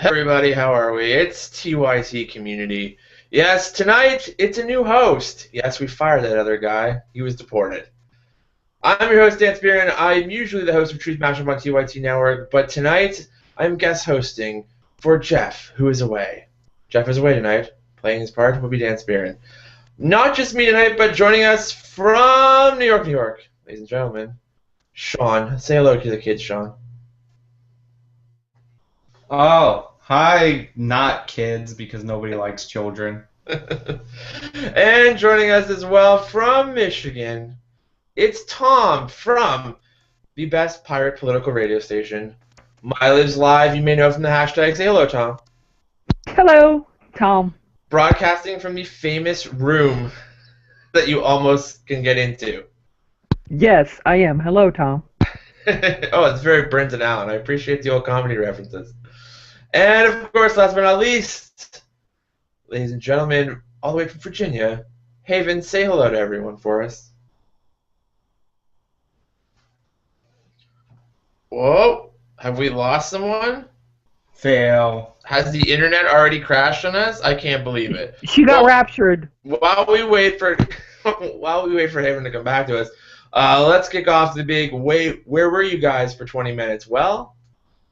Everybody, how are we? It's TYT Community. Yes, tonight it's a new host. Yes, we fired that other guy. He was deported. I'm your host, Dan Speerin. I'm usually the host of Truth Mashup on TYT Network, but tonight I'm guest hosting for Jeff, who is away. Jeff is away tonight. Playing his part will be Dan Speerin. Not just me tonight, but joining us from New York, New York, ladies and gentlemen, Sean. Say hello to the kids, Sean. Oh, hi, not kids, because nobody likes children. And joining us as well from Michigan, it's Tom from the best pirate political radio station, My Lives Live. You may know from the hashtag. Say hello, Tom. Hello, Tom. Broadcasting from the famous room that you almost can get into. Yes, I am. Hello, Tom. Oh, it's very Brendan Allen. I appreciate the old comedy references. And, of course, last but not least, ladies and gentlemen, all the way from Virginia, Haven, say hello to everyone for us. Whoa, have we lost someone? Fail. Has the internet already crashed on us? I can't believe it. She got raptured. While we wait for Haven to come back to us, let's kick off the big wait. Where were you guys for 20 minutes? Well,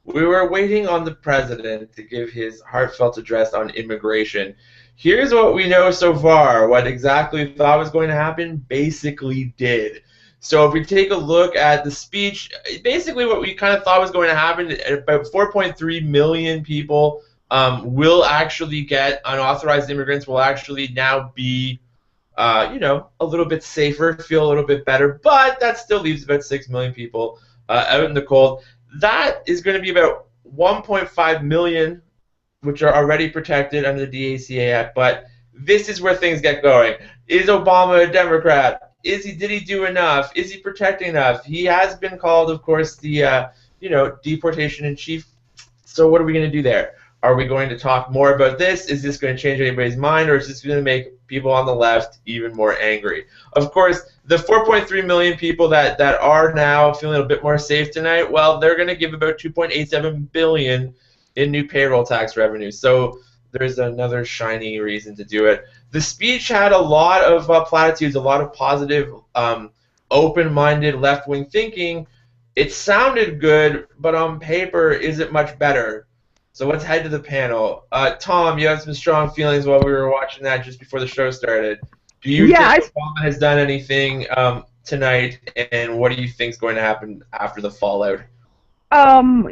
we were waiting on the president to give his heartfelt address on immigration. Here's what we know so far. What exactly we thought was going to happen basically did. So if we take a look at the speech, basically what we kind of thought was going to happen, about 4.3 million people will actually get, unauthorized immigrants will actually now be, a little bit safer, feel a little bit better, but that still leaves about 6 million people out in the cold. That is going to be about 1.5 million, which are already protected under the DACA Act, but this is where things get going. Is Obama a Democrat? Did he do enough? Is he protecting enough? He has been called, of course, the deportation in chief. So what are we going to do there? Are we going to talk more about this? Is this going to change anybody's mind, or is this going to make people on the left even more angry? Of course, the 4.3 million people that are now feeling a bit more safe tonight, well, they're going to give about 2.87 billion in new payroll tax revenue. So there's another shiny reason to do it. The speech had a lot of platitudes, a lot of positive, open-minded left-wing thinking. It sounded good, but on paper, is it much better? So let's head to the panel. Tom, you had some strong feelings while we were watching that just before the show started. Do you think Obama has done anything tonight, and what do you think is going to happen after the fallout?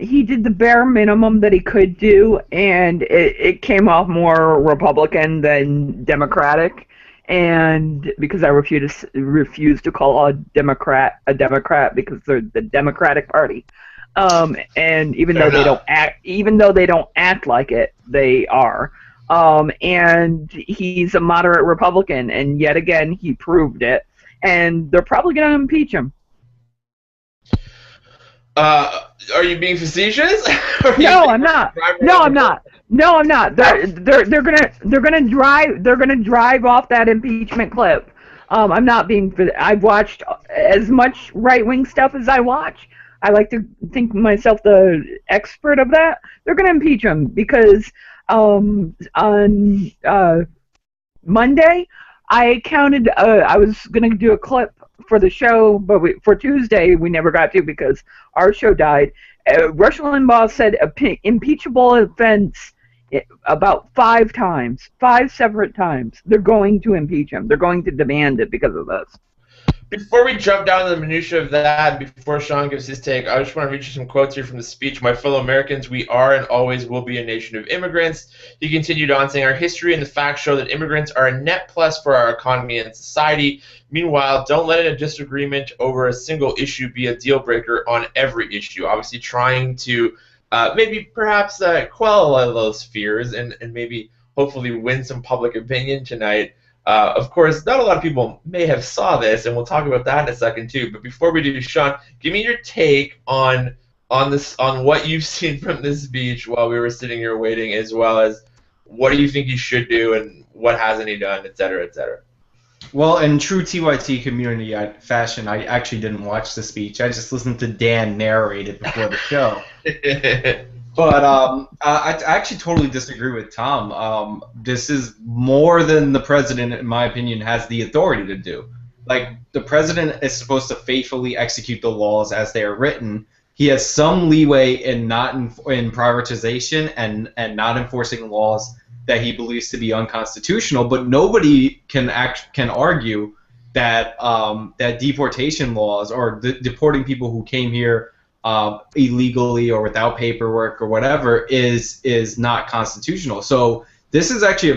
He did the bare minimum that he could do, and it came off more Republican than Democratic. And because I refuse to call a Democrat because they're the Democratic Party. And even though they don't act like it, they are. And he's a moderate Republican, and yet again he proved it. And they're probably going to impeach him. Are you being facetious? No, I'm not. No, I'm not. No, I'm not. They're gonna drive off that impeachment clip. I'm not being. I've watched as much right-wing stuff as I watch. I like to think myself the expert of that. They're gonna impeach him because on Monday I counted. I was gonna do a clip for the show, but for Tuesday we never got to because our show died. Rush Limbaugh said impeachable offense about 5 separate times. They're going to impeach him. They're going to demand it because of this. Before we jump down to the minutiae of that, before Sean gives his take, I just want to read you some quotes here from the speech. My fellow Americans, we are and always will be a nation of immigrants. He continued on saying, our history and the facts show that immigrants are a net plus for our economy and society. Meanwhile, don't let a disagreement over a single issue be a deal breaker on every issue. Obviously trying to perhaps quell a lot of those fears and maybe hopefully win some public opinion tonight. Of course, not a lot of people may have saw this, and we'll talk about that in a second too. But before we do, Sean, give me your take on what you've seen from this speech while we were sitting here waiting, as well as what do you think he should do and what hasn't he done, et cetera, et cetera. Well, in true TYT community fashion, I actually didn't watch the speech. I just listened to Dan narrate it before the show. But I actually totally disagree with Tom. This is more than the president, in my opinion, has the authority to do. Like, the president is supposed to faithfully execute the laws as they are written. He has some leeway in not in prioritization and not enforcing laws that he believes to be unconstitutional. But nobody can argue that that deportation laws or deporting people who came here illegally or without paperwork or whatever is not constitutional. So this is actually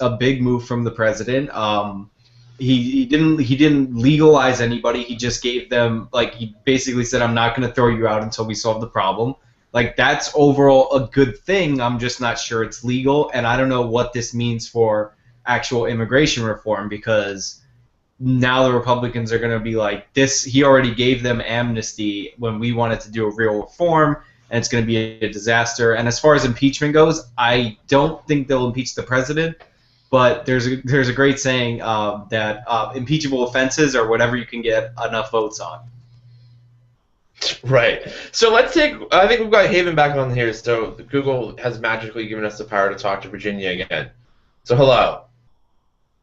a big move from the president. He didn't legalize anybody. He just gave them, like, he basically said, I'm not going to throw you out until we solve the problem. Like, that's overall a good thing. I'm just not sure it's legal, and I don't know what this means for actual immigration reform, because now the Republicans are going to be like, this, he already gave them amnesty when we wanted to do a real reform, and it's going to be a disaster. And as far as impeachment goes, I don't think they'll impeach the president, but there's a great saying that impeachable offenses are whatever you can get enough votes on. Right. So let's take, I think we've got Haven back on here, so Google has magically given us the power to talk to Virginia again. So hello.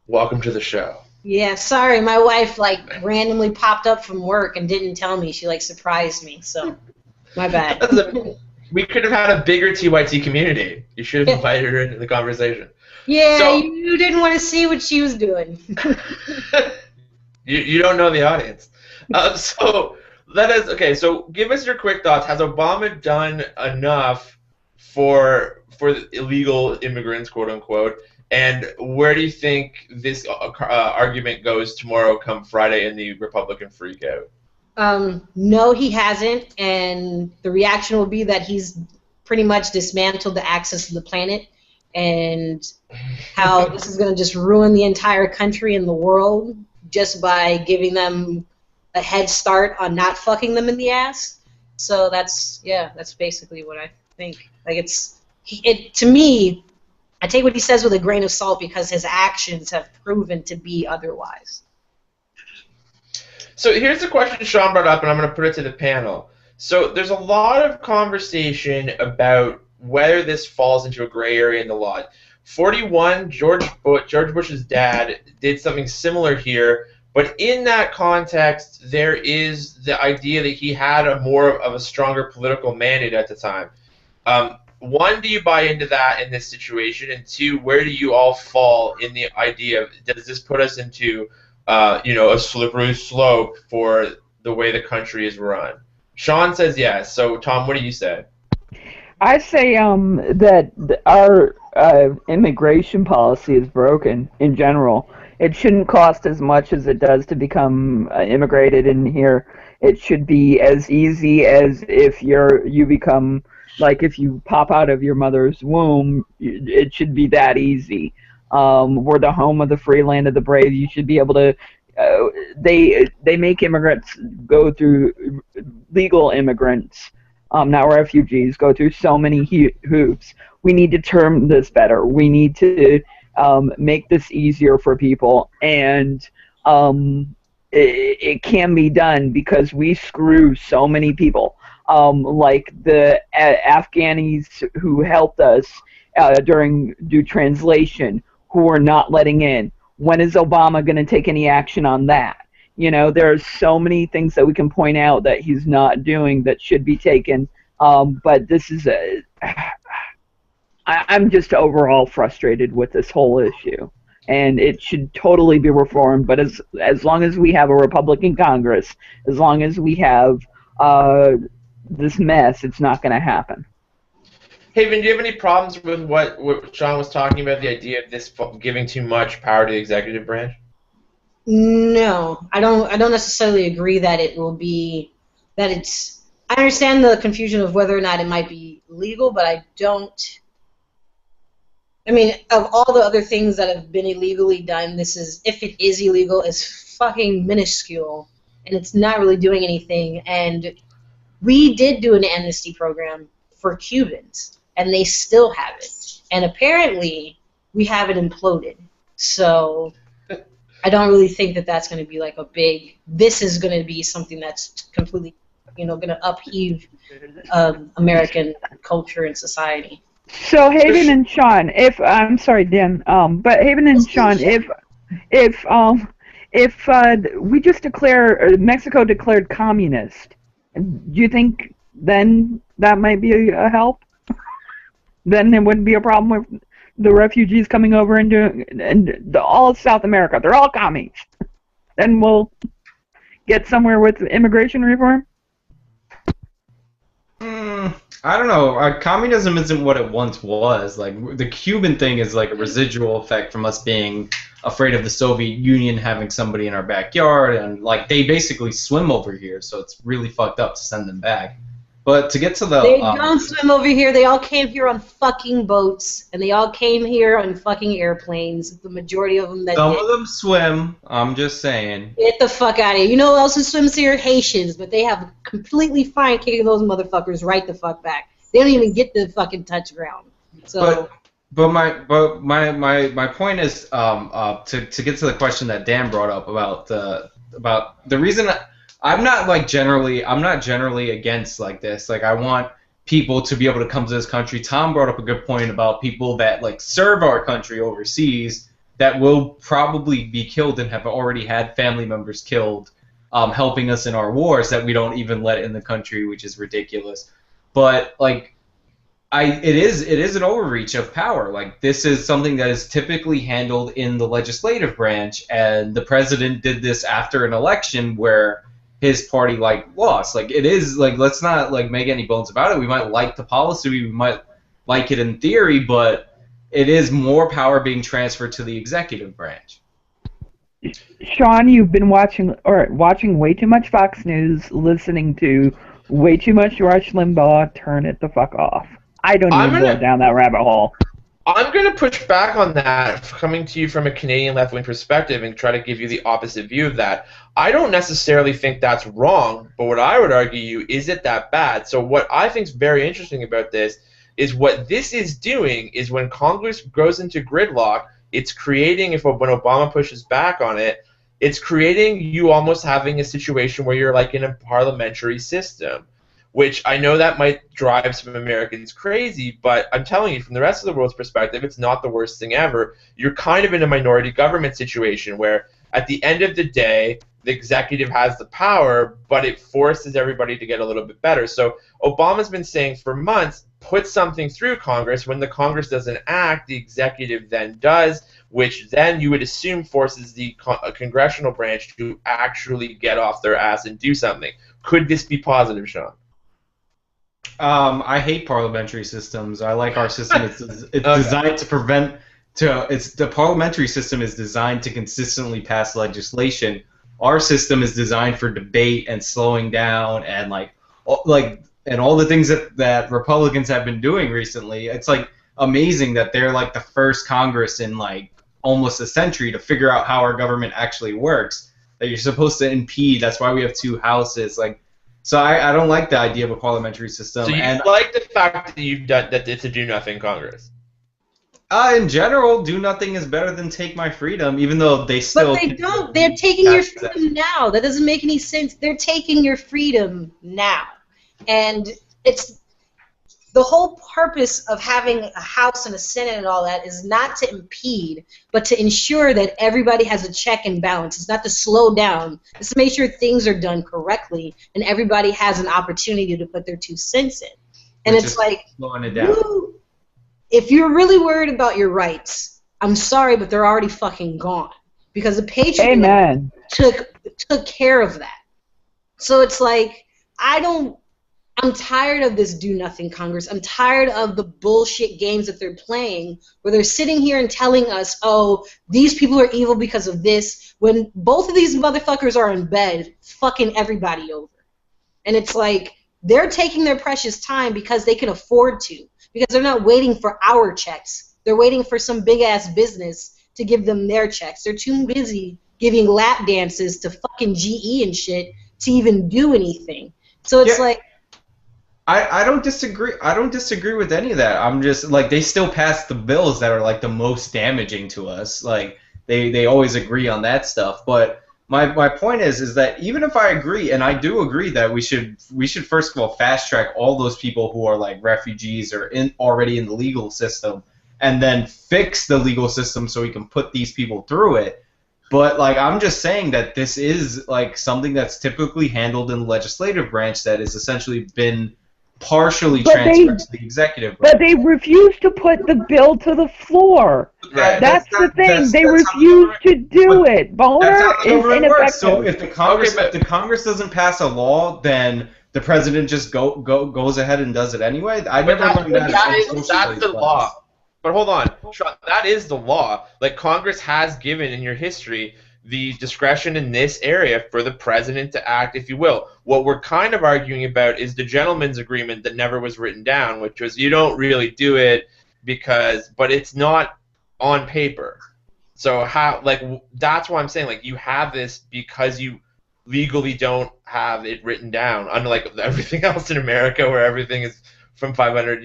Welcome to the show. Yeah, sorry, my wife like randomly popped up from work and didn't tell me. She like surprised me, so my bad. We could have had a bigger TYT community. You should have invited her into the conversation. Yeah, so, you didn't want to see what she was doing. you don't know the audience. So so give us your quick thoughts. Has Obama done enough for the illegal immigrants, quote unquote? And where do you think this argument goes tomorrow come Friday in the Republican freakout? No, he hasn't, and the reaction will be that he's pretty much dismantled the access to the planet, and how this is going to just ruin the entire country and the world just by giving them a head start on not fucking them in the ass. So that's basically what I think. Like, to me, I take what he says with a grain of salt because his actions have proven to be otherwise. So here's the question Sean brought up, and I'm going to put it to the panel. So there's a lot of conversation about whether this falls into a gray area in the law. 41, George Bush's dad did something similar here, but in that context, there is the idea that he had more of a stronger political mandate at the time. One, do you buy into that in this situation? And two, where do you all fall in the idea of, does this put us into a slippery slope for the way the country is run? Sean says yes. So, Tom, what do you say? I say that our immigration policy is broken in general. It shouldn't cost as much as it does to become immigrated in here. It should be as easy as if you become, like, if you pop out of your mother's womb, it should be that easy. We're the home of the free land of the brave. You should be able to. They make immigrants go through, legal immigrants, not refugees, go through so many hoops. We need to term this better. We need to make this easier for people, and it can be done because we screw so many people. Like the Afghanis who helped us do translation, who are not letting in. When is Obama going to take any action on that? You know, there's so many things that we can point out that he's not doing that should be taken. But this is I'm just overall frustrated with this whole issue, and it should totally be reformed. But as long as we have a Republican Congress, as long as we have this mess, it's not going to happen. Haven, do you have any problems with what Sean was talking about, the idea of this giving too much power to the executive branch? No, I don't necessarily agree that it will be, that it's, I understand the confusion of whether or not it might be legal, but I don't I mean, of all the other things that have been illegally done, this is, if it is illegal, is fucking minuscule, and it's not really doing anything. And we did do an amnesty program for Cubans, and they still have it. And apparently, we have it imploded. So I don't really think that that's going to be like a big. This is going to be something that's completely, going to upheave American culture and society. So Hayden and Sean, if I'm sorry, Dan, but Hayden and Sean, if we just Mexico declared communist, do you think then that might be a help? Then there wouldn't be a problem with the refugees coming over and all of South America. They're all commies. Then we'll get somewhere with immigration reform. I don't know. Communism isn't what it once was. Like the Cuban thing is like a residual effect from us being afraid of the Soviet Union having somebody in our backyard, and like they basically swim over here, so it's really fucked up to send them back. But to get to the they don't swim over here. They all came here on fucking boats, and they all came here on fucking airplanes. The majority of them some of them swim. I'm just saying. Get the fuck out of here. You know who else who swims here? Haitians, but they have completely fine kicking those motherfuckers right the fuck back. They don't even get the fucking touch ground. So. But my point is to get to the question that Dan brought up about the reason. I'm not generally against like this. Like I want people to be able to come to this country. Tom brought up a good point about people that like serve our country overseas that will probably be killed and have already had family members killed, helping us in our wars that we don't even let in the country, which is ridiculous. But like, it is an overreach of power. Like this is something that is typically handled in the legislative branch, and the president did this after an election where his party lost. Like it is like, let's not like make any bones about it. We might like the policy, we might like it in theory, but it is more power being transferred to the executive branch. Sean, you've been watching way too much Fox News, listening to way too much Rush Limbaugh. Turn it the fuck off. I don't even go down that rabbit hole. I'm going to push back on that, coming to you from a Canadian left-wing perspective, and try to give you the opposite view of that. I don't necessarily think that's wrong, but what I would argue is it that bad? So what I think is very interesting about this is what this is doing is when Congress goes into gridlock, it's creating, when Obama pushes back on it, it's creating you almost having a situation where you're like in a parliamentary system, which I know that might drive some Americans crazy, but I'm telling you, from the rest of the world's perspective, it's not the worst thing ever. You're kind of in a minority government situation where, at the end of the day, the executive has the power, but it forces everybody to get a little bit better. So Obama's been saying for months, put something through Congress. When the Congress doesn't act, the executive then does, which then you would assume forces the congressional branch to actually get off their ass and do something. Could this be positive, Sean? I hate parliamentary systems. I like our system. It's designed to prevent. The parliamentary system is designed to consistently pass legislation. Our system is designed for debate and slowing down and and all the things that Republicans have been doing recently. It's like amazing that they're like the first Congress in like almost a century to figure out how our government actually works. That you're supposed to impede. That's why we have two houses. So I don't like the idea of a parliamentary system. So you like the fact that it's a do-nothing Congress? In general, do nothing is better than take my freedom, even though they still... But they don't. They're taking your freedom now. That doesn't make any sense. They're taking your freedom now. And it's... The whole purpose of having a House and a Senate and all that is not to impede, but to ensure that everybody has a check and balance. It's not to slow down. It's to make sure things are done correctly and everybody has an opportunity to put their 2 cents in. And it's like, slowing it down. If you're really worried about your rights, I'm sorry, but they're already fucking gone. Because the Patriot Act took care of that. So it's like, I'm tired of this do-nothing Congress. I'm tired of the bullshit games that they're playing where they're sitting here and telling us, oh, these people are evil because of this, when both of these motherfuckers are in bed fucking everybody over. And it's like, they're taking their precious time because they can afford to, because they're not waiting for our checks They're waiting for some big-ass business to give them their checks. They're too busy giving lap dances to fucking GE and shit to even do anything. So it's like... I don't disagree. I don't disagree with any of that. I'm just like, they still pass the bills that are like the most damaging to us. Like they always agree on that stuff. But my point is that even if I agree, and I do agree that we should first of all fast track all those people who are like refugees or already in the legal system, and then fix the legal system so we can put these people through it. But like, I'm just saying that this is like something that's typically handled in the legislative branch that has essentially been partially transferred to the executive branch. But they refuse to put the bill to the floor. Right. That's the thing. They refuse to do it. Boner is ineffective. So if the Congress doesn't pass a law, then the president just goes ahead and does it anyway. I never learned that. That's the law. But hold on, Sean, that is the law. Like, Congress has given in your history the discretion in this area for the president to act, if you will. What we're kind of arguing about is the gentleman's agreement that never was written down, which was you don't really do it but it's not on paper. So how, like, that's why I'm saying, like, you have this because you legally don't have it written down, unlike everything else in America where everything is from 500,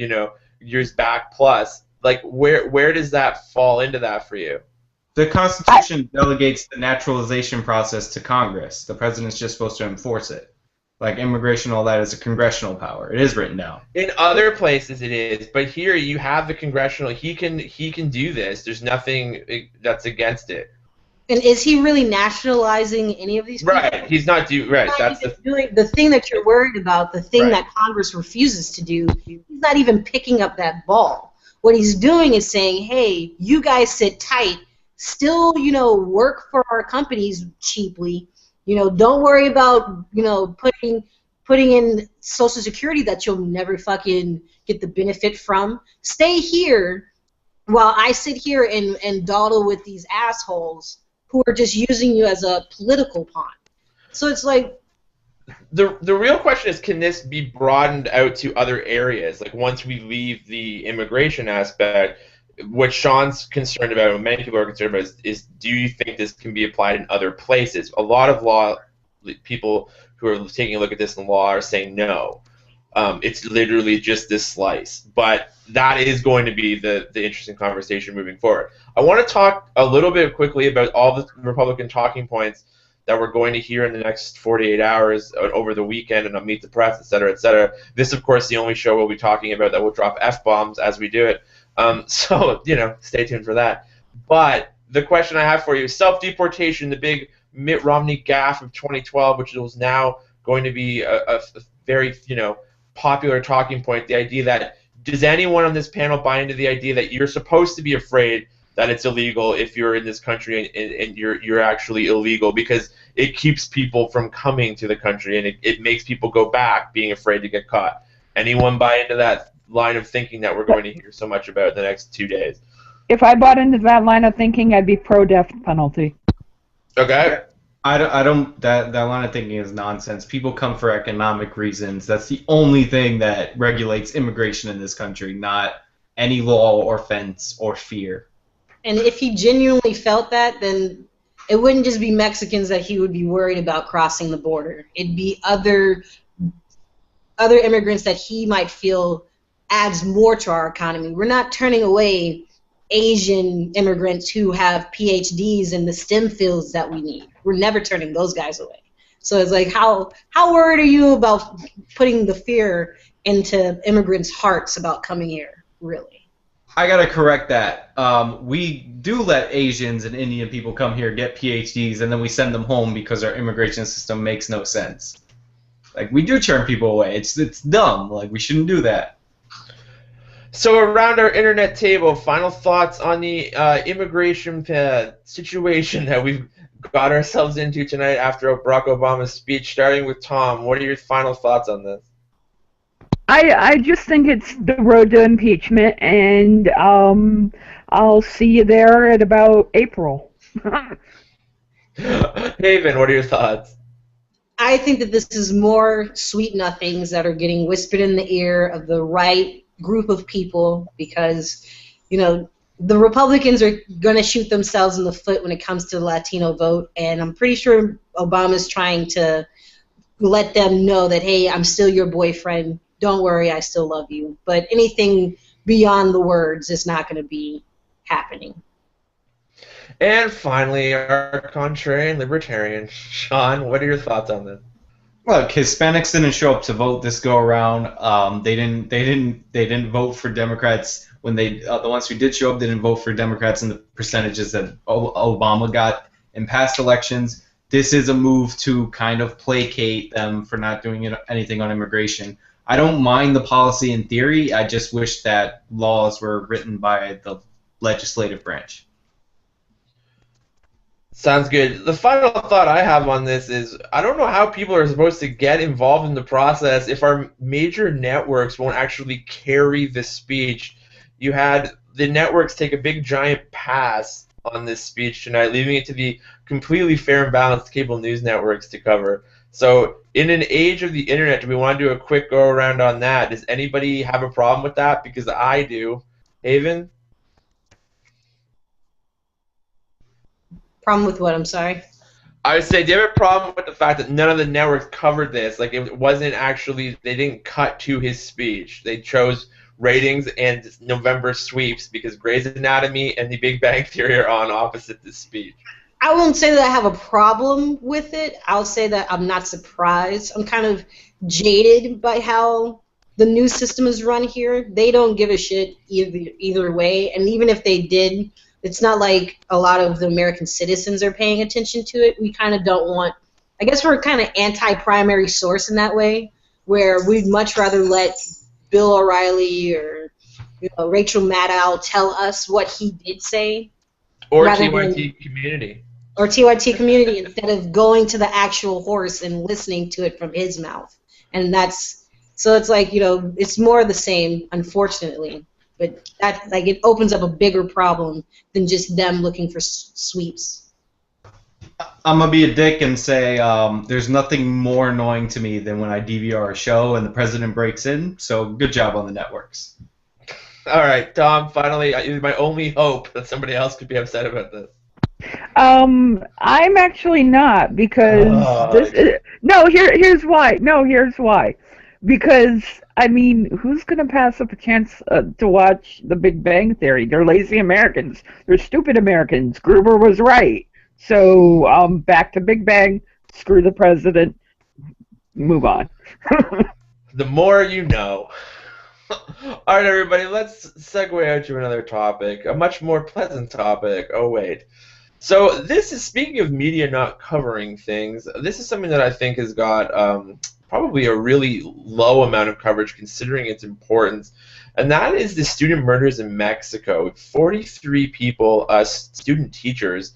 years back plus. Like, where does that fall into that for you? The Constitution delegates the naturalization process to Congress. The president's just supposed to enforce it. Like immigration, all that is a congressional power. It is written down. In other places it is, but here you have the congressional. He can do this. There's nothing that's against it. And is he really nationalizing any of these people? Right. He's not right. That's doing the thing that you're worried about, the thing that Congress refuses to do. He's not even picking up that ball. What he's doing is saying, hey, you guys sit tight. Still, work for our companies cheaply. Don't worry about, putting in Social Security that you'll never fucking get the benefit from. Stay here while I sit here and dawdle with these assholes who are just using you as a political pawn. So it's like... The real question is, can this be broadened out to other areas? Like, once we leave the immigration aspect... What Sean's concerned about, what many people are concerned about, is do you think this can be applied in other places? A lot of law people who are taking a look at this in law are saying no. It's literally just this slice. But that is going to be the interesting conversation moving forward. I want to talk a little bit quickly about all the Republican talking points that we're going to hear in the next 48 hours over the weekend and on Meet the Press, et cetera, et cetera. This, of course, is the only show we'll be talking about that will drop F-bombs as we do it. So, stay tuned for that. But the question I have for you is self-deportation, the big Mitt Romney gaffe of 2012, which was now going to be a very, popular talking point. The idea that, does anyone on this panel buy into the idea that you're supposed to be afraid that it's illegal if you're in this country and you're actually illegal, because it keeps people from coming to the country and it makes people go back being afraid to get caught? Anyone buy into that line of thinking that we're going to hear so much about the next 2 days? If I bought into that line of thinking, I'd be pro-death penalty. Okay. I don't. That line of thinking is nonsense. People come for economic reasons. That's the only thing that regulates immigration in this country, not any law or fence or fear. And if he genuinely felt that, then it wouldn't just be Mexicans that he would be worried about crossing the border. It'd be other immigrants that he might feel adds more to our economy. We're not turning away Asian immigrants who have PhDs in the STEM fields that we need. We're never turning those guys away. So it's like, how worried are you about putting the fear into immigrants' hearts about coming here, really? I gotta correct that. We do let Asians and Indian people come here, get PhDs, and then we send them home because our immigration system makes no sense. Like, we do turn people away. It's dumb. Like, we shouldn't do that. So around our internet table, final thoughts on the immigration situation that we've got ourselves into tonight after Barack Obama's speech, starting with Tom. What are your final thoughts on this? I just think it's the road to impeachment, and I'll see you there at about April. Haven, what are your thoughts? I think that this is more sweet nothings that are getting whispered in the ear of the right group of people, because, the Republicans are going to shoot themselves in the foot when it comes to the Latino vote, and I'm pretty sure Obama's trying to let them know that, hey, I'm still your boyfriend. Don't worry, I still love you. But anything beyond the words is not going to be happening. And finally, our contrarian libertarian, Sean, what are your thoughts on this? Look, Hispanics didn't show up to vote this go around. They didn't vote for Democrats when the ones who did show up didn't vote for Democrats in the percentages that Obama got in past elections. This is a move to kind of placate them for not doing anything on immigration. I don't mind the policy in theory. I just wish that laws were written by the legislative branch. Sounds good. The final thought I have on this is I don't know how people are supposed to get involved in the process if our major networks won't actually carry the speech. You had the networks take a big giant pass on this speech tonight, leaving it to the completely fair and balanced cable news networks to cover. So in an age of the internet, do we want to do a quick go around on that? Does anybody have a problem with that? Because I do. Haven? Problem with what? I'm sorry. I would say, do you have a problem with the fact that none of the networks covered this? Like, it wasn't actually, they didn't cut to his speech. They chose ratings and November sweeps because Grey's Anatomy and The Big Bang Theory are on opposite this speech. I won't say that I have a problem with it. I'll say that I'm not surprised. I'm kind of jaded by how the news system is run here. They don't give a shit either way, and even if they did, it's not like a lot of the American citizens are paying attention to it. We kind of don't want, I guess we're kind of anti-primary source in that way, where we'd much rather let Bill O'Reilly or Rachel Maddow tell us what he did say. Or TYT Community. Or TYT Community instead of going to the actual horse and listening to it from his mouth. And so it's like, it's more of the same, unfortunately. But that, like, it opens up a bigger problem than just them looking for sweeps. I'm gonna be a dick and say there's nothing more annoying to me than when I DVR a show and the president breaks in. So good job on the networks. All right, Tom. Finally, my only hope that somebody else could be upset about this. I'm actually not because here's why. No, here's why. Because, I mean, who's going to pass up a chance to watch The Big Bang Theory? They're lazy Americans. They're stupid Americans. Gruber was right. So, back to Big Bang, screw the president, move on. The more you know. All right, everybody, let's segue out to another topic, a much more pleasant topic. Oh, wait. So this is, speaking of media not covering things, this is something that I think has got probably a really low amount of coverage considering its importance, and that is the student murders in Mexico. 43 people, student teachers,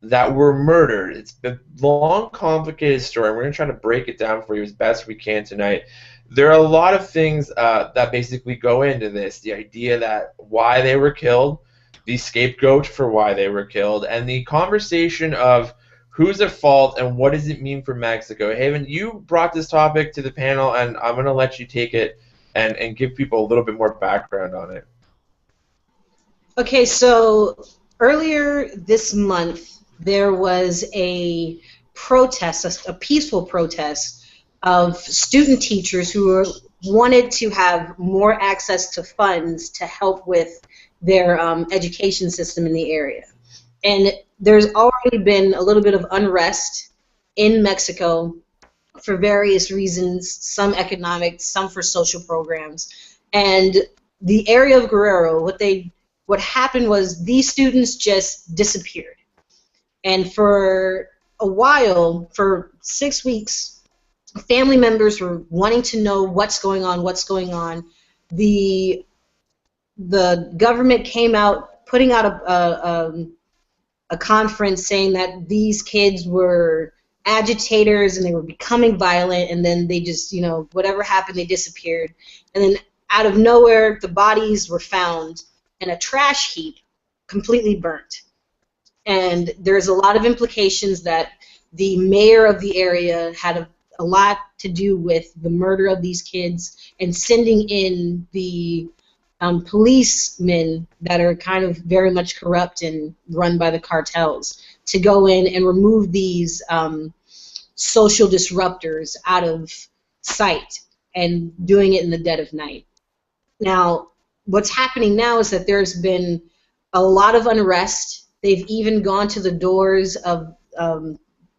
that were murdered. It's a long, complicated story, and we're going to try to break it down for you as best we can tonight. There are a lot of things that basically go into this, the idea that why they were killed, the scapegoat for why they were killed, and the conversation of who's at fault and what does it mean for Mexico. Haven, you brought this topic to the panel, and I'm going to let you take it and give people a little bit more background on it. Okay, so earlier this month, there was a protest, a peaceful protest of student teachers who wanted to have more access to funds to help with their education system in the area. And there's already been a little bit of unrest in Mexico for various reasons, some economic, some for social programs. And the area of Guerrero, what happened was these students just disappeared. And for a while, for 6 weeks, family members were wanting to know what's going on. The government came out, putting out a conference saying that these kids were agitators and they were becoming violent, and then they just, whatever happened, they disappeared. And then out of nowhere, the bodies were found in a trash heap, completely burnt. And there's a lot of implications that the mayor of the area had a lot to do with the murder of these kids and sending in the policemen that are kind of very much corrupt and run by the cartels to go in and remove these social disruptors out of sight, and doing it in the dead of night. Now, what's happening now is that there's been a lot of unrest. They've even gone to the doors of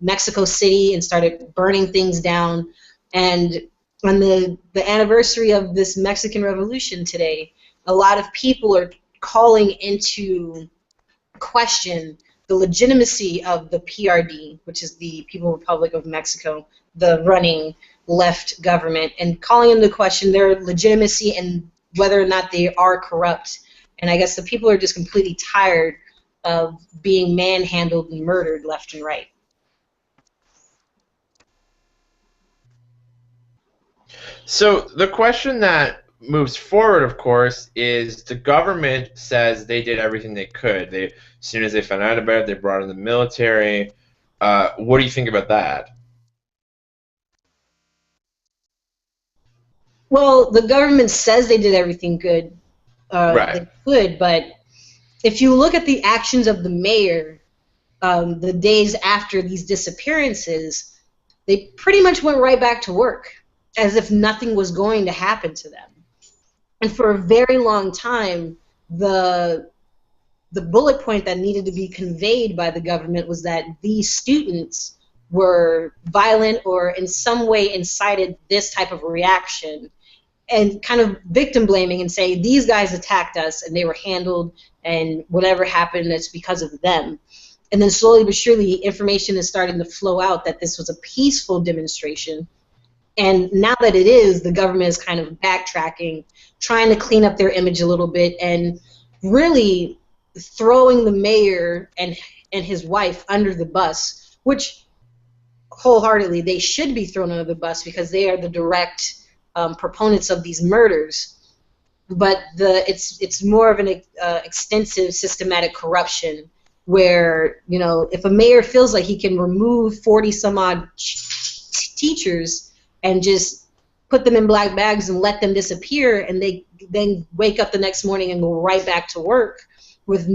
Mexico City and started burning things down. And on the anniversary of this Mexican Revolution today, a lot of people are calling into question the legitimacy of the PRD, which is the People's Republic of Mexico, the running left government, and calling into question their legitimacy and whether or not they are corrupt. And I guess the people are just completely tired of being manhandled and murdered left and right. So the question that moves forward, of course, is the government says they did everything they could. As soon as they found out about it, they brought in the military. What do you think about that? Well, the government says they did everything good. They could, but if you look at the actions of the mayor the days after these disappearances, they pretty much went right back to work as if nothing was going to happen to them. And for a very long time, the bullet point that needed to be conveyed by the government was that these students were violent or in some way incited this type of reaction, and kind of victim blaming and say these guys attacked us and they were handled and whatever happened, it's because of them. And then slowly but surely information is starting to flow out that this was a peaceful demonstration. And now that it is, the government is kind of backtracking, trying to clean up their image a little bit, and really throwing the mayor and his wife under the bus, which wholeheartedly they should be thrown under the bus because they are the direct proponents of these murders. But it's more of an extensive systematic corruption where, you know, if a mayor feels like he can remove 40 some odd teachers and just put them in black bags and let them disappear, and they then wake up the next morning and go right back to work with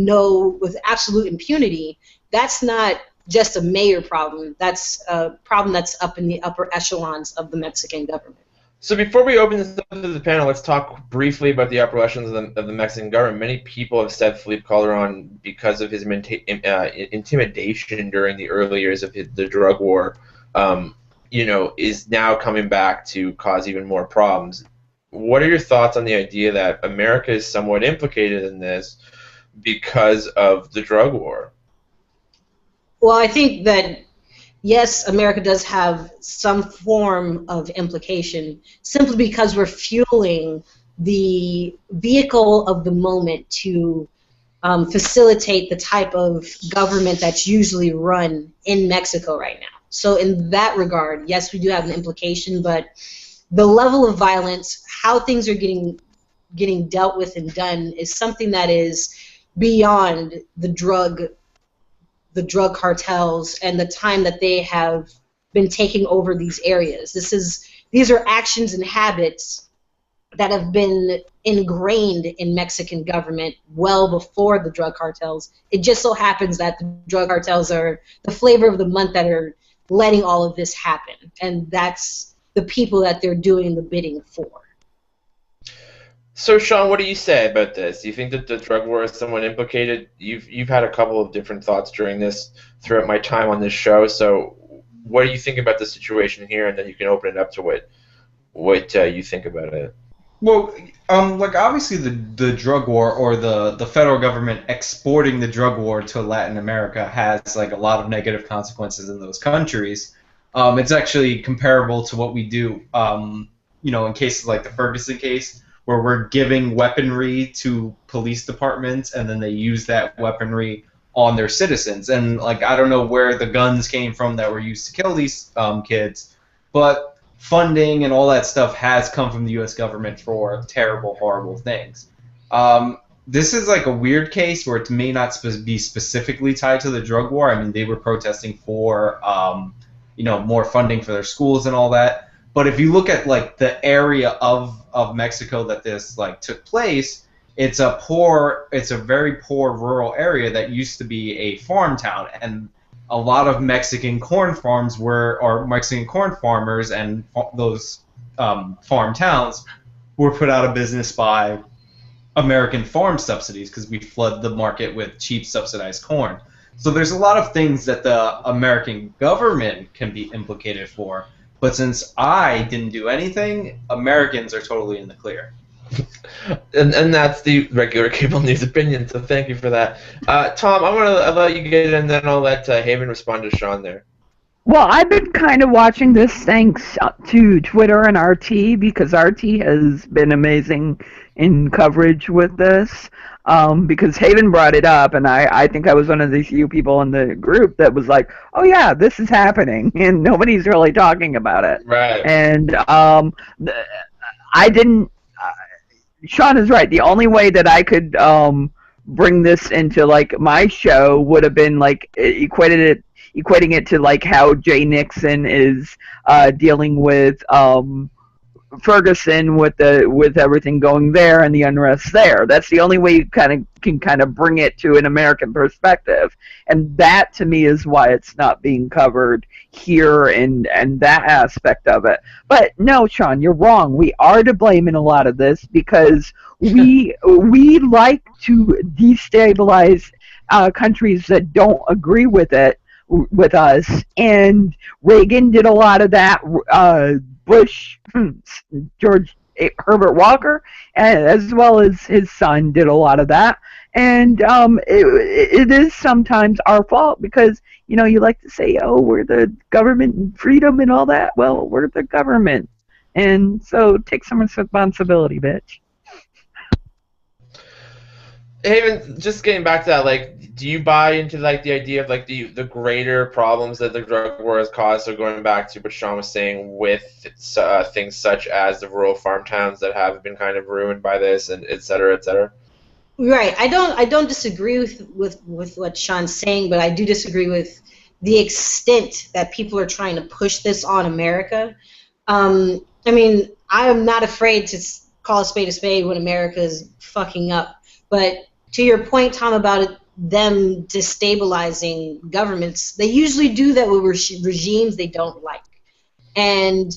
absolute impunity, that's not just a mayor problem. That's a problem that's up in the upper echelons of the Mexican government. So before we open this up to the panel, let's talk briefly about the upper echelons of the Mexican government. Many people have said Felipe Calderon, because of his intimidation during the early years of the drug war, you know, is now coming back to cause even more problems. What are your thoughts on the idea that America is somewhat implicated in this because of the drug war? Well, I think that, yes, America does have some form of implication simply because we're fueling the vehicle of the moment to facilitate the type of government that's usually run in Mexico right now. So in that regard, yes, we do have an implication, but the level of violence, how things are getting dealt with and done, is something that is beyond the drug cartels and the time that they have been taking over these areas. These are actions and habits that have been ingrained in Mexican government well before the drug cartels. It just so happens that the drug cartels are the flavor of the month that are letting all of this happen, and that's the people that they're doing the bidding for. So, Sean, what do you say about this? Do you think that the drug war is somewhat implicated? You've had a couple of different thoughts during this throughout my time on this show. So, what do you think about the situation here? And then you can open it up to what you think about it. Well, like obviously the drug war, or the federal government exporting the drug war to Latin America, has like a lot of negative consequences in those countries. It's actually comparable to what we do, you know, in cases like the Ferguson case, where we're giving weaponry to police departments and then they use that weaponry on their citizens. And like, I don't know where the guns came from that were used to kill these kids, but funding and all that stuff has come from the U.S. government for terrible, horrible things. This is like a weird case where it may not be specifically tied to the drug war. I mean, they were protesting for, you know, more funding for their schools and all that. But if you look at like the area of Mexico that this like took place, it's a very poor rural area that used to be a farm town, and a lot of Mexican corn farms or Mexican corn farmers and those farm towns were put out of business by American farm subsidies because we flood the market with cheap subsidized corn. So there's a lot of things that the American government can be implicated for, but since I didn't do anything, Americans are totally in the clear. And that's the regular cable news opinion, so thank you for that. Tom, I'm going to let you get in, and then I'll let Haven respond to Sean there. Well, I've been kind of watching this thanks to Twitter and RT, because RT has been amazing in coverage with this, because Haven brought it up, and I think I was one of the few people in the group that was like, oh yeah, this is happening, and nobody's really talking about it. Right. And I didn't... Sean is right. The only way that I could bring this into like my show would have been like equating it to like how Jay Nixon is dealing with Ferguson with everything going there and the unrest there. That's the only way you can bring it to an American perspective, and that to me is why it's not being covered here and that aspect of it. But no, Sean, you're wrong. We are to blame in a lot of this because we like to destabilize countries that don't agree with us, and Reagan did a lot of that. Bush, George Herbert Walker, as well as his son, did a lot of that. And it is sometimes our fault because, you know, you like to say, oh, we're the government and freedom and all that. Well, we're the government. And so take some responsibility, bitch. Haven, just getting back to that, like, do you buy into like the idea of like the greater problems that the drug war has caused? So going back to what Sean was saying with things such as the rural farm towns that have been kind of ruined by this, and et cetera, et cetera. Right. I don't disagree with what Sean's saying, but I do disagree with the extent that people are trying to push this on America. I mean, I am not afraid to call a spade when America is fucking up. But to your point, Tom, about them destabilizing governments, they usually do that with regimes they don't like. And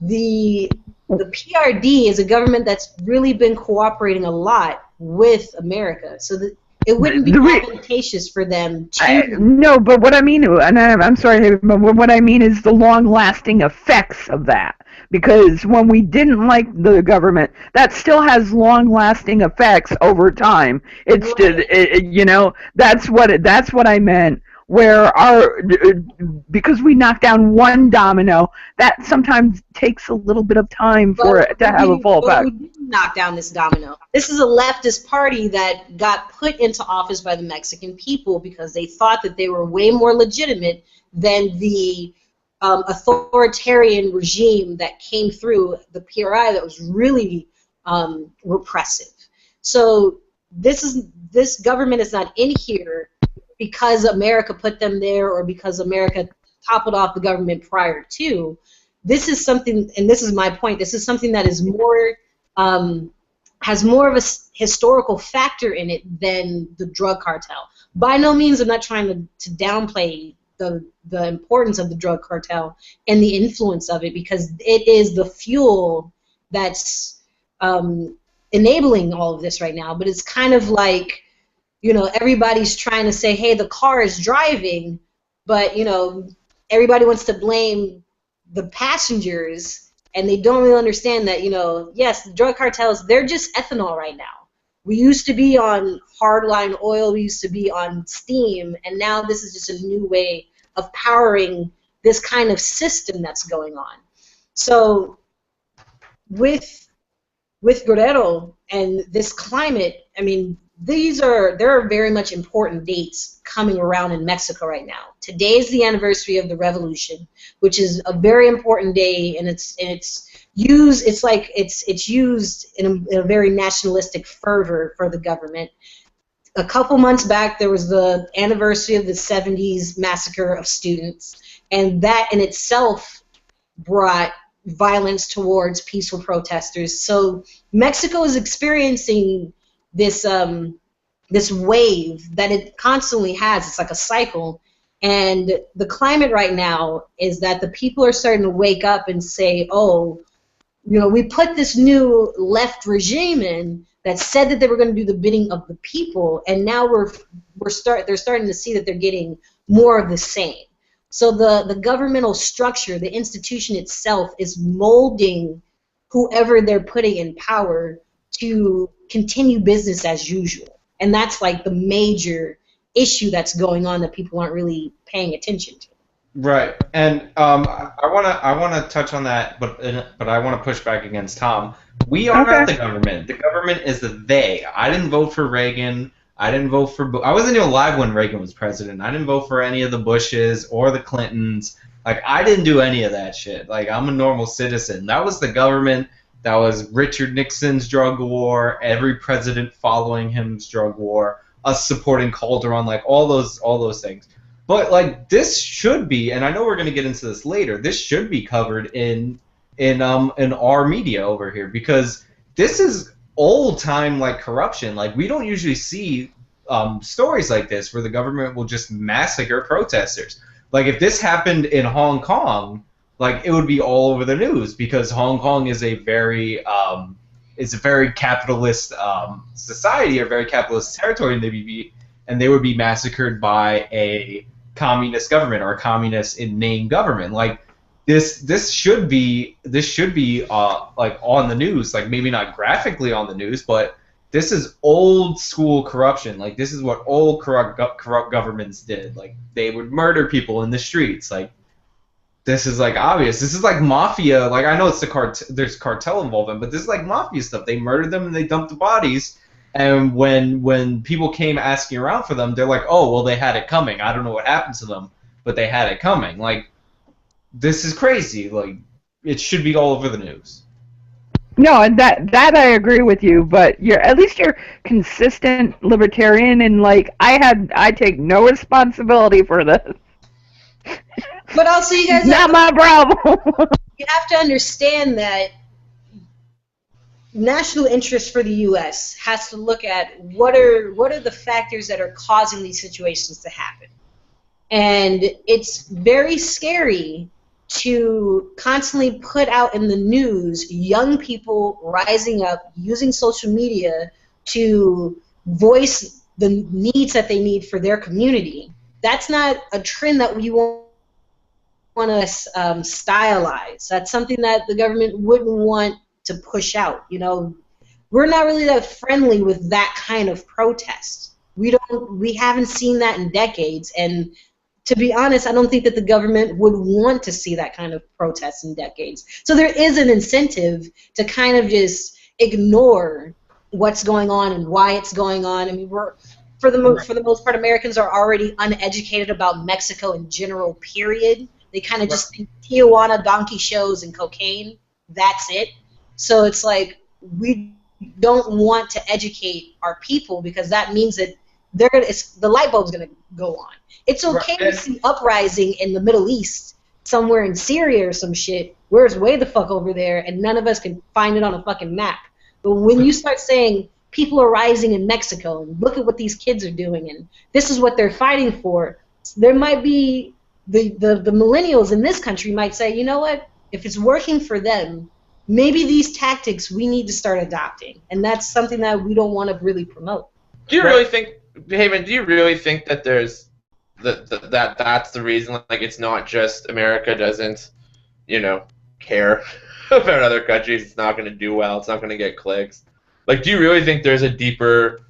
the PRD is a government that's really been cooperating a lot with America, so that it wouldn't be advantageous for them to... No, but what I mean, and I'm sorry, but what I mean is the long-lasting effects of that. Because when we didn't like the government, that still has long-lasting effects over time. It's just, you know, that's what I meant. Where because we knock down one domino, that sometimes takes a little bit of time for it to have a full effect. We didn't knock down this domino. This is a leftist party that got put into office by the Mexican people because they thought that they were way more legitimate than the authoritarian regime that came through the PRI that was really repressive. So this government is not in here because America put them there or because America toppled off the government prior to. This is something, and this is my point, this is something that is more, has more of a historical factor in it than the drug cartel. By no means I'm not trying to downplay the importance of the drug cartel and the influence of it, because it is the fuel that's enabling all of this right now. But it's kind of like, you know, everybody's trying to say, hey, the car is driving, but, you know, everybody wants to blame the passengers, and they don't really understand that, you know, yes, the drug cartels, they're just ethanol right now. We used to be on hardline oil, we used to be on steam, and now this is just a new way of powering this kind of system that's going on. So with Guerrero and this climate, I mean, there are very much important dates coming around in Mexico right now. Today is the anniversary of the revolution, which is a very important day, and it's used in a very nationalistic fervor for the government. A couple months back, there was the anniversary of the 70s massacre of students, and that in itself brought violence towards peaceful protesters. So Mexico is experiencing this wave that it constantly has. It's like a cycle. And the climate right now is that the people are starting to wake up and say, oh, you know, we put this new left regime in that said that they were going to do the bidding of the people, and now they're starting to see that they're getting more of the same. So the governmental structure, the institution itself, is molding whoever they're putting in power to continue business as usual. And that's like the major issue that's going on that people aren't really paying attention to. Right, and I wanna touch on that, but I want to push back against Tom. We are not the government. The government is the they. I didn't vote for Reagan. I didn't vote for. I wasn't even alive when Reagan was president. I didn't vote for any of the Bushes or the Clintons. Like, I didn't do any of that shit. Like, I'm a normal citizen. That was the government. That was Richard Nixon's drug war. Every president following him's drug war. Us supporting Calderon. Like, all those things. But like, this should be, and I know we're going to get into this later. This should be covered in our media over here, because this is old time like corruption. Like, we don't usually see stories like this where the government will just massacre protesters. Like, if this happened in Hong Kong, like, it would be all over the news, because Hong Kong is a very capitalist society, a very capitalist territory, and they would be massacred by a communist government or a communist in name government. Like, this should be like on the news, like maybe not graphically on the news, but this is old school corruption. Like, this is what old corrupt governments did. Like, they would murder people in the streets. Like, this is like obvious. This is like mafia. Like, I know it's there's cartel involvement, but this is like mafia stuff. They murdered them and they dumped the bodies. And when people came asking around for them, they're like, oh, well, they had it coming. I don't know what happened to them, but they had it coming. Like, this is crazy. Like, it should be all over the news. No, and that I agree with you, but at least you're consistent libertarian, and like, I take no responsibility for this. But also, you guys not my problem. You have to understand that national interest for the U.S. has to look at what are the factors that are causing these situations to happen. And it's very scary to constantly put out in the news young people rising up, using social media to voice the needs that they need for their community. That's not a trend that we want to stylize. That's something that the government wouldn't want to push out. You know, we're not really that friendly with that kind of protest. We haven't seen that in decades, and to be honest, I don't think that the government would want to see that kind of protest in decades. So there is an incentive to kind of just ignore what's going on and why it's going on. I mean, for the most part, Americans are already uneducated about Mexico in general, period. They kind of just think Tijuana, donkey shows, and cocaine. That's it. So it's like, we don't want to educate our people, because that means that the light bulb's going to go on. It's okay to see uprising in the Middle East, somewhere in Syria or some shit, where it's way the fuck over there, and none of us can find it on a fucking map. But when you start saying people are rising in Mexico, and look at what these kids are doing, and this is what they're fighting for, there might be the millennials in this country might say, you know what, if it's working for them, maybe these tactics we need to start adopting, and that's something that we don't want to really promote. Do you really think, Haven? Do you really think that there's that's the reason? Like, it's not just America doesn't, care about other countries. It's not going to do well. It's not going to get clicks. Like, do you really think there's a deeper,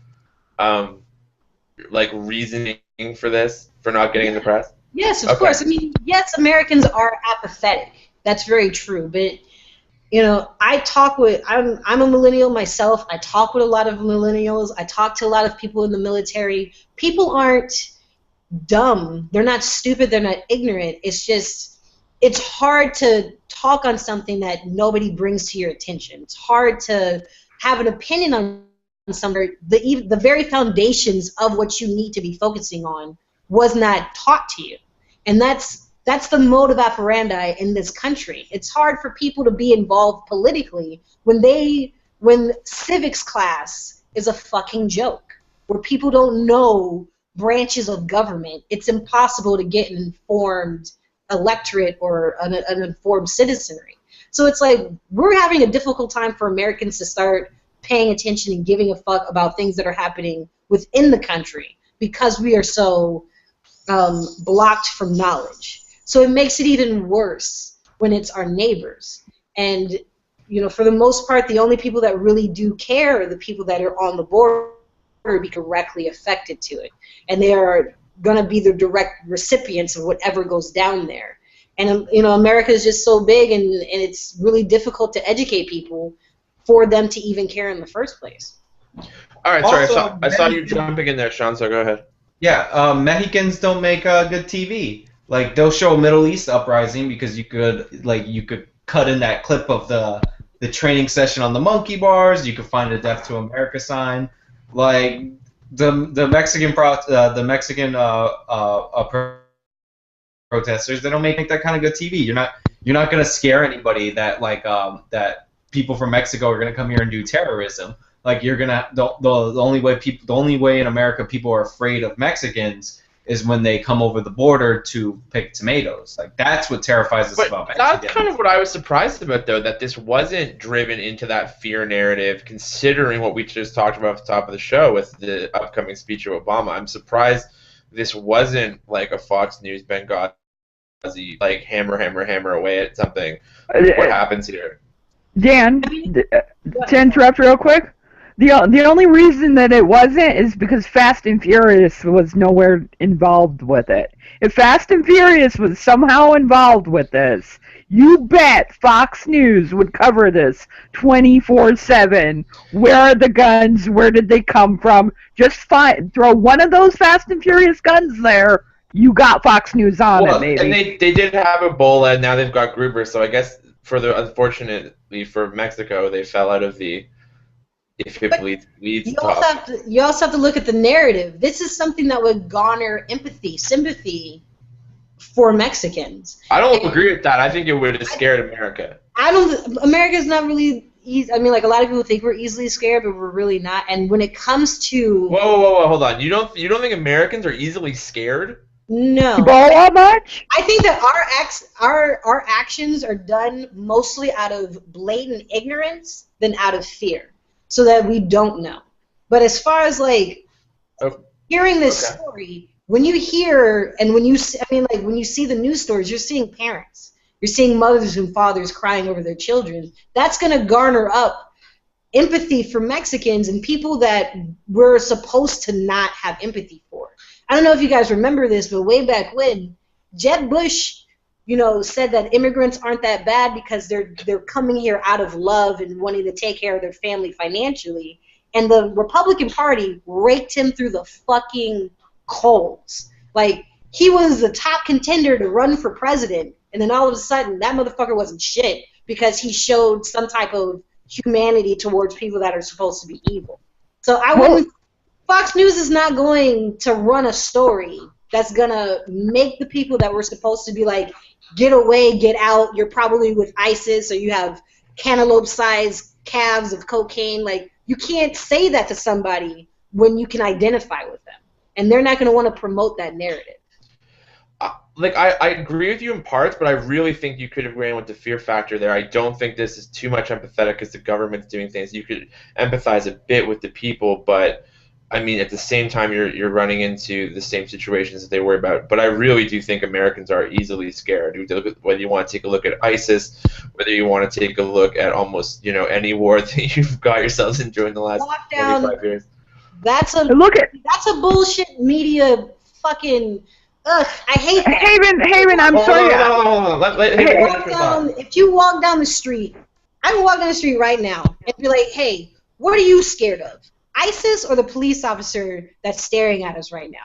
reasoning for this, for not getting in the press? Yes, of course. I mean, yes, Americans are apathetic. That's very true, but. I'm a millennial myself. I talk with a lot of millennials. I talk to a lot of people in the military. People aren't dumb. They're not stupid. They're not ignorant. It's just, it's hard to talk on something that nobody brings to your attention. It's hard to have an opinion on something. The very foundations of what you need to be focusing on was not taught to you. And that's the mode operandi in this country. It's hard for people to be involved politically when civics class is a fucking joke, where people don't know branches of government. It's impossible to get an informed electorate or an informed citizenry. So it's like we're having a difficult time for Americans to start paying attention and giving a fuck about things that are happening within the country because we are so blocked from knowledge. So it makes it even worse when it's our neighbors. And, you know, for the most part, the only people that really do care are the people that are on the border be directly affected to it. And they are going to be the direct recipients of whatever goes down there. And, you know, America is just so big, and it's really difficult to educate people for them to even care in the first place. All right, sorry, I saw you jumping in there, Sean, so go ahead. Yeah, Mexicans don't make good TV. Like, they'll show a Middle East uprising because you could cut in that clip of the training session on the monkey bars. You could find a Death to America sign. Like, the Mexican protesters, they don't make that kind of good TV. You're not gonna scare anybody that that people from Mexico are gonna come here and do terrorism. Like, you're gonna the only way in America people are afraid of Mexicans is when they come over the border to pick tomatoes. Like, that's what terrifies us about Mexicans. That's kind of what I was surprised about, though, that this wasn't driven into that fear narrative, considering what we just talked about at the top of the show with the upcoming speech of Obama. I'm surprised this wasn't like a Fox News Benghazi, like hammer away at something. What happens here? Dan, to interrupt real quick, the only reason that it wasn't is because Fast and Furious was nowhere involved with it. If Fast and Furious was somehow involved with this, you bet Fox News would cover this 24/7. Where are the guns? Where did they come from? Just throw one of those Fast and Furious guns there. You got Fox News on it, maybe. And they did have Ebola, and now they've got Gruber. So I guess unfortunately for Mexico, they fell out of the. If it bleeds you also have to look at the narrative. This is something that would garner empathy, sympathy for Mexicans. I don't agree with that. I think it would have scared America. America's not really easy. I mean, like, a lot of people think we're easily scared, but we're really not. And when it comes to whoa, hold on. You don't think Americans are easily scared? No. Ebola much? I think that our actions are done mostly out of blatant ignorance than out of fear, so that we don't know. But as far as hearing this story, when you hear and when you see the news stories, you're seeing parents, you're seeing mothers and fathers crying over their children. That's going to garner up empathy for Mexicans and people that we're supposed to not have empathy for. I don't know if you guys remember this, but way back when, Jeb Bush, said that immigrants aren't that bad because they're coming here out of love and wanting to take care of their family financially. And the Republican Party raked him through the fucking coals. Like, he was the top contender to run for president, and then all of a sudden, that motherfucker wasn't shit because he showed some type of humanity towards people that are supposed to be evil. So Fox News is not going to run a story that's going to make the people that were supposed to be like, get away, get out, you're probably with ISIS, or you have cantaloupe-sized calves of cocaine. Like, you can't say that to somebody when you can identify with them. And they're not going to want to promote that narrative. I agree with you in parts, but I really think you could have ran with the fear factor there. I don't think this is too much empathetic because the government's doing things. You could empathize a bit with the people, but I mean, at the same time, you're running into the same situations that they worry about. But I really do think Americans are easily scared. Whether you want to take a look at ISIS, whether you want to take a look at almost any war that you've got yourselves in during the last 25 years. That's a bullshit media fucking. Ugh, I hate that. Haven, I'm sorry. If you walk down the street, I can walk down the street right now and be like, hey, what are you scared of? ISIS or the police officer that's staring at us right now?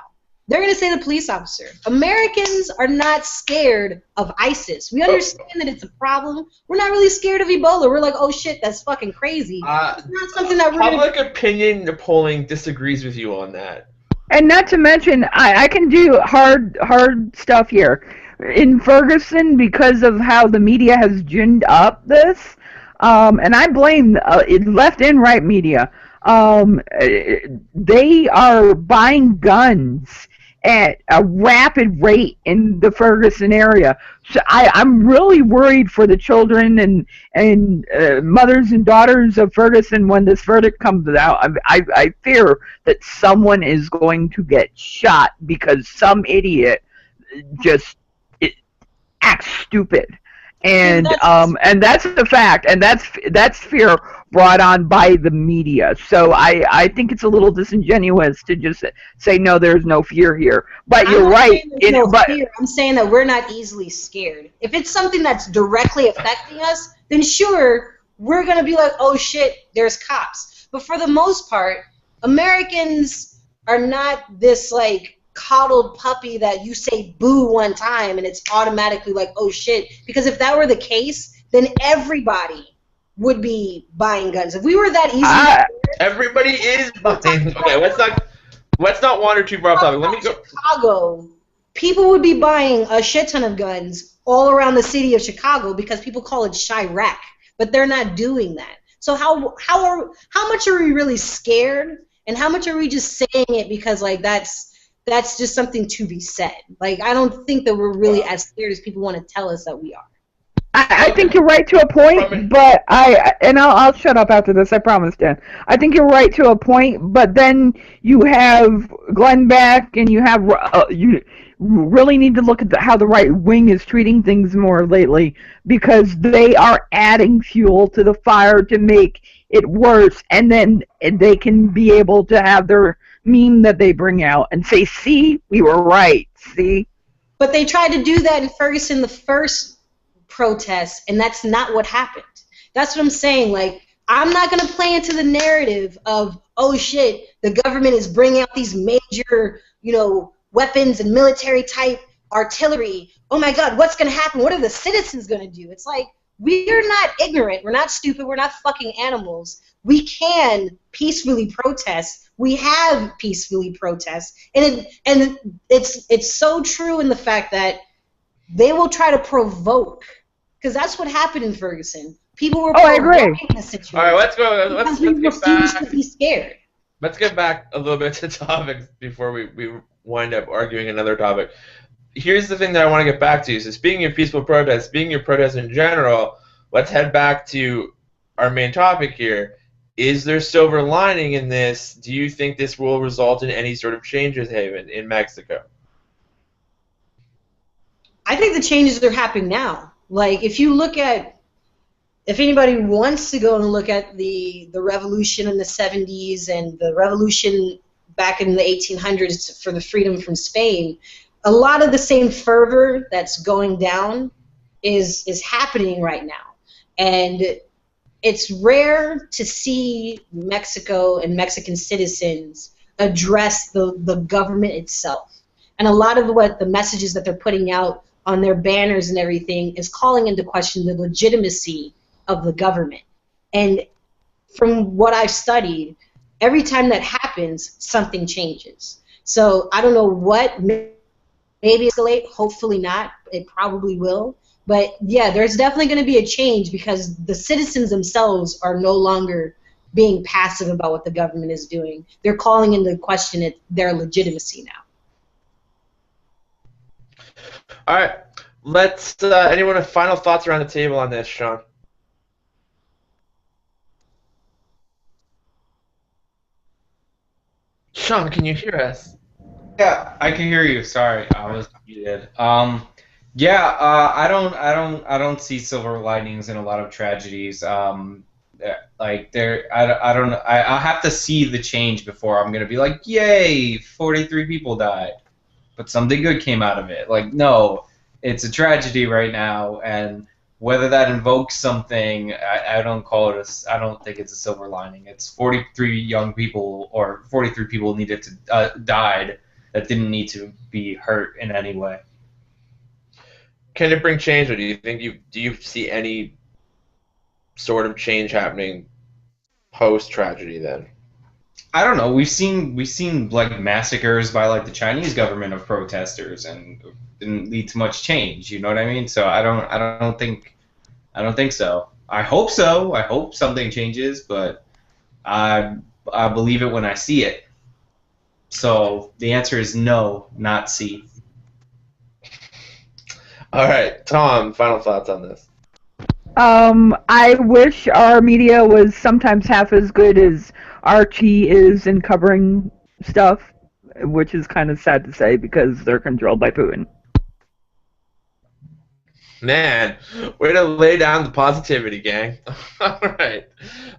They're going to say the police officer. Americans are not scared of ISIS. We understand that it's a problem. We're not really scared of Ebola. We're like, oh shit, that's fucking crazy. It's not something that we're public opinion polling disagrees with you on that. And not to mention, I can do hard stuff here. In Ferguson, because of how the media has ginned up this, and I blame left and right media, they are buying guns at a rapid rate in the Ferguson area. So I'm really worried for the children and mothers and daughters of Ferguson when this verdict comes out. I fear that someone is going to get shot because some idiot just acts stupid. And that's the fact, and that's fear brought on by the media. So I think it's a little disingenuous to just say no, there's no fear here. But you're right. I'm saying that we're not easily scared. If it's something that's directly affecting us, then sure, we're gonna be like, oh shit, there's cops. But for the most part, Americans are not this like coddled puppy that you say boo one time and it's automatically like, oh shit. Because if that were the case, then everybody would be buying guns. If we were that easy, everybody is buying. Okay, let's not wander too far off topic. Let me go. Chicago, people would be buying a shit ton of guns all around the city of Chicago because people call it Chirac, but they're not doing that. So how much are we really scared, and how much are we just saying it because like that's just something to be said. Like, I don't think that we're really as scared as people want to tell us that we are. I think you're right to a point, but I'll shut up after this, I promise, Dan. I think you're right to a point, but then you have Glenn Beck, and you have you really need to look at how the right wing is treating things more lately, because they are adding fuel to the fire to make it worse, and then they can be able to have their meme that they bring out and say, see, we were right, see? But they tried to do that in Ferguson the first protest, and that's not what happened. That's what I'm saying. Like, I'm not going to play into the narrative of, oh shit, the government is bringing out these major, weapons and military-type artillery. Oh my God, what's going to happen? What are the citizens going to do? It's like, we're not ignorant. We're not stupid. We're not fucking animals. We can peacefully protest. We have peacefully protest, and it's so true in the fact that they will try to provoke, because that's what happened in Ferguson. People were provoking the situation. All right, let's go. Let's get back. To be scared. Let's get back a little bit to topics before we wind up arguing another topic. Here's the thing that I want to get back to. So speaking of peaceful protests, speaking of protests in general, let's head back to our main topic here. Is there silver lining in this? Do you think this will result in any sort of changes, Haven, in Mexico? I think the changes are happening now. Like, if anybody wants to go and look at the revolution in the 70s and the revolution back in the 1800s for the freedom from Spain, a lot of the same fervor that's going down is happening right now. And it's rare to see Mexico and Mexican citizens address the government itself. And a lot of what the messages that they're putting out on their banners and everything is calling into question the legitimacy of the government. And from what I've studied, every time that happens, something changes. So I don't know what, maybe escalate, hopefully not, it probably will. But yeah, there's definitely going to be a change because the citizens themselves are no longer being passive about what the government is doing. They're calling into question their legitimacy now. All right, let's. Anyone have final thoughts around the table on this, Sean? Sean, can you hear us? Yeah, I can hear you. Sorry, I was muted. Yeah, I don't see silver linings in a lot of tragedies. Like I don't know. I'll have to see the change before I'm gonna be like, yay, 43 people died, but something good came out of it. Like, no, it's a tragedy right now, and whether that invokes something, I don't call it I don't think it's a silver lining. It's 43 young people, or 43 people needed to died that didn't need to be hurt in any way. Can it bring change, or do you see any sort of change happening post tragedy then? I don't know. We've seen like massacres by like the Chinese government of protesters, and it didn't lead to much change. You know what I mean? So I don't think so. I hope so. I hope something changes, but I believe it when I see it. So the answer is no, not C. All right, Tom, final thoughts on this. I wish our media was sometimes half as good as Archie is in covering stuff, which is kind of sad to say because they're controlled by Putin. Man, way to lay down the positivity, gang. All right.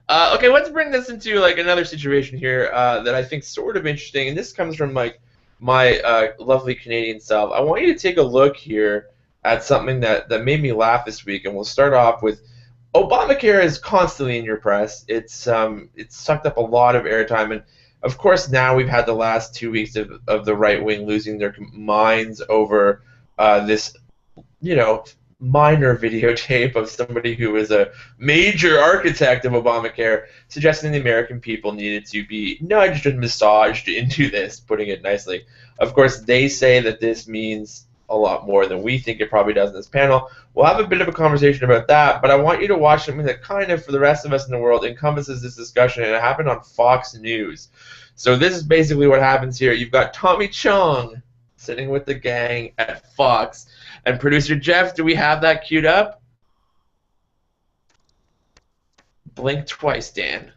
Okay, let's bring this into like another situation here that I think is sort of interesting, and this comes from like my lovely Canadian self. I want you to take a look here at something that made me laugh this week, and we'll start off with Obamacare is constantly in your press. It's sucked up a lot of airtime, and of course now we've had the last 2 weeks of the right wing losing their minds over this, minor videotape of somebody who was a major architect of Obamacare suggesting the American people needed to be nudged and massaged into this, putting it nicely. Of course, they say that this means a lot more than we think it probably does in this panel. We'll have a bit of a conversation about that, but I want you to watch something that kind of, for the rest of us in the world, encompasses this discussion, and it happened on Fox News. So this is basically what happens here. You've got Tommy Chong sitting with the gang at Fox. And producer Jeff, do we have that queued up? Blink twice, Dan.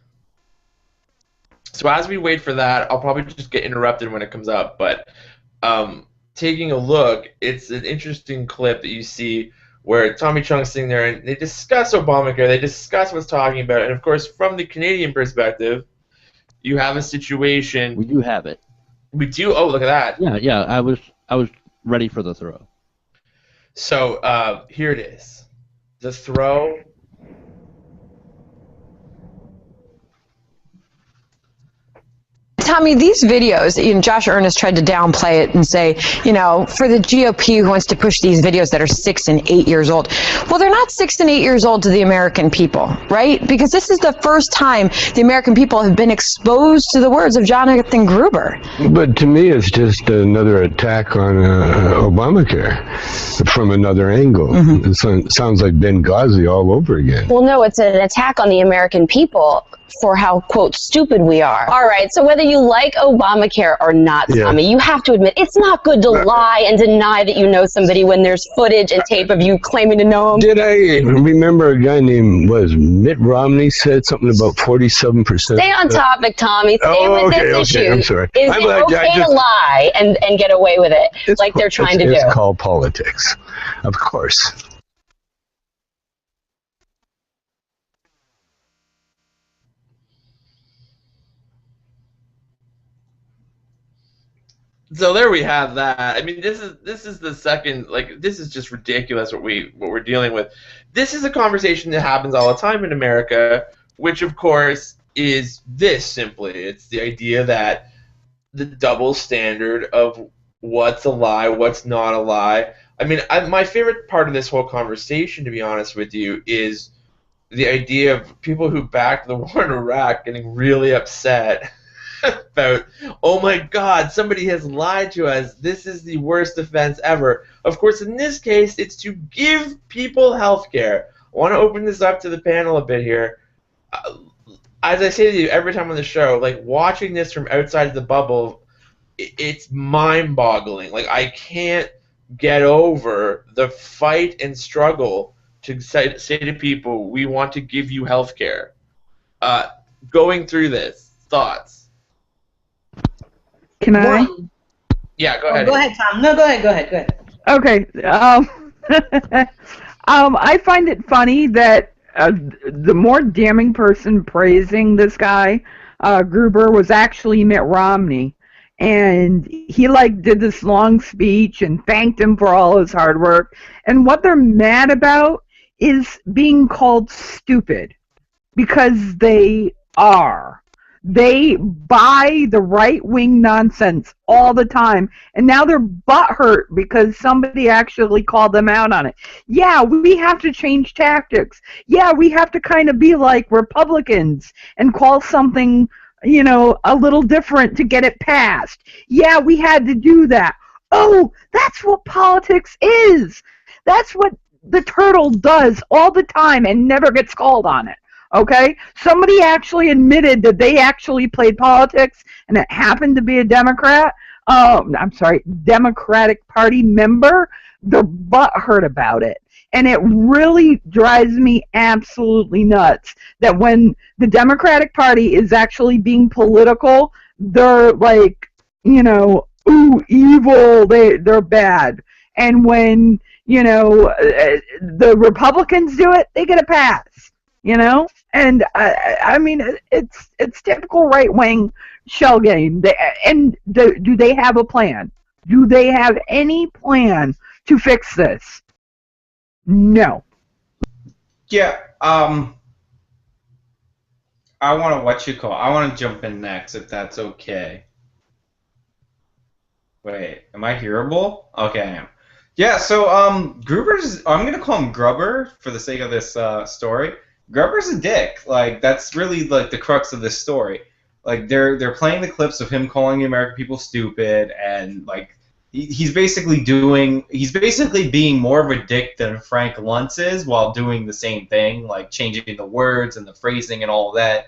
So as we wait for that, I'll probably just get interrupted when it comes up. But taking a look, it's an interesting clip that you see where Tommy Chong's sitting there and they discuss Obamacare. They discuss what's talking about. And, of course, from the Canadian perspective, you have a situation. We do have it. We do? Oh, look at that. Yeah. I was ready for the throw. So here it is. The throw. Tommy, these videos, Josh Earnest tried to downplay it and say, for the GOP who wants to push these videos that are 6 and 8 years old. Well, they're not 6 and 8 years old to the American people, right? Because this is the first time the American people have been exposed to the words of Jonathan Gruber. But to me, it's just another attack on Obamacare from another angle. Mm-hmm. It sounds like Benghazi all over again. Well, no, it's an attack on the American people for how, quote, stupid we are. All right, so whether you like Obamacare or not, Tommy, you have to admit, it's not good to lie and deny that you know somebody when there's footage and tape of you claiming to know them. Did I remember a guy named, Mitt Romney said something about 47%? Stay on topic, Tommy. Stay with this issue. I'm sorry. Is it okay to lie and get away with it like they're trying to do? It's called politics, of course. So there we have that. I mean, this is the second, this is just ridiculous what we're dealing with. This is a conversation that happens all the time in America, which of course is this simply. It's the idea that the double standard of what's a lie, what's not a lie. I mean, my favorite part of this whole conversation, to be honest with you, is the idea of people who backed the war in Iraq getting really upset about, oh my God, somebody has lied to us. This is the worst offense ever. Of course, in this case, it's to give people health care. I want to open this up to the panel a bit here. As I say to you every time on the show, watching this from outside the bubble, it's mind-boggling. I can't get over the fight and struggle to say to people, we want to give you health care. Going through this, thoughts? Can I? Yeah, go ahead. Go ahead, Tom. No, go ahead. Okay. I find it funny that the more damning person praising this guy, Gruber, was actually Mitt Romney. And he did this long speech and thanked him for all his hard work. And what they're mad about is being called stupid, because they are. They buy the right-wing nonsense all the time, and now they're butthurt because somebody actually called them out on it. Yeah, we have to change tactics. Yeah, we have to kind of be like Republicans and call something, a little different to get it passed. Yeah, we had to do that. Oh, that's what politics is. That's what the turtle does all the time and never gets called on it. Okay? Somebody actually admitted that they actually played politics and it happened to be a Democrat. Democratic Party member. Their butt hurt about it. And it really drives me absolutely nuts that when the Democratic Party is actually being political, they're like, ooh, evil, they're bad. And when, the Republicans do it, they get a pass, And I mean, it's typical right-wing shell game. And do they have a plan? Do they have any plan to fix this? No. Yeah, I want to I want to jump in next, if that's okay. Wait, am I hearable? Okay, I am. Yeah, so Gruber's, I'm going to call him Grubber for the sake of this story. Grubber's a dick. Like, that's really, like, the crux of this story. Like, they're playing the clips of him calling the American people stupid, and, like, he's basically being more of a dick than Frank Luntz is while doing the same thing, like changing the words and the phrasing and all of that.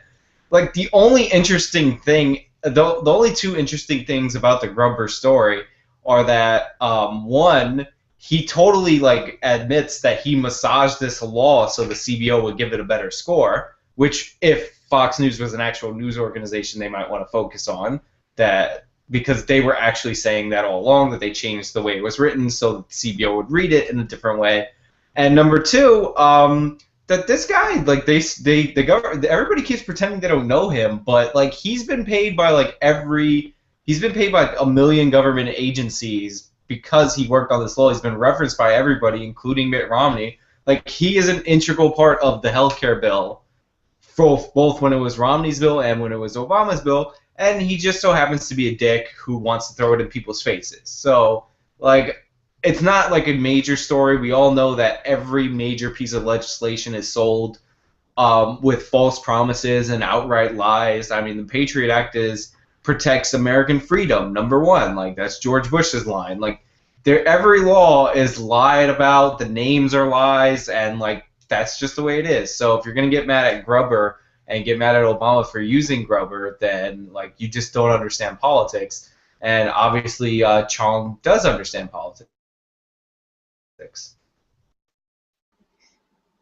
Like, the only interesting thing, the only two interesting things about the Grubber story are that, one, he totally, like, admits that he massaged this law so the CBO would give it a better score, which, if Fox News was an actual news organization, they might want to focus on that, because they were actually saying that all along, that they changed the way it was written so that the CBO would read it in a different way. And number two, that this guy, like, everybody keeps pretending they don't know him, but, like, he's been paid by, like, a million government agencies because he worked on this law. He's been referenced by everybody, including Mitt Romney. Like, he is an integral part of the healthcare bill, both when it was Romney's bill and when it was Obama's bill. And he just so happens to be a dick who wants to throw it in people's faces. So, like, it's not like a major story. We all know that every major piece of legislation is sold with false promises and outright lies. I mean, the Patriot Act protects American freedom, number one. Like, that's George Bush's line. Like, every law is lied about. The names are lies, and, like, that's just the way it is. So if you're going to get mad at Grubber and get mad at Obama for using Grubber, then, like, you just don't understand politics. And obviously, Chong does understand politics.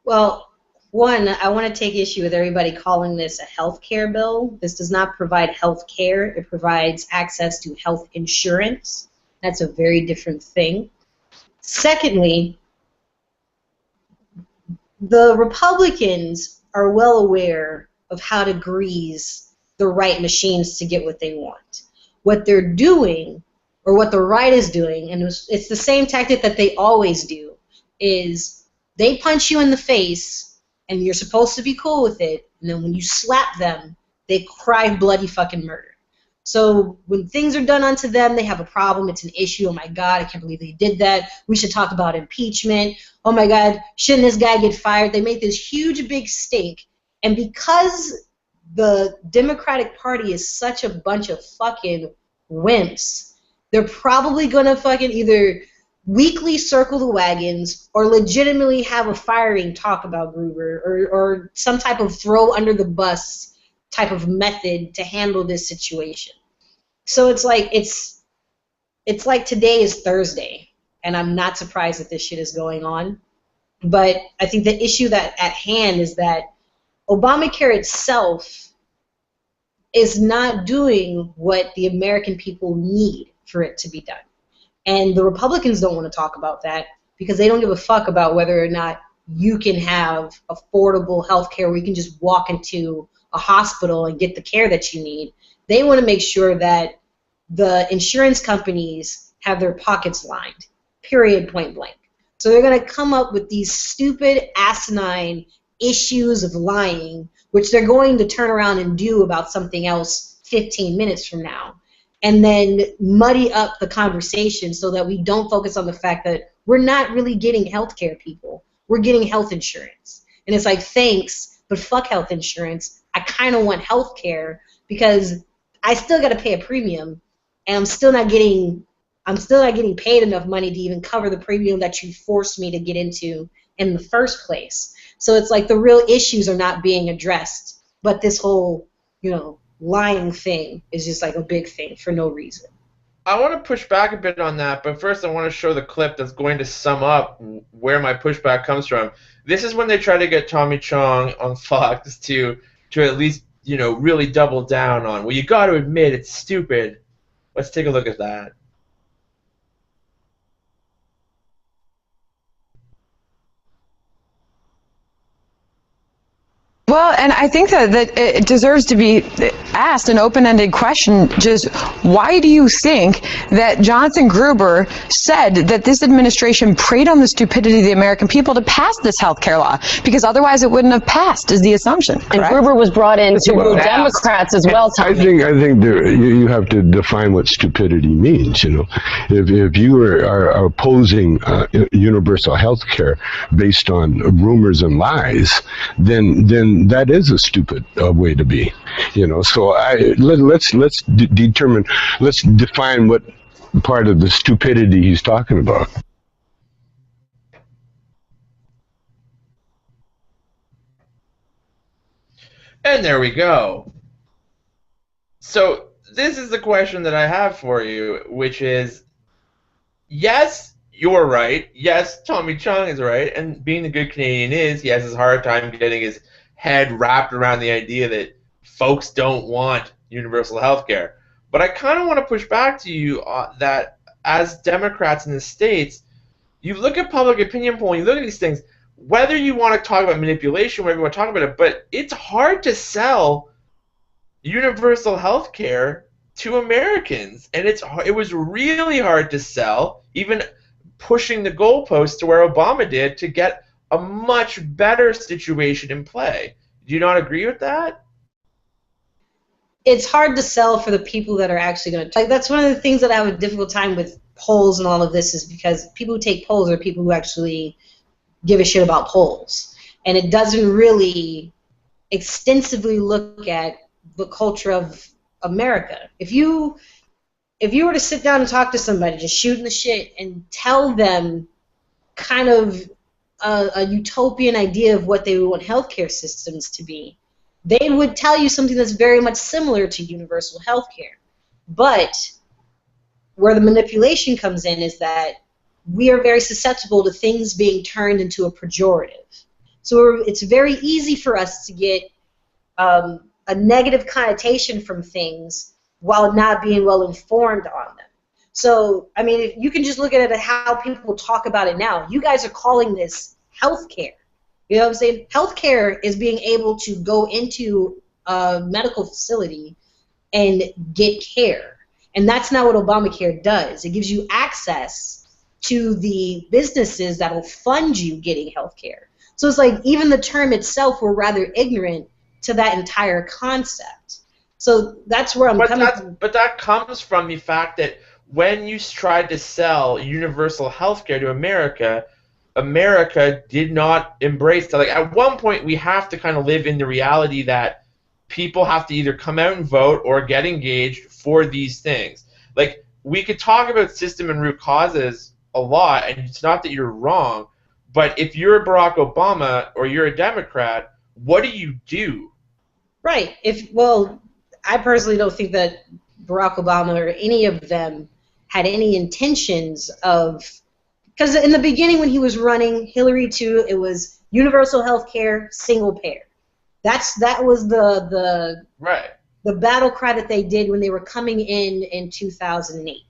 Well, one, I want to take issue with everybody calling this a health care bill. This does not provide health care. It provides access to health insurance. That's a very different thing. Secondly, the Republicans are well aware of how to grease the right machines to get what they want. What they're doing, or what the right is doing, and it's the same tactic that they always do, is they punch you in the face, and you're supposed to be cool with it, and then when you slap them, they cry bloody fucking murder. So when things are done unto them, they have a problem, it's an issue, oh my God, I can't believe they did that, we should talk about impeachment, oh my God, shouldn't this guy get fired? They make this huge big stake. And because the Democratic Party is such a bunch of fucking wimps, they're probably going to fucking either weekly circle the wagons or legitimately have a firing talk about Gruber or some type of throw under the bus type of method to handle this situation. So it's like today is Thursday, and I'm not surprised that this shit is going on. But I think the issue that at hand is that Obamacare itself is not doing what the American people need for it to be done. And the Republicans don't want to talk about that because they don't give a fuck about whether or not you can have affordable health care where you can just walk into a hospital and get the care that you need. They want to make sure that the insurance companies have their pockets lined, period, point blank. So they're going to come up with these stupid, asinine issues of lying, which they're going to turn around and do about something else 15 minutes from now, and then muddy up the conversation so that we don't focus on the fact that we're not really getting health care, people. We're getting health insurance. And it's like, thanks, but fuck health insurance. I kind of want health care because I still got to pay a premium, and I'm still not getting paid enough money to even cover the premium that you forced me to get into in the first place. So it's like the real issues are not being addressed, but this whole, lying thing is just like a big thing for no reason. I want to push back a bit on that, but first I want to show the clip that's going to sum up where my pushback comes from. This is when they try to get Tommy Chong on Fox to at least, really double down on, well, you got to admit it's stupid. Let's take a look at that. Well, and I think that it deserves to be asked an open-ended question, just why do you think that Jonathan Gruber said that this administration preyed on the stupidity of the American people to pass this health care law? Because otherwise it wouldn't have passed, is the assumption. And Gruber was brought in to woo Democrats as well, Tommy. I think you have to define what stupidity means. If you are opposing universal health care based on rumors and lies, then that is a stupid way to be, So let's define what part of the stupidity he's talking about. And there we go. So this is the question that I have for you, which is, yes, you're right. Yes, Tommy Chong is right, and being the good Canadian he has his hard time getting his head wrapped around the idea that folks don't want universal health care. But I kind of want to push back to you that as Democrats in the States, you look at public opinion polling, you look at these things, whether you want to talk about manipulation, whatever you want to talk about it, but it's hard to sell universal health care to Americans. And it was really hard to sell, even pushing the goalposts to where Obama did, to get a much better situation in play. Do you not agree with that? It's hard to sell for the people that are actually going to... that's one of the things that I have a difficult time with polls and all of this, is because people who take polls are people who actually give a shit about polls. And it doesn't really extensively look at the culture of America. If you were to sit down and talk to somebody, just shooting the shit, and tell them kind of a utopian idea of what they would want healthcare systems to be, they would tell you something that's very much similar to universal healthcare. But where the manipulation comes in is that we are very susceptible to things being turned into a pejorative. So it's very easy for us to get a negative connotation from things while not being well informed on them. So, I mean, if you can just look at it at how people talk about it now. You guys are calling this healthcare. You know what I'm saying? Healthcare is being able to go into a medical facility and get care. And that's not what Obamacare does. It gives you access to the businesses that will fund you getting healthcare. So it's like even the term itself, we're rather ignorant to that entire concept. So that's where I'm coming from. But that comes from the fact that when you tried to sell universal health care to America, America did not embrace that. Like, at one point, we have to kind of live in the reality that people have to either come out and vote or get engaged for these things. Like, we could talk about system and root causes a lot, and it's not that you're wrong, but if you're Barack Obama or you're a Democrat, what do you do? Right. I personally don't think that Barack Obama or any of them had any intentions of, because in the beginning when he was running, Hillary too, it was universal health care, single payer. That was the battle cry that they did when they were coming in 2008.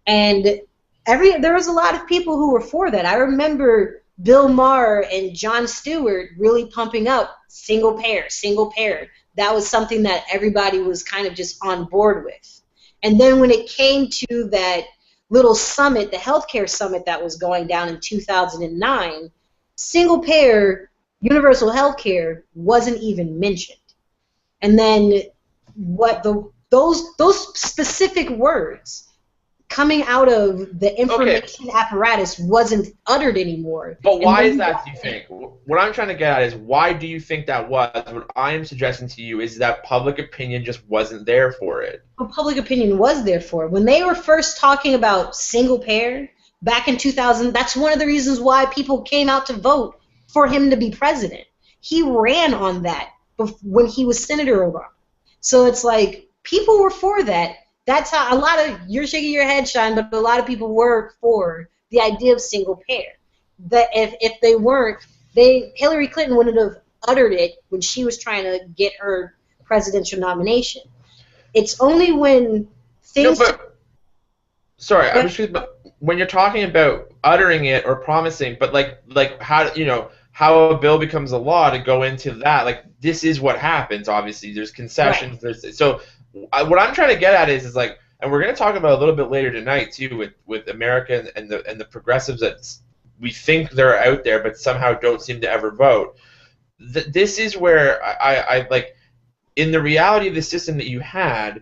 And there was a lot of people who were for that. I remember Bill Maher and Jon Stewart really pumping up single payer, single payer. That was something that everybody was kind of just on board with. And then when it came to that little summit, the healthcare summit that was going down in 2009, single payer, universal healthcare wasn't even mentioned. And then those specific words coming out of the information apparatus wasn't uttered anymore. But why is that, do you think? What I'm trying to get at is, why do you think that was? What I am suggesting to you is that public opinion just wasn't there for it. Well, public opinion was there for it. When they were first talking about single payer back in 2000, that's one of the reasons why people came out to vote for him to be president. He ran on that when he was Senator Obama. So it's like people were for that. That's how a lot of, you're shaking your head, Sean, but a lot of people were for the idea of single payer. That if they weren't, Hillary Clinton wouldn't have uttered it when she was trying to get her presidential nomination. It's only when things. No, sorry, I'm just, but when you're talking about uttering it or promising, but like how how a bill becomes a law to go into that, like this is what happens. Obviously, there's concessions. Right. So what I'm trying to get at is like, and we're going to talk about a little bit later tonight too with America and the progressives that we think they're out there, but somehow don't seem to ever vote. This is where I like, in the reality of the system that you had,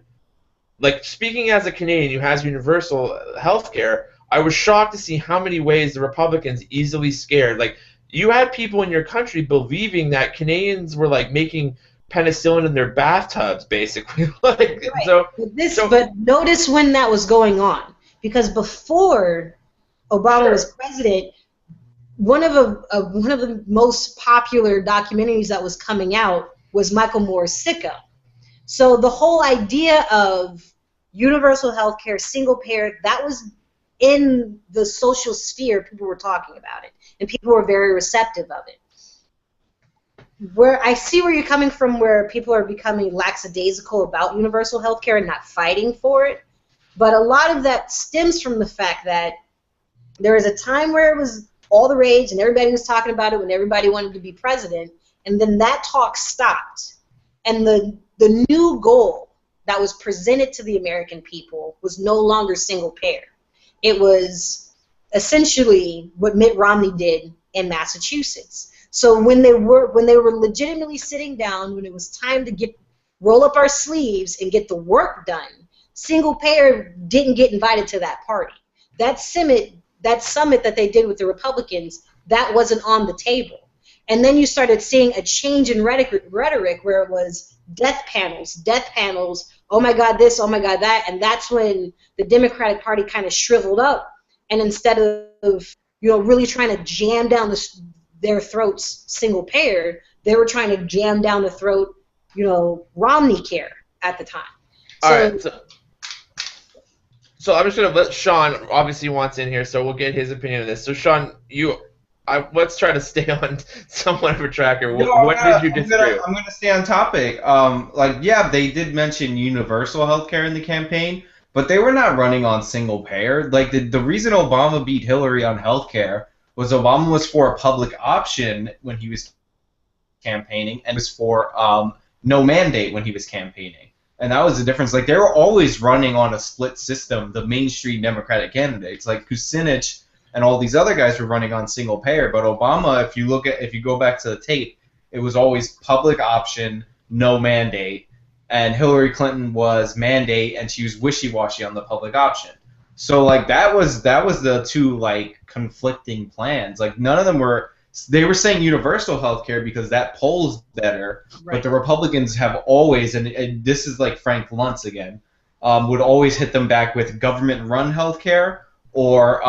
like speaking as a Canadian who has universal health care, I was shocked to see how many ways the Republicans easily scared. Like, you had people in your country believing that Canadians were like making penicillin in their bathtubs, basically. Like, right. But notice when that was going on, because before Obama was president, one of the most popular documentaries that was coming out was Michael Moore's Sicko. So the whole idea of universal health care, single payer, that was in the social sphere. People were talking about it, and people were very receptive of it. Where I see where you're coming from, where people are becoming lackadaisical about universal health care and not fighting for it, but a lot of that stems from the fact that there was a time where it was all the rage and everybody was talking about it when everybody wanted to be president, and then that talk stopped. And the new goal that was presented to the American people was no longer single payer. It was essentially what Mitt Romney did in Massachusetts. So when they were legitimately sitting down, when it was time to roll up our sleeves and get the work done, single payer didn't get invited to that party. That summit that they did with the Republicans, that wasn't on the table. And then you started seeing a change in rhetoric where it was death panels, oh my God this, oh my God that, and that's when the Democratic Party kind of shriveled up, and instead of really trying to jam down their throats single payer, they were trying to jam down the throat Romney care at the time. All right, so I'm just going to let Sean, obviously wants in here, so we'll get his opinion on this. So Sean, let's try to stay on somewhat of a tracker. What did you disagree with? I'm going to stay on topic. They did mention universal health care in the campaign, but they were not running on single payer. Like, the reason Obama beat Hillary on health care was Obama was for a public option when he was campaigning, and was for no mandate when he was campaigning. And that was the difference. Like, they were always running on a split system, the mainstream Democratic candidates. Like, Kucinich and all these other guys were running on single payer. But Obama, if you go back to the tape, it was always public option, no mandate. And Hillary Clinton was mandate, and she was wishy-washy on the public option. So, like, that was the two, like, conflicting plans. Like, none of them were. They were saying universal health care because that polls better, right. But the Republicans have always, and this is like Frank Luntz again, would always hit them back with government-run health care or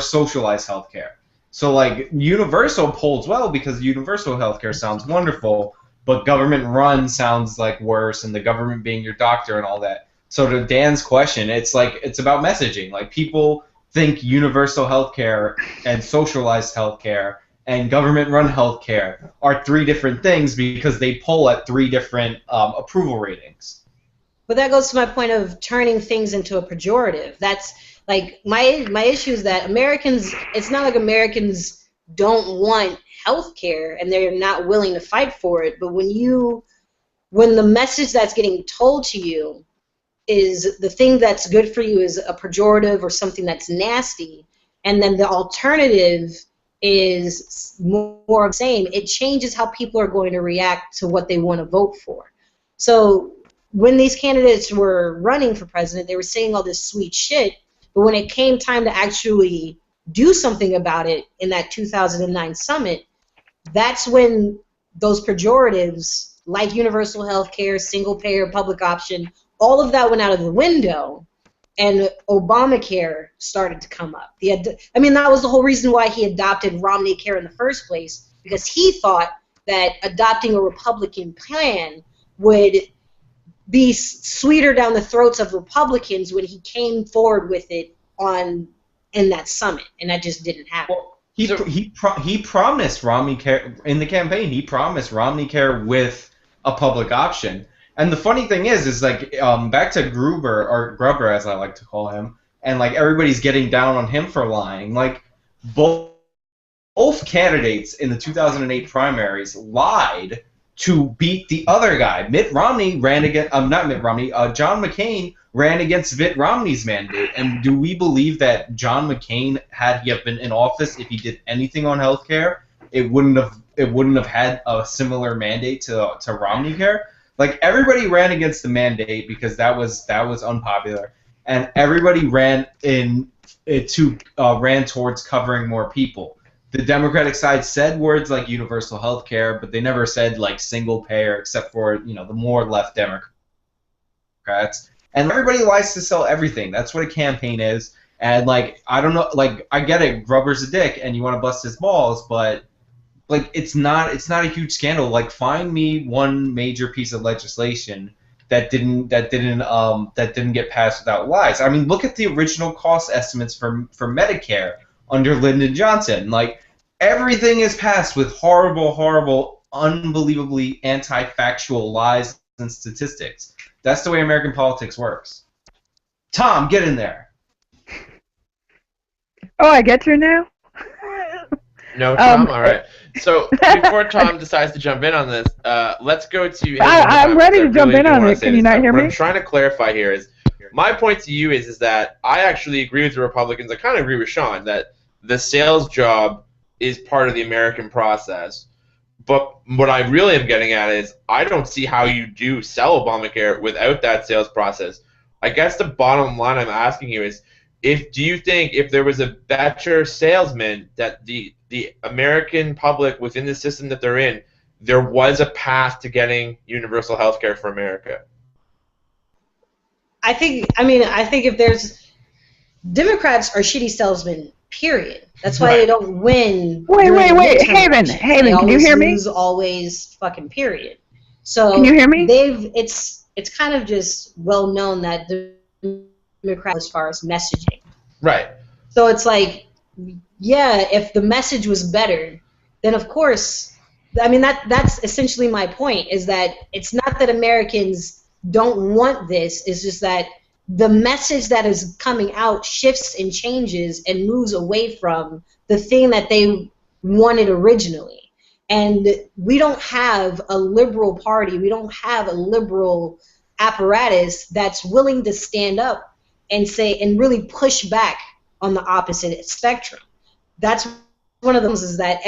socialized health care. So, like, universal polls well because universal health care sounds wonderful, but government-run sounds like worse, and the government being your doctor and all that. So to Dan's question, it's about messaging. Like, people think universal health care and socialized health care and government-run health care are three different things because they poll at three different approval ratings. But that goes to my point of turning things into a pejorative. That's like my issue is that Americans. It's not like Americans don't want health care and they're not willing to fight for it. But when the message that's getting told to you is the thing that's good for you is a pejorative or something that's nasty, and then the alternative is more of the same, it changes how people are going to react to what they want to vote for. So when these candidates were running for president, they were saying all this sweet shit, but when it came time to actually do something about it in that 2009 summit, that's when those pejoratives like universal health care, single payer, public option, all of that went out of the window, and Obamacare started to come up. I mean, that was the whole reason why he adopted Romney Care in the first place, because he thought that adopting a Republican plan would be sweeter down the throats of Republicans when he came forward with it in that summit, and that just didn't happen. Well, he promised Romney Care in the campaign. He promised Romney Care with a public option. And the funny thing is like back to Gruber as I like to call him, and like everybody's getting down on him for lying. Like both candidates in the 2008 primaries lied to beat the other guy. Mitt Romney ran against not Mitt Romney. John McCain ran against Mitt Romney's mandate. And do we believe that John McCain, had he have been in office, if he did anything on healthcare, it wouldn't have had a similar mandate to Romney Care? Like everybody ran against the mandate because that was unpopular, and everybody ran towards covering more people. The Democratic side said words like universal health care, but they never said like single payer, except for the more left Democrats. And everybody likes to sell everything. That's what a campaign is. And like I don't know, like I get it, Gruber's a dick, and you want to bust his balls, but like it's not a huge scandal. Like find me one major piece of legislation that didn't get passed without lies. I mean, look at the original cost estimates for Medicare under Lyndon Johnson. Like everything is passed with horrible, unbelievably anti-factual lies and statistics. That's the way American politics works. Tom, get in there. Oh, I get to now? No, Tom? All right. So before Tom decides to jump in on this, let's go to... I'm ready to jump in on it. Can you not hear me? What I'm trying to clarify here is, my point to you is that I actually agree with the Republicans. I kind of agree with Sean that the sales job is part of the American process. But what I really am getting at is I don't see how you do sell Obamacare without that sales process. I guess the bottom line I'm asking you is, do you think if there was a better salesman that the American public within the system that they're in, there was a path to getting universal health care for America? I think if there's Democrats are shitty salesmen, period. That's why they don't win. Wait, Haven, can you hear me? Always fucking period. So can you hear me? It's kind of just well known that the Democrats as far as messaging. Right. So it's like, yeah, if the message was better, then of course, I mean that's essentially my point, is that it's not that Americans don't want this, it's just that the message that is coming out shifts and changes and moves away from the thing that they wanted originally. And we don't have a liberal party, we don't have a liberal apparatus that's willing to stand up and say and really push back on the opposite spectrum. That's one of those, is that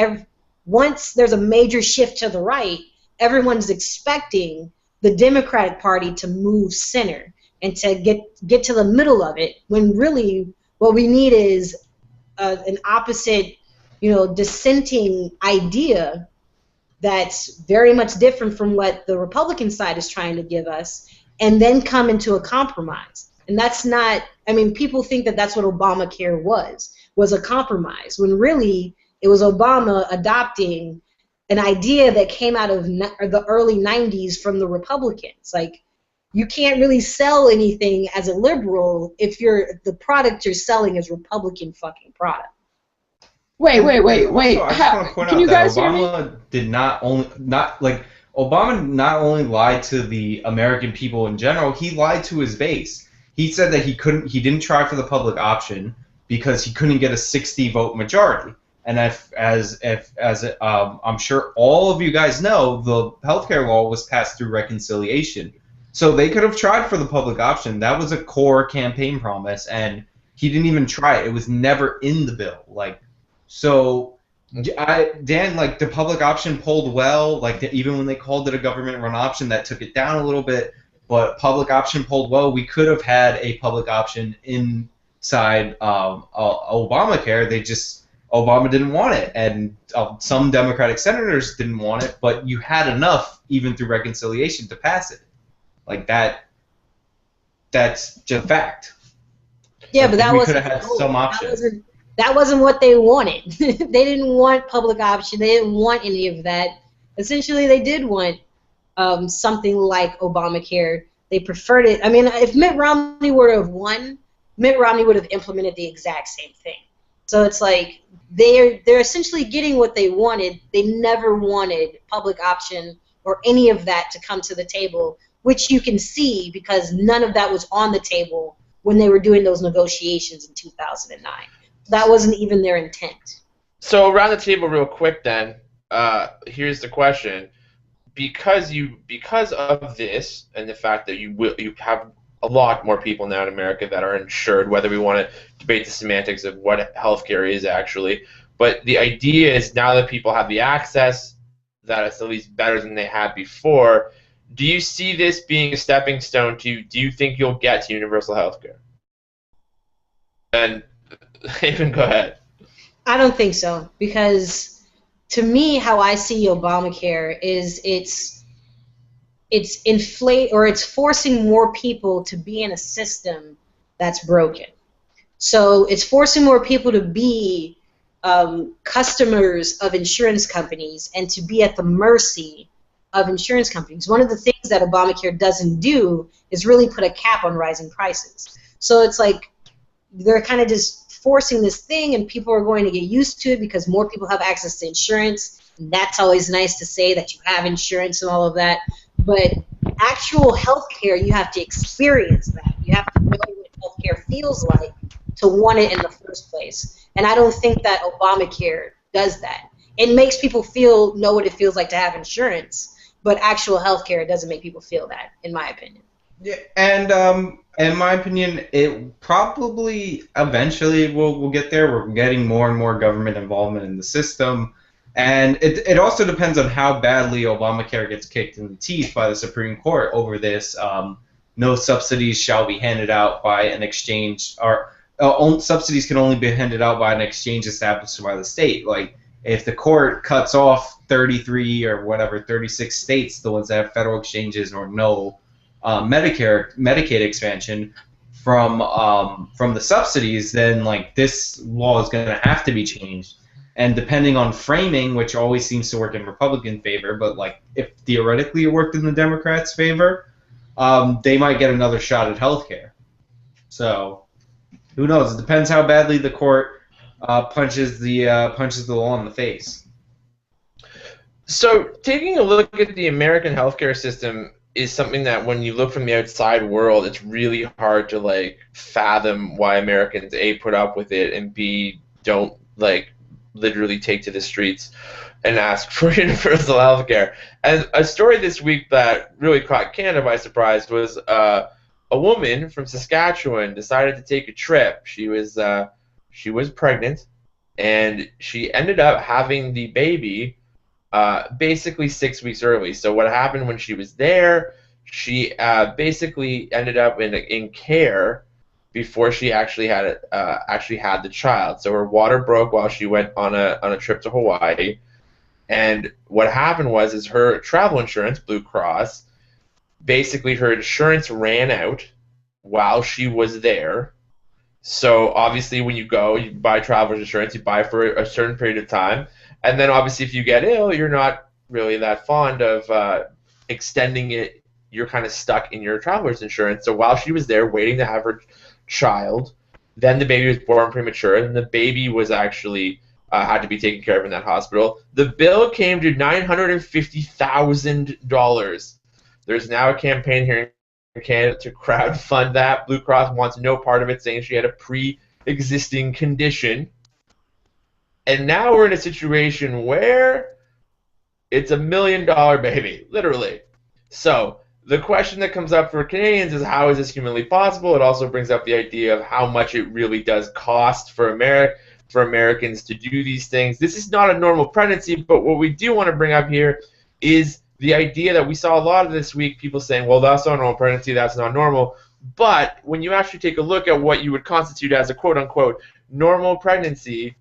once there's a major shift to the right, everyone's expecting the Democratic Party to move center and to get to the middle of it, when really what we need is an opposite, dissenting idea that's very much different from what the Republican side is trying to give us, and then come into a compromise. And that's not, I mean, people think that that's what Obamacare was a compromise, when really it was Obama adopting an idea that came out of the early 90s from the Republicans. Like, you can't really sell anything as a liberal if the product you're selling is Republican fucking product. Wait. I just want to point Can out you that guys hear me? Obama not only lied to the American people in general, he lied to his base. He said that he didn't try for the public option because he couldn't get a 60 vote majority. And as I'm sure all of you guys know, the healthcare law was passed through reconciliation. So they could have tried for the public option. That was a core campaign promise, and he didn't even try it. It was never in the bill. Dan, the public option polled well. Even when they called it a government-run option, that took it down a little bit. But public option polled well. We could have had a public option inside Obamacare. Obama didn't want it, and some Democratic senators didn't want it. But you had enough, even through reconciliation, to pass it. That's just fact. Yeah, but that we wasn't could have had some options. That wasn't what they wanted. They didn't want public option. They didn't want any of that. Essentially, they did want something like Obamacare. They preferred it. I mean, if Mitt Romney were to have won, Mitt Romney would have implemented the exact same thing. So it's like they're essentially getting what they wanted. They never wanted public option or any of that to come to the table, which you can see because none of that was on the table when they were doing those negotiations in 2009. That wasn't even their intent. So around the table real quick then, here's the question. Because of this and the fact that you have a lot more people now in America that are insured, whether we want to debate the semantics of what healthcare is actually, but the idea is now that people have the access, that it's at least better than they had before. Do you see this being a stepping stone to, do you think you'll get to universal healthcare? And Haven, go ahead. I don't think so, because to me, how I see Obamacare is it's forcing more people to be in a system that's broken. So it's forcing more people to be customers of insurance companies and to be at the mercy of insurance companies. One of the things that Obamacare doesn't do is really put a cap on rising prices. So it's like they're kind of just forcing this thing, and people are going to get used to it because more people have access to insurance. And that's always nice to say that you have insurance and all of that. But actual health care, you have to experience that. You have to know what health care feels like to want it in the first place. And I don't think that Obamacare does that. It makes people know what it feels like to have insurance, but actual health care doesn't make people feel that, in my opinion. Yeah, and in my opinion, it probably eventually will get there. We're getting more and more government involvement in the system. And it also depends on how badly Obamacare gets kicked in the teeth by the Supreme Court over this. No subsidies shall be handed out by an exchange, or subsidies can only be handed out by an exchange established by the state. Like, if the court cuts off 33 or whatever, 36 states, the ones that have federal exchanges or no Medicaid expansion from the subsidies, then like this law is going to have to be changed. And depending on framing, which always seems to work in Republican favor, but like if theoretically it worked in the Democrats' favor, they might get another shot at healthcare. So who knows? It depends how badly the court punches the law in the face. So taking a look at the American healthcare system is something that when you look from the outside world, it's really hard to like fathom why Americans A, put up with it, and B, don't like literally take to the streets and ask for universal healthcare. And a story this week that really caught Canada by surprise was a woman from Saskatchewan decided to take a trip. She was pregnant, and she ended up having the baby basically 6 weeks early. So what happened when she was there, she basically ended up in care before she actually had the child. So her water broke while she went on a trip to Hawaii. And what happened was her travel insurance, Blue Cross, basically her insurance ran out while she was there. So obviously when you go, you buy travel insurance, you buy for a certain period of time. And then obviously if you get ill, you're not really that fond of extending it. You're kind of stuck in your traveler's insurance. So while she was there waiting to have her child, then the baby was born premature, and the baby was actually had to be taken care of in that hospital. The bill came to $950,000. There's now a campaign here in Canada to crowdfund that. Blue Cross wants no part of it, saying she had a pre-existing condition. And now we're in a situation where it's $1 million baby, literally. So the question that comes up for Canadians is, how is this humanly possible? It also brings up the idea of how much it really does cost for Americans to do these things. This is not a normal pregnancy, but what we do want to bring up here is the idea that we saw a lot of this week, people saying, well, that's not a normal pregnancy, that's not normal. But when you actually take a look at what you would constitute as a quote-unquote normal pregnancy,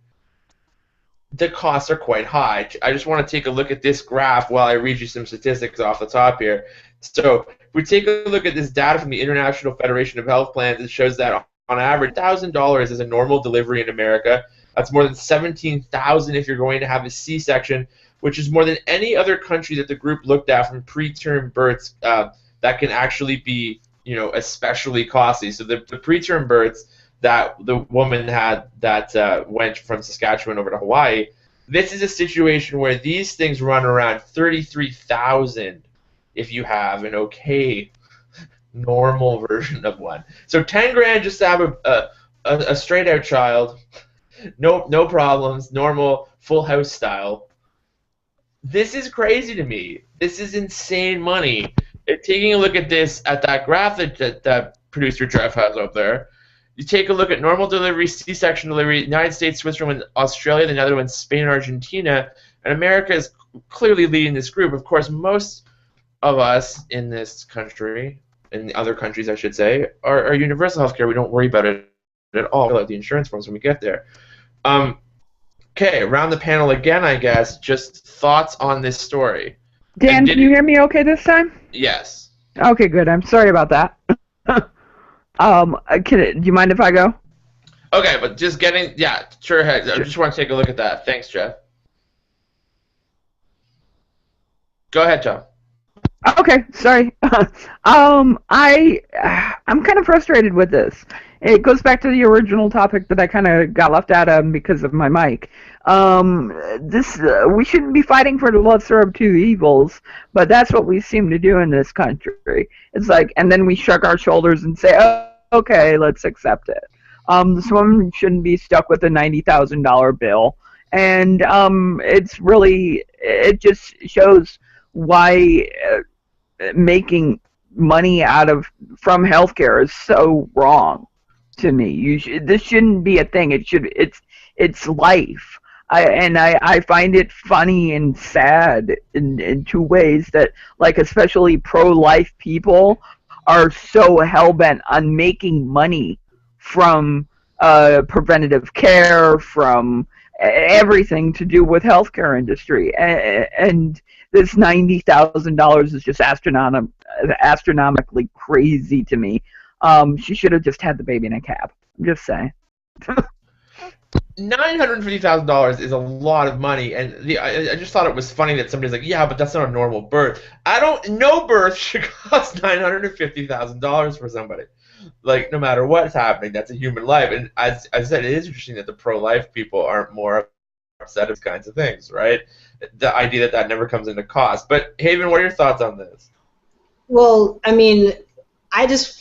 the costs are quite high. I just want to take a look at this graph while I read you some statistics off the top here. So if we take a look at this data from the International Federation of Health Plans, it shows that average, $1,000 is a normal delivery in America. That's more than $17,000 if you're going to have a C-section, which is more than any other country that the group looked at from preterm births that can actually be, especially costly. So the preterm births that the woman had that went from Saskatchewan over to Hawaii, this is a situation where these things run around $33,000 if you have an okay normal version of one. So 10 grand just to have a straight out child, no problems, normal full house style. This is crazy to me. This is insane money. Taking a look at this, at that graph that producer Jeff has up there, you take a look at normal delivery, C-section delivery, United States, Switzerland, Australia, the Netherlands, Spain, and Argentina, and America is clearly leading this group. Of course, most of us in this country, in other countries I should say, are universal healthcare. We don't worry about it at all. We fill out the insurance forms when we get there. Okay, around the panel again, I guess. Just thoughts on this story. Dan, can you hear me okay this time? Yes. Okay, good. I'm sorry about that. Do you mind if I go? Okay, but just getting, yeah, sure. I just want to take a look at that. Thanks, Jeff. Go ahead, John. Okay, sorry. I'm kind of frustrated with this. It goes back to the original topic that I kind of got left out of because of my mic. We shouldn't be fighting for the lesser of two evils, but that's what we seem to do in this country. It's like, and then we shrug our shoulders and say, oh, okay, let's accept it. This woman shouldn't be stuck with a $90,000 bill, and it just shows why making money from healthcare is so wrong to me. This shouldn't be a thing. It's life. I find it funny and sad in two ways that, like, especially pro-life people are so hell-bent on making money from preventative care, from everything to do with healthcare industry, and this $90,000 is just astronomically crazy to me. She should have just had the baby in a cab. I'm just saying. $950,000 is a lot of money, and I just thought it was funny that somebody's like, yeah, but that's not a normal birth. No birth should cost $950,000 for somebody. Like, no matter what's happening, that's a human life. And as I said, it is interesting that the pro-life people aren't more upset of these kinds of things, right? The idea that never comes into cost. But Haven, what are your thoughts on this? Well, I mean,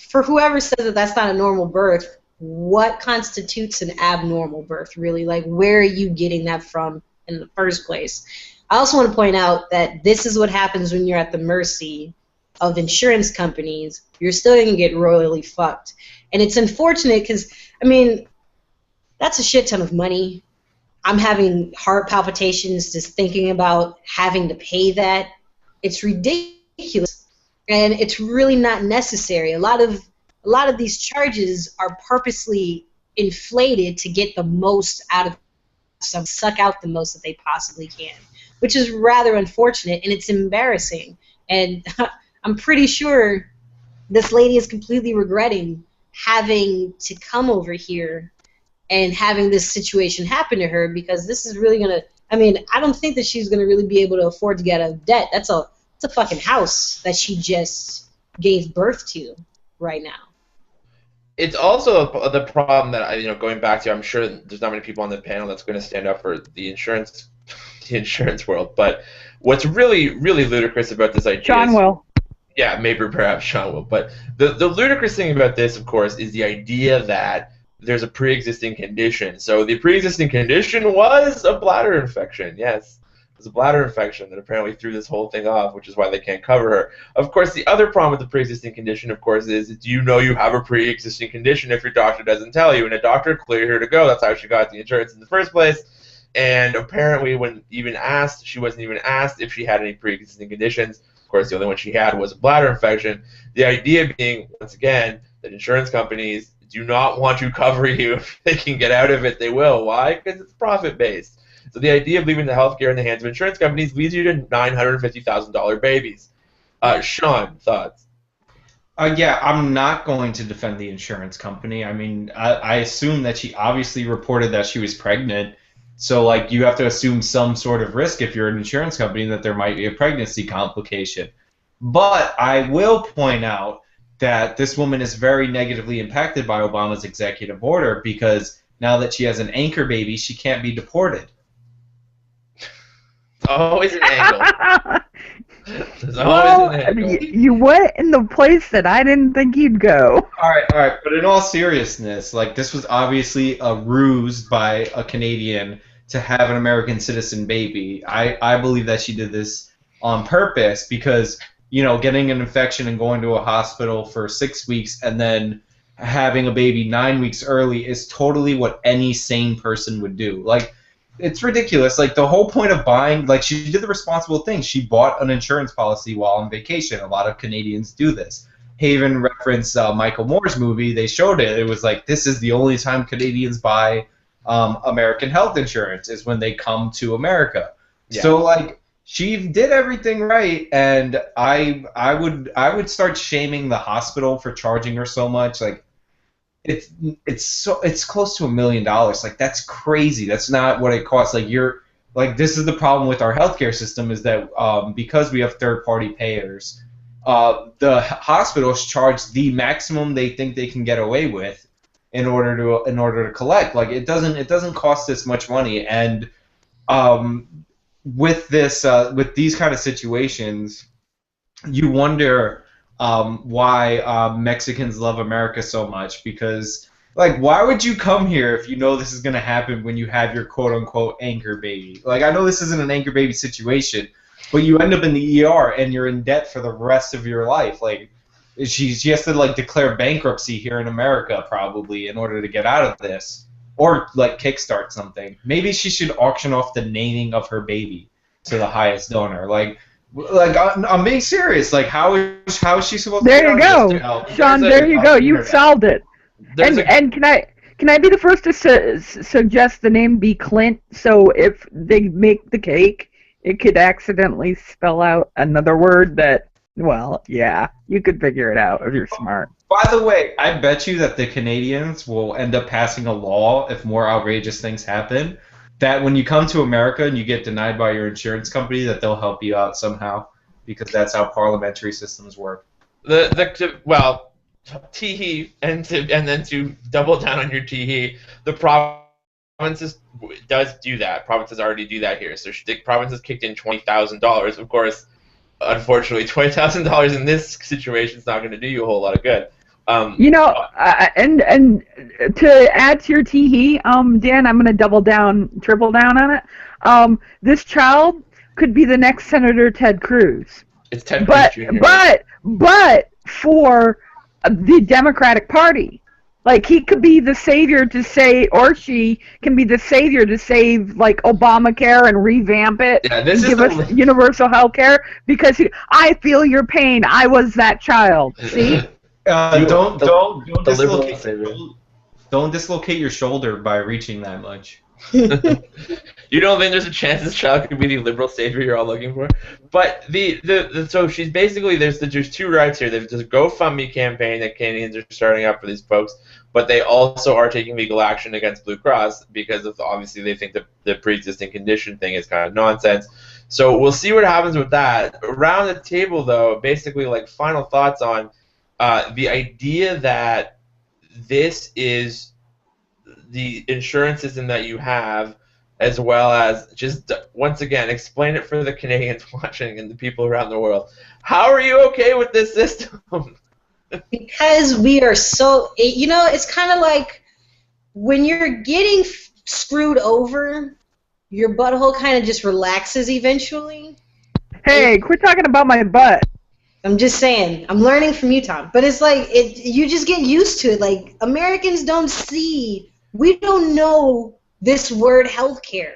for whoever says that that's not a normal birth, what constitutes an abnormal birth, really? Like, where are you getting that from in the first place? I also want to point out that this is what happens when you're at the mercy of insurance companies. You're still going to get royally fucked. And it's unfortunate because, I mean, that's a shit ton of money. I'm having heart palpitations just thinking about having to pay that. It's ridiculous, and it's really not necessary. A lot of these charges are purposely inflated to get the most out of some, suck out the most that they possibly can, which is rather unfortunate, and it's embarrassing. And I'm pretty sure this lady is completely regretting having to come over here and having this situation happen to her, because this is really going to, I mean, I don't think that she's going to really be able to afford to get out of debt. It's a fucking house that she just gave birth to right now. It's also the problem that, going back to, I'm sure there's not many people on the panel that's going to stand up for the insurance world, but what's really, really ludicrous about this idea Sean will. Yeah, maybe perhaps Sean will. But the ludicrous thing about this, of course, is the idea that there's a pre-existing condition. So the pre-existing condition was a bladder infection. Yes, it was a bladder infection that apparently threw this whole thing off, which is why they can't cover her. Of course, the other problem with the pre-existing condition, of course, is do you know you have a pre-existing condition if your doctor doesn't tell you? And a doctor cleared her to go. That's how she got the insurance in the first place. And apparently, when even asked, she wasn't even asked if she had any pre-existing conditions. Of course, the only one she had was a bladder infection. The idea being, once again, that insurance companies do not want to cover you. If they can get out of it, they will. Why? Because it's profit-based. So the idea of leaving the healthcare in the hands of insurance companies leads you to $950,000 babies. Sean, thoughts? Yeah, I'm not going to defend the insurance company. I mean, I assume that she obviously reported that she was pregnant. So, like, you have to assume some sort of risk if you're an insurance company that there might be a pregnancy complication. But I will point out that this woman is very negatively impacted by Obama's executive order because now that she has an anchor baby, she can't be deported. Always an angle. There's Well, always an angle. you went in the place that I didn't think you'd go. All right, but in all seriousness, like, this was obviously a ruse by a Canadian to have an American citizen baby. I believe that she did this on purpose because, you know, getting an infection and going to a hospital for 6 weeks and then having a baby 9 weeks early is totally what any sane person would do. Like, it's ridiculous. Like, the whole point of buying, like, she did the responsible thing. She bought an insurance policy while on vacation. A lot of Canadians do this. Haven referenced Michael Moore's movie. They showed it. It was like, this is the only time Canadians buy American health insurance is when they come to America. Yeah. So, like, she did everything right, and I would start shaming the hospital for charging her so much. Like, it's close to $1 million. Like, that's crazy. That's not what it costs. Like, this is the problem with our healthcare system is that because we have third-party payers, the hospitals charge the maximum they think they can get away with in order to collect. Like, it doesn't cost this much money, and with these kind of situations, you wonder why Mexicans love America so much, because, like, why would you come here if you know this is going to happen when you have your quote-unquote anchor baby? Like, I know this isn't an anchor baby situation, but you end up in the ER and you're in debt for the rest of your life. Like, she has to, like, declare bankruptcy here in America probably in order to get out of this, or, like, kickstart something. Maybe she should auction off the naming of her baby to the highest donor. Like I'm being serious. Like, how is she supposed to? There you go, Sean. There you go. You solved it. And can I be the first to suggest the name be Clint? So if they make the cake, it could accidentally spell out another word that. Well, yeah, you could figure it out if you're smart. By the way, I bet you that the Canadians will end up passing a law if more outrageous things happen, that when you come to America and you get denied by your insurance company, that they'll help you out somehow, because that's how parliamentary systems work. Teehee, and then to double down on your teehee, the provinces does do that. Provinces already do that here. So the provinces kicked in $20,000. Of course, unfortunately, $20,000 in this situation is not going to do you a whole lot of good. And to add to your teehee, Dan, I'm going to triple down on it. This child could be the next Senator Ted Cruz. It's Ted Cruz Jr. But for the Democratic Party. Like, he could be the savior to say, or she can be the savior to save, like, Obamacare and revamp it. Yeah, and give us universal health care, because I feel your pain. I was that child. See? Don't dislocate your shoulder by reaching that much. You don't think there's a chance this child could be the liberal savior you're all looking for? But so she's basically there's two rights here. There's this GoFundMe campaign that Canadians are starting up for these folks, but they also are taking legal action against Blue Cross because of obviously they think the pre-existing condition thing is kind of nonsense. So we'll see what happens with that. Around the table, though, basically, like, final thoughts on the idea that this is the insurance system that you have, as well as just, once again, explain it for the Canadians watching and the people around the world. How are you okay with this system? Because we are so, it's kind of like when you're getting screwed over, your butthole kind of just relaxes eventually. Hey, quit talking about my butt. I'm just saying. I'm learning from you, Tom. But it's like, you just get used to it. Like, Americans we don't know this word healthcare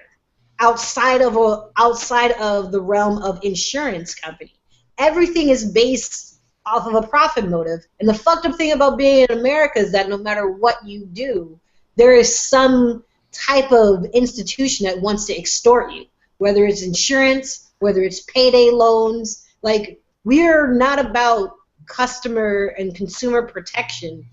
outside of the realm of insurance company. Everything is based off of a profit motive. And the fucked up thing about being in America is that no matter what you do, there is some type of institution that wants to extort you, whether it's insurance, whether it's payday loans. Like, we are not about customer and consumer protection.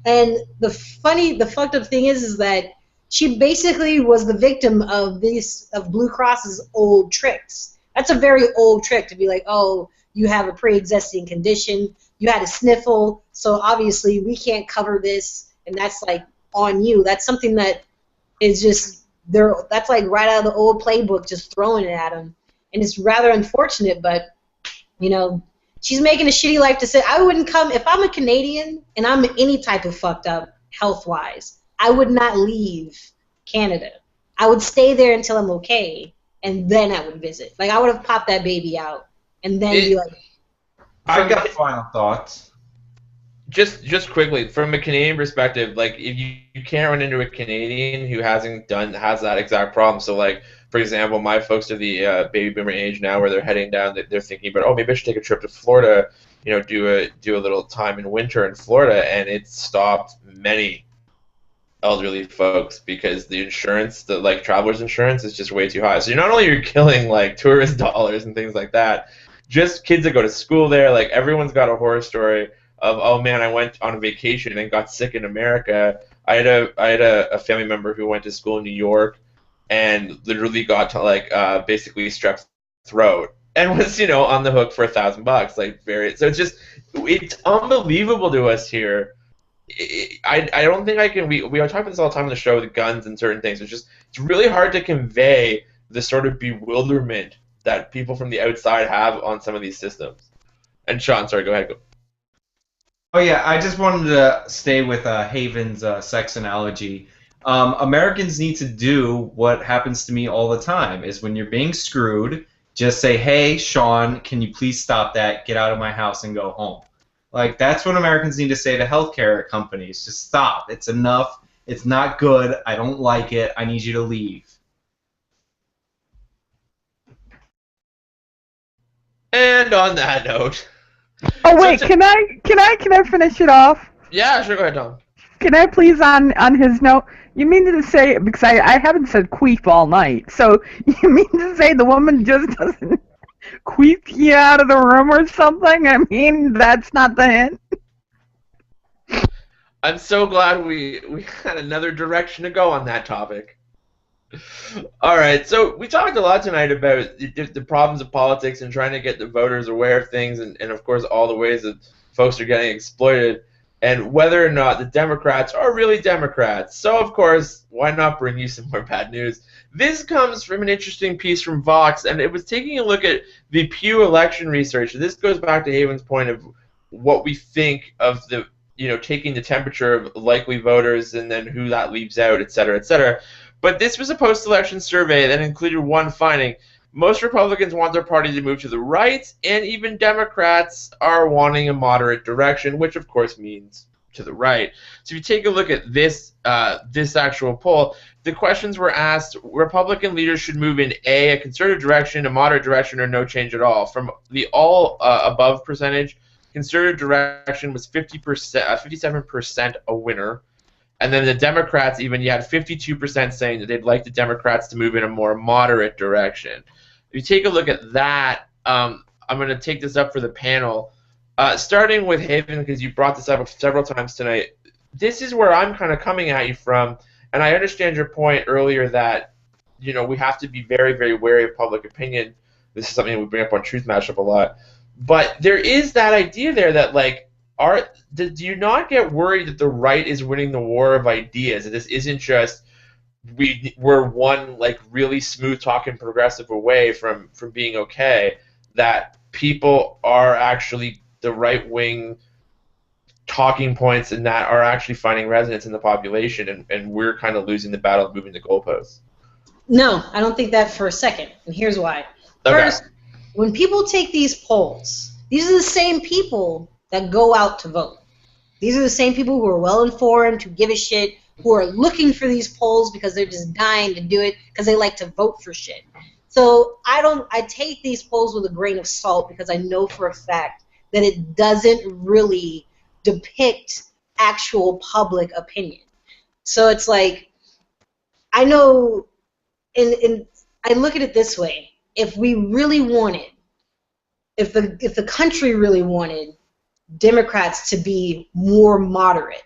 And the fucked up thing is that she basically was the victim of Blue Cross's old tricks. That's a very old trick to be like, oh, you have a pre-existing condition, you had a sniffle, so obviously we can't cover this, and that's like on you. That's something that is just that's like right out of the old playbook, just throwing it at them. And it's rather unfortunate, but you know, she's making a shitty life decision. I wouldn't come if I'm a Canadian and I'm any type of fucked up health-wise. I would not leave Canada. I would stay there until I'm okay, and then I would visit. Like I would have popped that baby out, and then be like. I've got final thoughts. Just quickly, from a Canadian perspective, like if you can't run into a Canadian who has that exact problem. So like, for example, my folks are the baby boomer age now, where they're heading down. They're thinking about, oh, maybe I should take a trip to Florida. You know, do a little time in winter in Florida, and it stopped many elderly folks because the insurance, the like traveler's insurance, is just way too high. So not only you're killing like tourist dollars and things like that, just kids that go to school there. Like everyone's got a horror story of, oh man, I went on a vacation and got sick in America. I had a family member who went to school in New York and literally got to like basically strep throat and was, you know, on the hook for $1,000. Like so it's unbelievable to us here. I don't think I can. We are talking about this all the time on the show with guns and certain things. It's really hard to convey the sort of bewilderment that people from the outside have on some of these systems. And Sean, sorry, go ahead. Oh yeah, I just wanted to stay with Haven's sex analogy. Americans need to do what happens to me all the time, is when you're being screwed, just say, hey, Sean, can you please stop that, get out of my house and go home. Like, that's what Americans need to say to healthcare companies. Just stop. It's enough. It's not good. I don't like it. I need you to leave. And on that note... Oh wait, can I finish it off? Yeah, sure, go ahead, Tom. Can I please on his note? You mean to say, because I haven't said queef all night, so you mean to say the woman just doesn't queef you out of the room or something? I mean, that's not the hint. I'm so glad we had another direction to go on that topic. All right, so we talked a lot tonight about the problems of politics and trying to get the voters aware of things, and of course all the ways that folks are getting exploited, and whether or not the Democrats are really Democrats. So of course, why not bring you some more bad news? This comes from an interesting piece from Vox, and it was taking a look at the Pew election research. This goes back to Haven's point of what we think of the, you know, taking the temperature of likely voters and then who that leaves out, et cetera, et cetera. But this was a post-election survey that included one finding. Most Republicans want their party to move to the right, and even Democrats are wanting a moderate direction, which of course means to the right. So if you take a look at this this actual poll, the questions were asked: Republican leaders should move in a conservative direction, a moderate direction, or no change at all. From the all above percentage, conservative direction was 57% a winner. And then the Democrats, even, you had 52% saying that they'd like the Democrats to move in a more moderate direction. If you take a look at that, I'm going to take this up for the panel. Starting with Haven, because you brought this up several times tonight, this is where I'm kind of coming at you from, and I understand your point earlier that, you know, we have to be very, very wary of public opinion. This is something we bring up on Truth Mashup a lot. But there is that idea there that, like, do you not get worried that the right is winning the war of ideas? That this isn't just we're one like really smooth talking progressive away from being okay. That people are actually the right wing talking points and that are actually finding resonance in the population, and we're kind of losing the battle of moving the goalposts. No, I don't think that for a second, and here's why. Okay. First, when people take these polls, these are the same people that go out to vote. These are the same people who are well-informed, who give a shit, who are looking for these polls because they're just dying to do it because they like to vote for shit. So I take these polls with a grain of salt because I know for a fact that it doesn't really depict actual public opinion. So it's like, I know, and I look at it this way: if we really wanted, if the country really wanted Democrats to be more moderate,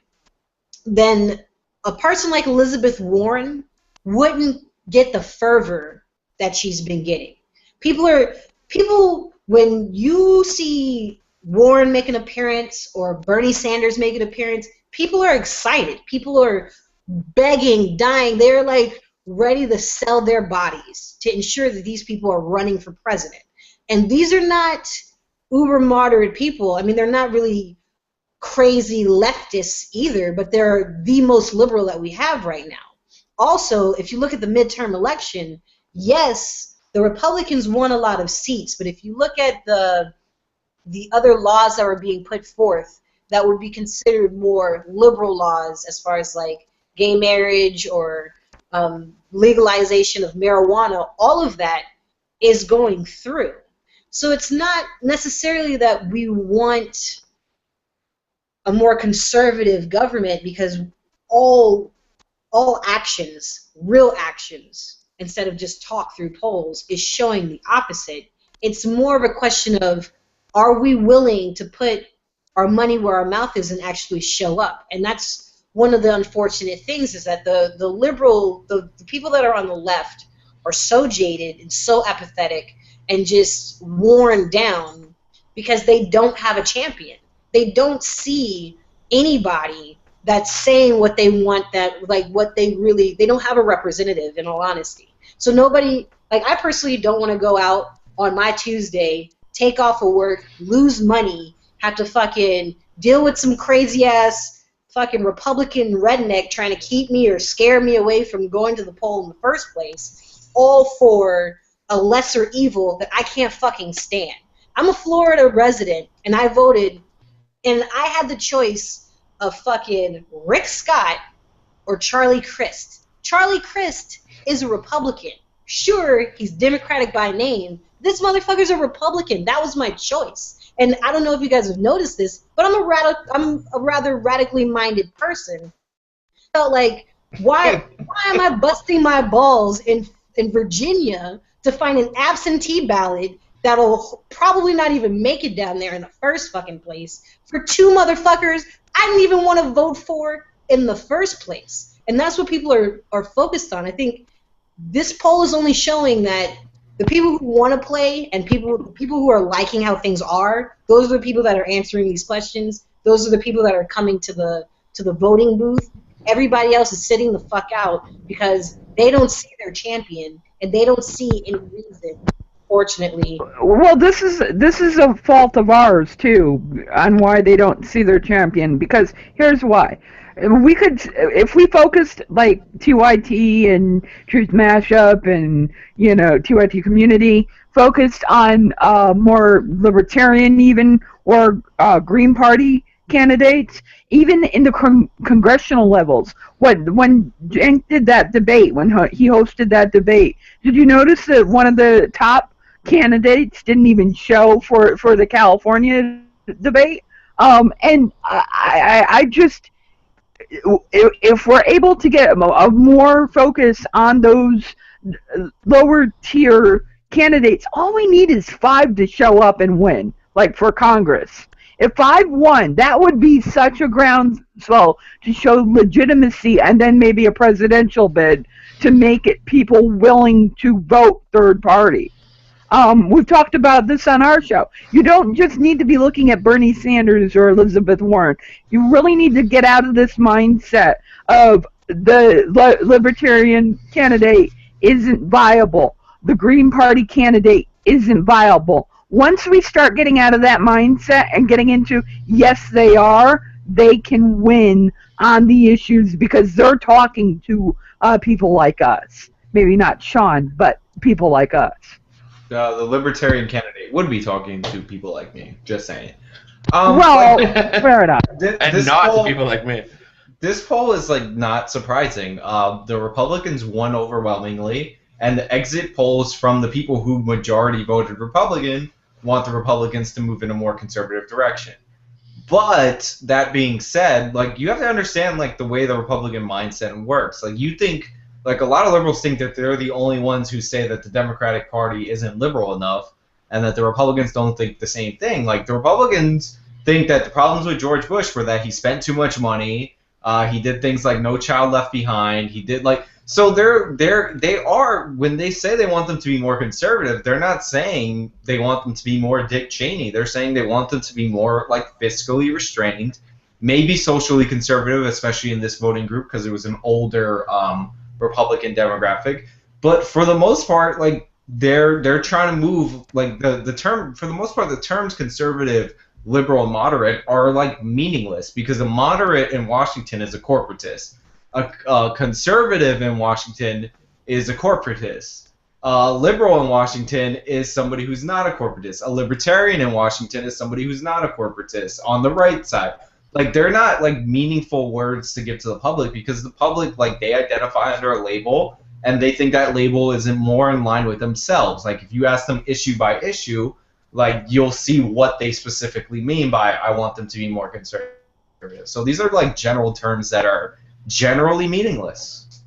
then a person like Elizabeth Warren wouldn't get the fervor that she's been getting. People, when you see Warren make an appearance or Bernie Sanders make an appearance, people are excited. People are begging, dying. They're like ready to sell their bodies to ensure that these people are running for president. And these are not uber moderate people. I mean, they're not really crazy leftists either, but they're the most liberal that we have right now. Also, if you look at the midterm election, yes, the Republicans won a lot of seats, but if you look at the other laws that were being put forth that would be considered more liberal laws, as far as like gay marriage or legalization of marijuana, all of that is going through. So it's not necessarily that we want a more conservative government, because all actions, real actions, instead of just talk through polls, is showing the opposite. It's more of a question of, are we willing to put our money where our mouth is and actually show up? And that's one of the unfortunate things, is that the people that are on the left are so jaded and so apathetic and just worn down because they don't have a champion. They don't see anybody that's saying what they want, that like what they don't have a representative, in all honesty. So nobody, like I personally don't want to go out on my Tuesday, take off of work, lose money, have to fucking deal with some crazy ass fucking Republican redneck trying to keep me or scare me away from going to the poll in the first place, all for a lesser evil that I can't fucking stand. I'm a Florida resident, and I voted, and I had the choice of fucking Rick Scott or Charlie Crist. Charlie Crist is a Republican. Sure, he's Democratic by name. This motherfucker's a Republican. That was my choice. And I don't know if you guys have noticed this, but I'm a rather radically minded person. I felt like, why am I busting my balls in Virginia to find an absentee ballot that'll probably not even make it down there in the first fucking place for two motherfuckers I didn't even want to vote for in the first place? And that's what people are focused on. I think this poll is only showing that the people who want to play and people who are liking how things are, those are the people that are answering these questions. Those are the people that are coming to the voting booth. Everybody else is sitting the fuck out because they don't see their champion and they don't see any reason, fortunately. Well, this is a fault of ours too, on why they don't see their champion. Because here's why: we could, if we focused like TYT and Truth Mashup and TYT Community, focused on more libertarian even or Green Party candidates, even in the congressional levels. When Cenk did that debate, when he hosted that debate, did you notice that one of the top candidates didn't even show for the California debate? And I just, if we're able to get a more focus on those lower tier candidates, all we need is 5 to show up and win, like for Congress. If 5 won, that would be such a groundswell to show legitimacy, and then maybe a presidential bid to make it people willing to vote third party. We've talked about this on our show. You don't just need to be looking at Bernie Sanders or Elizabeth Warren. You really need to get out of this mindset of the libertarian candidate isn't viable. The Green Party candidate isn't viable. Once we start getting out of that mindset and getting into, yes, they can win on the issues because they're talking to people like us. Maybe not Sean, but people like us. The libertarian candidate would be talking to people like me. Just saying. Fair enough. And not to people like me. This poll is like not surprising. The Republicans won overwhelmingly, and the exit polls from the people who majority voted Republican want the Republicans to move in a more conservative direction. But that being said, like, you have to understand like the way the Republican mindset works. Like, you think, like, a lot of liberals think that they're the only ones who say that the Democratic Party isn't liberal enough, and that the Republicans don't think the same thing. Like, the Republicans think that the problems with George Bush were that he spent too much money. He did things like No Child Left Behind. He did so they are, when they say they want them to be more conservative, they're not saying they want them to be more Dick Cheney. They're saying they want them to be more like fiscally restrained, maybe socially conservative, especially in this voting group because it was an older Republican demographic. But for the most part, like they're trying to move like the term, for the most part, the terms conservative, liberal, and moderate are like meaningless because a moderate in Washington is a corporatist. A conservative in Washington is a corporatist. A liberal in Washington is somebody who's not a corporatist. A libertarian in Washington is somebody who's not a corporatist on the right side. Like, they're not, like, meaningful words to give to the public because the public, like, they identify under a label and they think that label is more in line with themselves. Like, if you ask them issue by issue, like, you'll see what they specifically mean by I want them to be more conservative. So these are, like, general terms that are generally meaningless.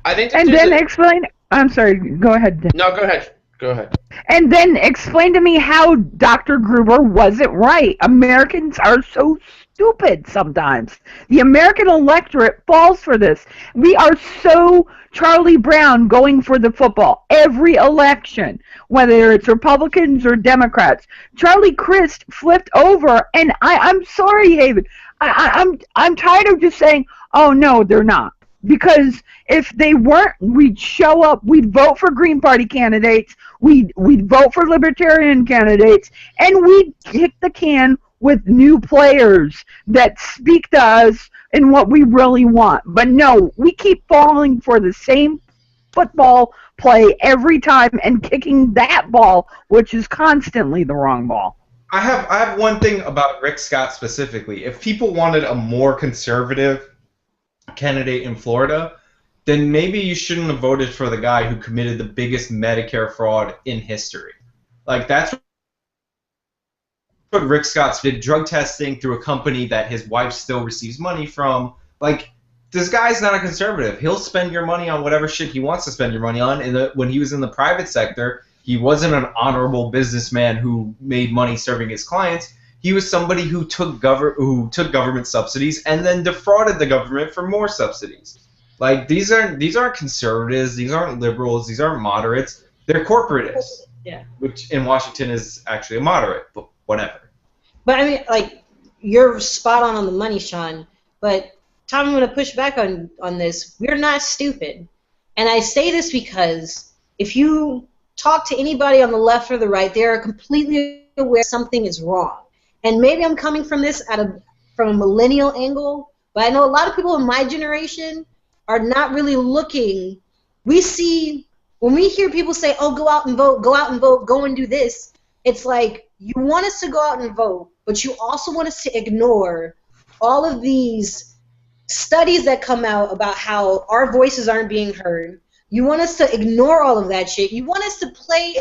I think. And then explain. I'm sorry. Go ahead. No, go ahead. Go ahead. And then explain to me how Dr. Gruber wasn't right. Americans are so stupid sometimes. The American electorate falls for this. We are so Charlie Brown going for the football every election, whether it's Republicans or Democrats. Charlie Crist flipped over, and I'm sorry, Haven. I'm tired of just saying, oh no, they're not. Because if they weren't, we'd show up, we'd vote for Green Party candidates, we'd vote for Libertarian candidates, and we'd kick the can with new players that speak to us in what we really want. But no, we keep falling for the same football play every time and kicking that ball, which is constantly the wrong ball. I have one thing about Rick Scott specifically. If people wanted a more conservative candidate in Florida, then maybe you shouldn't have voted for the guy who committed the biggest Medicare fraud in history. Like, that's what Rick Scott did, drug testing through a company that his wife still receives money from. Like, this guy's not a conservative. He'll spend your money on whatever shit he wants to spend your money on. When he was in the private sector, he wasn't an honorable businessman who made money serving his clients. He was somebody who took government subsidies and then defrauded the government for more subsidies. Like, these aren't conservatives, these aren't liberals, these aren't moderates. They're corporatists. Yeah. Which in Washington is actually a moderate, but whatever. But I mean, like, you're spot on the money, Sean. But Tom, I'm going to push back on this. We're not stupid, and I say this because if you talk to anybody on the left or the right, they are completely aware something is wrong. And maybe I'm coming from this from a millennial angle, but I know a lot of people in my generation are not really looking. We see, when we hear people say, oh, go out and vote, go and do this, it's like you want us to go out and vote, but you also want us to ignore all of these studies that come out about how our voices aren't being heard. You want us to ignore all of that shit. You want us to play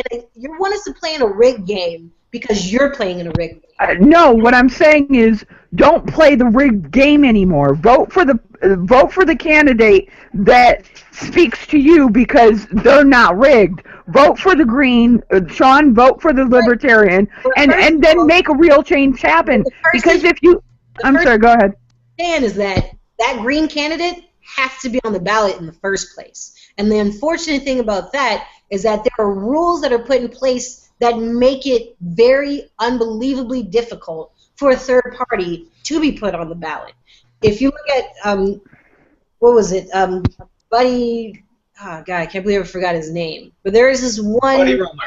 in a rigged game because you're playing in a rigged game. No, what I'm saying is don't play the rigged game anymore. Vote for the candidate that speaks to you because they're not rigged. Vote for the Green, Sean. Vote for the Libertarian, and then make a real change happen. Because if you, I'm sorry, go ahead. Is that Green candidate has to be on the ballot in the first place. And the unfortunate thing about that is that there are rules that are put in place that make it very unbelievably difficult for a third party to be put on the ballot. If you look at, what was it, Buddy, oh God, I can't believe I forgot his name. But there is this one. Buddy Romer.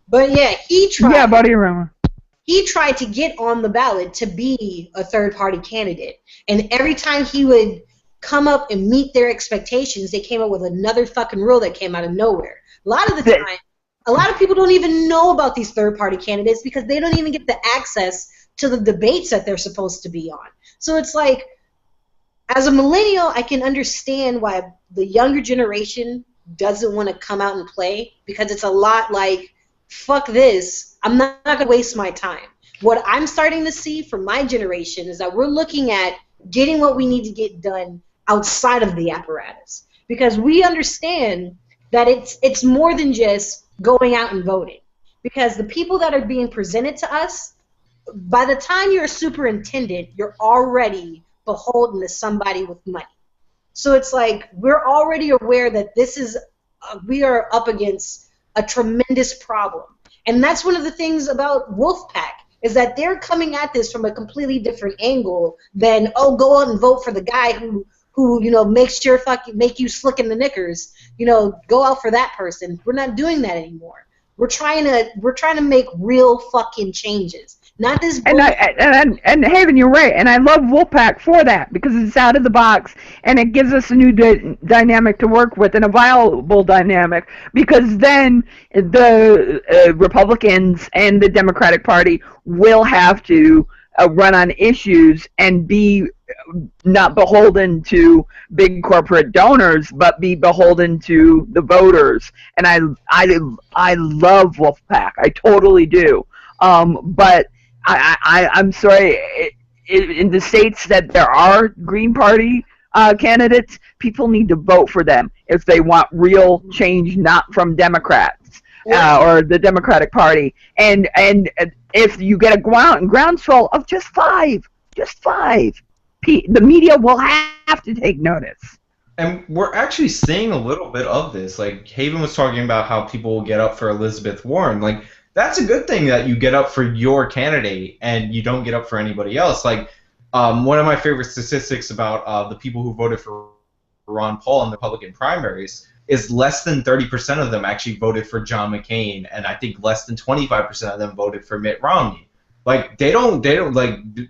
But yeah, he tried. Yeah, Buddy Romer. He tried to get on the ballot to be a third party candidate. And every time he would come up and meet their expectations, they came up with another fucking rule that came out of nowhere. A lot of the time, a lot of people don't even know about these third-party candidates because they don't even get the access to the debates that they're supposed to be on. So it's like, as a millennial, I can understand why the younger generation doesn't want to come out and play because it's a lot like, fuck this, I'm not going to waste my time. What I'm starting to see from my generation is that we're looking at getting what we need to get done outside of the apparatus because we understand that it's more than just going out and voting because the people that are being presented to us by the time you're a superintendent, you're already beholden to somebody with money. So it's like we're already aware that this is we are up against a tremendous problem. And that's one of the things about Wolfpack, is that they're coming at this from a completely different angle than, oh, go out and vote for the guy who makes make you slick in the knickers. Go out for that person. We're not doing that anymore. We're trying to make real fucking changes. Not this. And Haven, you're right, and I love Wolfpack for that because it's out of the box and it gives us a new dynamic to work with and a viable dynamic. Because then the Republicans and the Democratic Party will have to run on issues and be not beholden to big corporate donors, but be beholden to the voters. And I love Wolfpack. I totally do. But I'm sorry, in the states that there are Green Party candidates, people need to vote for them if they want real change, not from Democrats or the Democratic Party. And if you get a groundswell of just five, the media will have to take notice. And we're actually seeing a little bit of this. Like Haven was talking about how people will get up for Elizabeth Warren. Like, that's a good thing that you get up for your candidate and you don't get up for anybody else. Like, one of my favorite statistics about the people who voted for Ron Paul in the Republican primaries is less than 30% of them actually voted for John McCain, and I think less than 25% of them voted for Mitt Romney. Like, they don't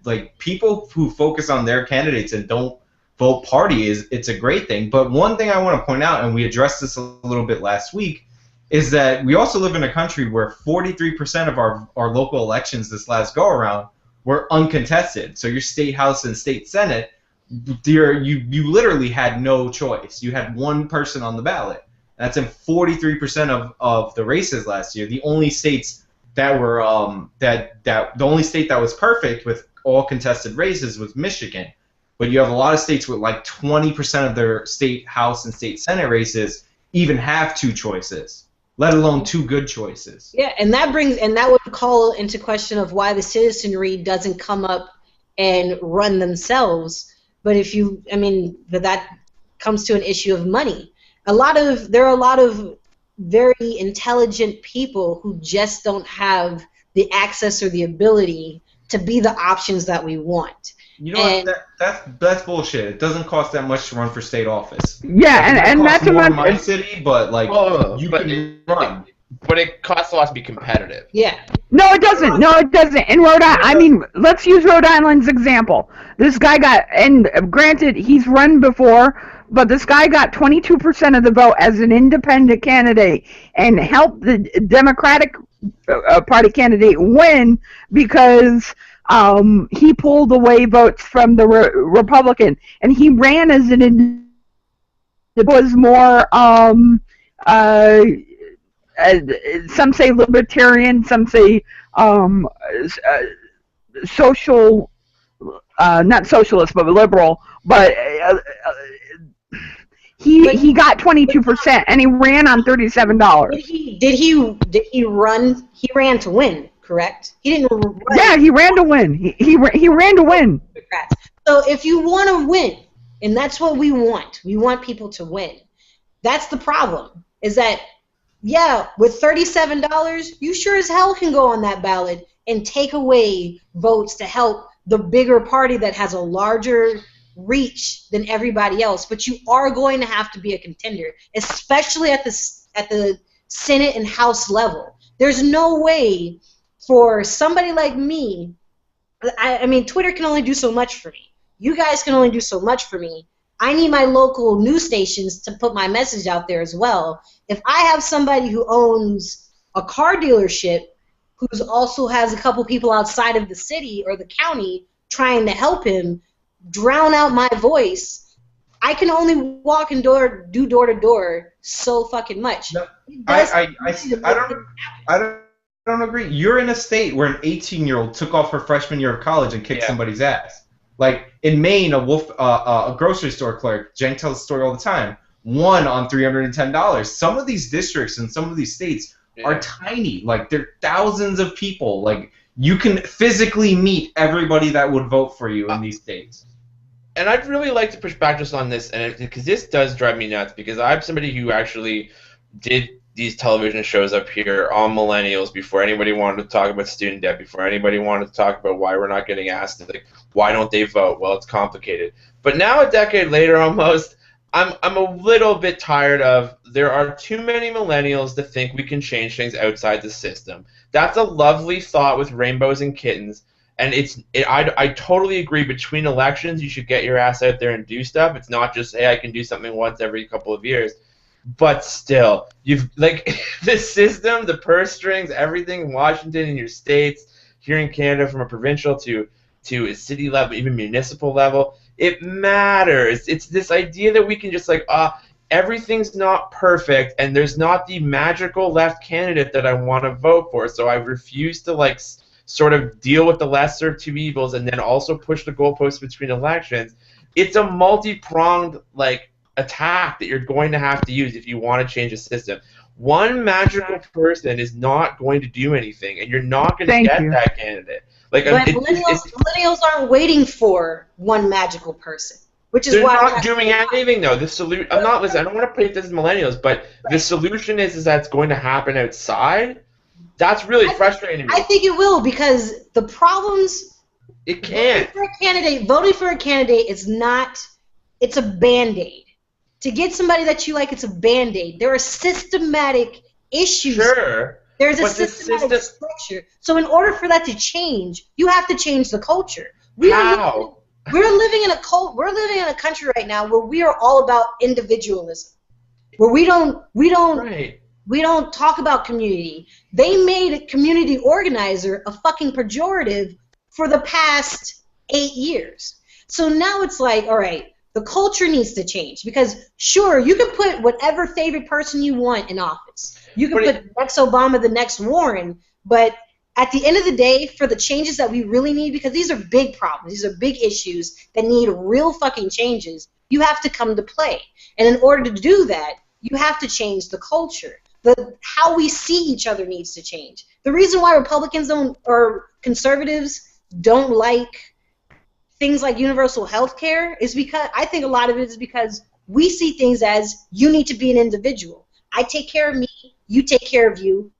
like people who focus on their candidates and don't vote party it's a great thing. But one thing I want to point out, and we addressed this a little bit last week, is that we also live in a country where 43% of our local elections this last go-around were uncontested. So your state house and state senate, you literally had no choice. You had one person on the ballot. That's in 43% of the races last year. The only states that were the only state that was perfect with all contested races was Michigan. But you have a lot of states with like 20% of their state house and state senate races even have two choices, let alone two good choices. Yeah, and that would call into question of why the citizenry doesn't come up and run themselves. But but that comes to an issue of money. There are a lot of very intelligent people who just don't have the access or the ability to be the options that we want. You know what? That's bullshit. It doesn't cost that much to run for state office. Yeah, and that's more in my city, but like can run. But it costs a lot to be competitive. Yeah. No, it doesn't. In Rhode Island, let's use Rhode Island's example. This guy got, and granted, he's run before, but this guy got 22% of the vote as an independent candidate and helped the Democratic Party candidate win because he pulled away votes from the Republican, and he ran as an independent. It was more some say libertarian, some say social, not socialist, but liberal. But he got 22%, and he ran on $37. Did he run? He ran to win, correct? He didn't run. Yeah, he ran to win. He ran to win. So if you want to win, and that's what we want people to win. That's the problem. Is that yeah, with $37, you sure as hell can go on that ballot and take away votes to help the bigger party that has a larger reach than everybody else. But you are going to have to be a contender, especially at the Senate and House level. There's no way for somebody like me. I mean, Twitter can only do so much for me. You guys can only do so much for me. I need my local news stations to put my message out there as well. If I have somebody who owns a car dealership who also has a couple people outside of the city or the county trying to help him drown out my voice, I can only walk and do door to door so fucking much. No, I don't agree. You're in a state where an 18-year-old took off her freshman year of college and kicked somebody's ass. Like in Maine, a grocery store clerk, Jen tells the story all the time, won on $310. Some of these districts and some of these states are tiny. Like, they're thousands of people. Like, you can physically meet everybody that would vote for you in these states. And I'd really like to push back just on this, and because this does drive me nuts, because I'm somebody who actually did these television shows up here on millennials before anybody wanted to talk about student debt, before anybody wanted to talk about why we're not getting asked, like, why don't they vote? Well, it's complicated. But now, a decade later almost, I'm a little bit tired of there are too many millennials that think we can change things outside the system. That's a lovely thought with rainbows and kittens. And I totally agree. Between elections, you should get your ass out there and do stuff. It's not just, hey, I can do something once every couple of years. But still, you've like the system, the purse strings, everything in Washington, in your states, here in Canada, from a provincial to a city level, even municipal level, it matters. It's this idea that we can just like, everything's not perfect, and there's not the magical left candidate that I want to vote for. So I refuse to like sort of deal with the lesser of two evils and then also push the goalposts between elections. It's a multi-pronged like attack that you're going to have to use if you want to change the system. One magical person is not going to do anything, and you're not going to get that candidate. Like, but millennials aren't waiting for one magical person, which is why they're not doing anything though. The solution. I don't want to play this as millennials, but the solution is that it's going to happen outside. That's really frustrating me. I think it will, because the problems. It can't. Voting for a candidate is not. It's a Band-Aid. To get somebody that you like, it's a Band-Aid. There are systematic issues. Sure. There's a systematic structure. So in order for that to change, you have to change the culture. How? We're living in a country right now where we are all about individualism, where we don't talk about community. They made a community organizer a fucking pejorative for the past 8 years. So now it's like, all right, the culture needs to change, because sure, you can put whatever favorite person you want in office. You can put the next Obama, the next Warren, but at the end of the day, for the changes that we really need, because these are big problems, these are big issues that need real fucking changes, you have to come to play. And in order to do that, you have to change the culture. How we see each other needs to change. The reason why Republicans or conservatives don't like things like universal health care is because, I think a lot of it is because we see things as, you need to be an individual. I take care of me, you take care of you,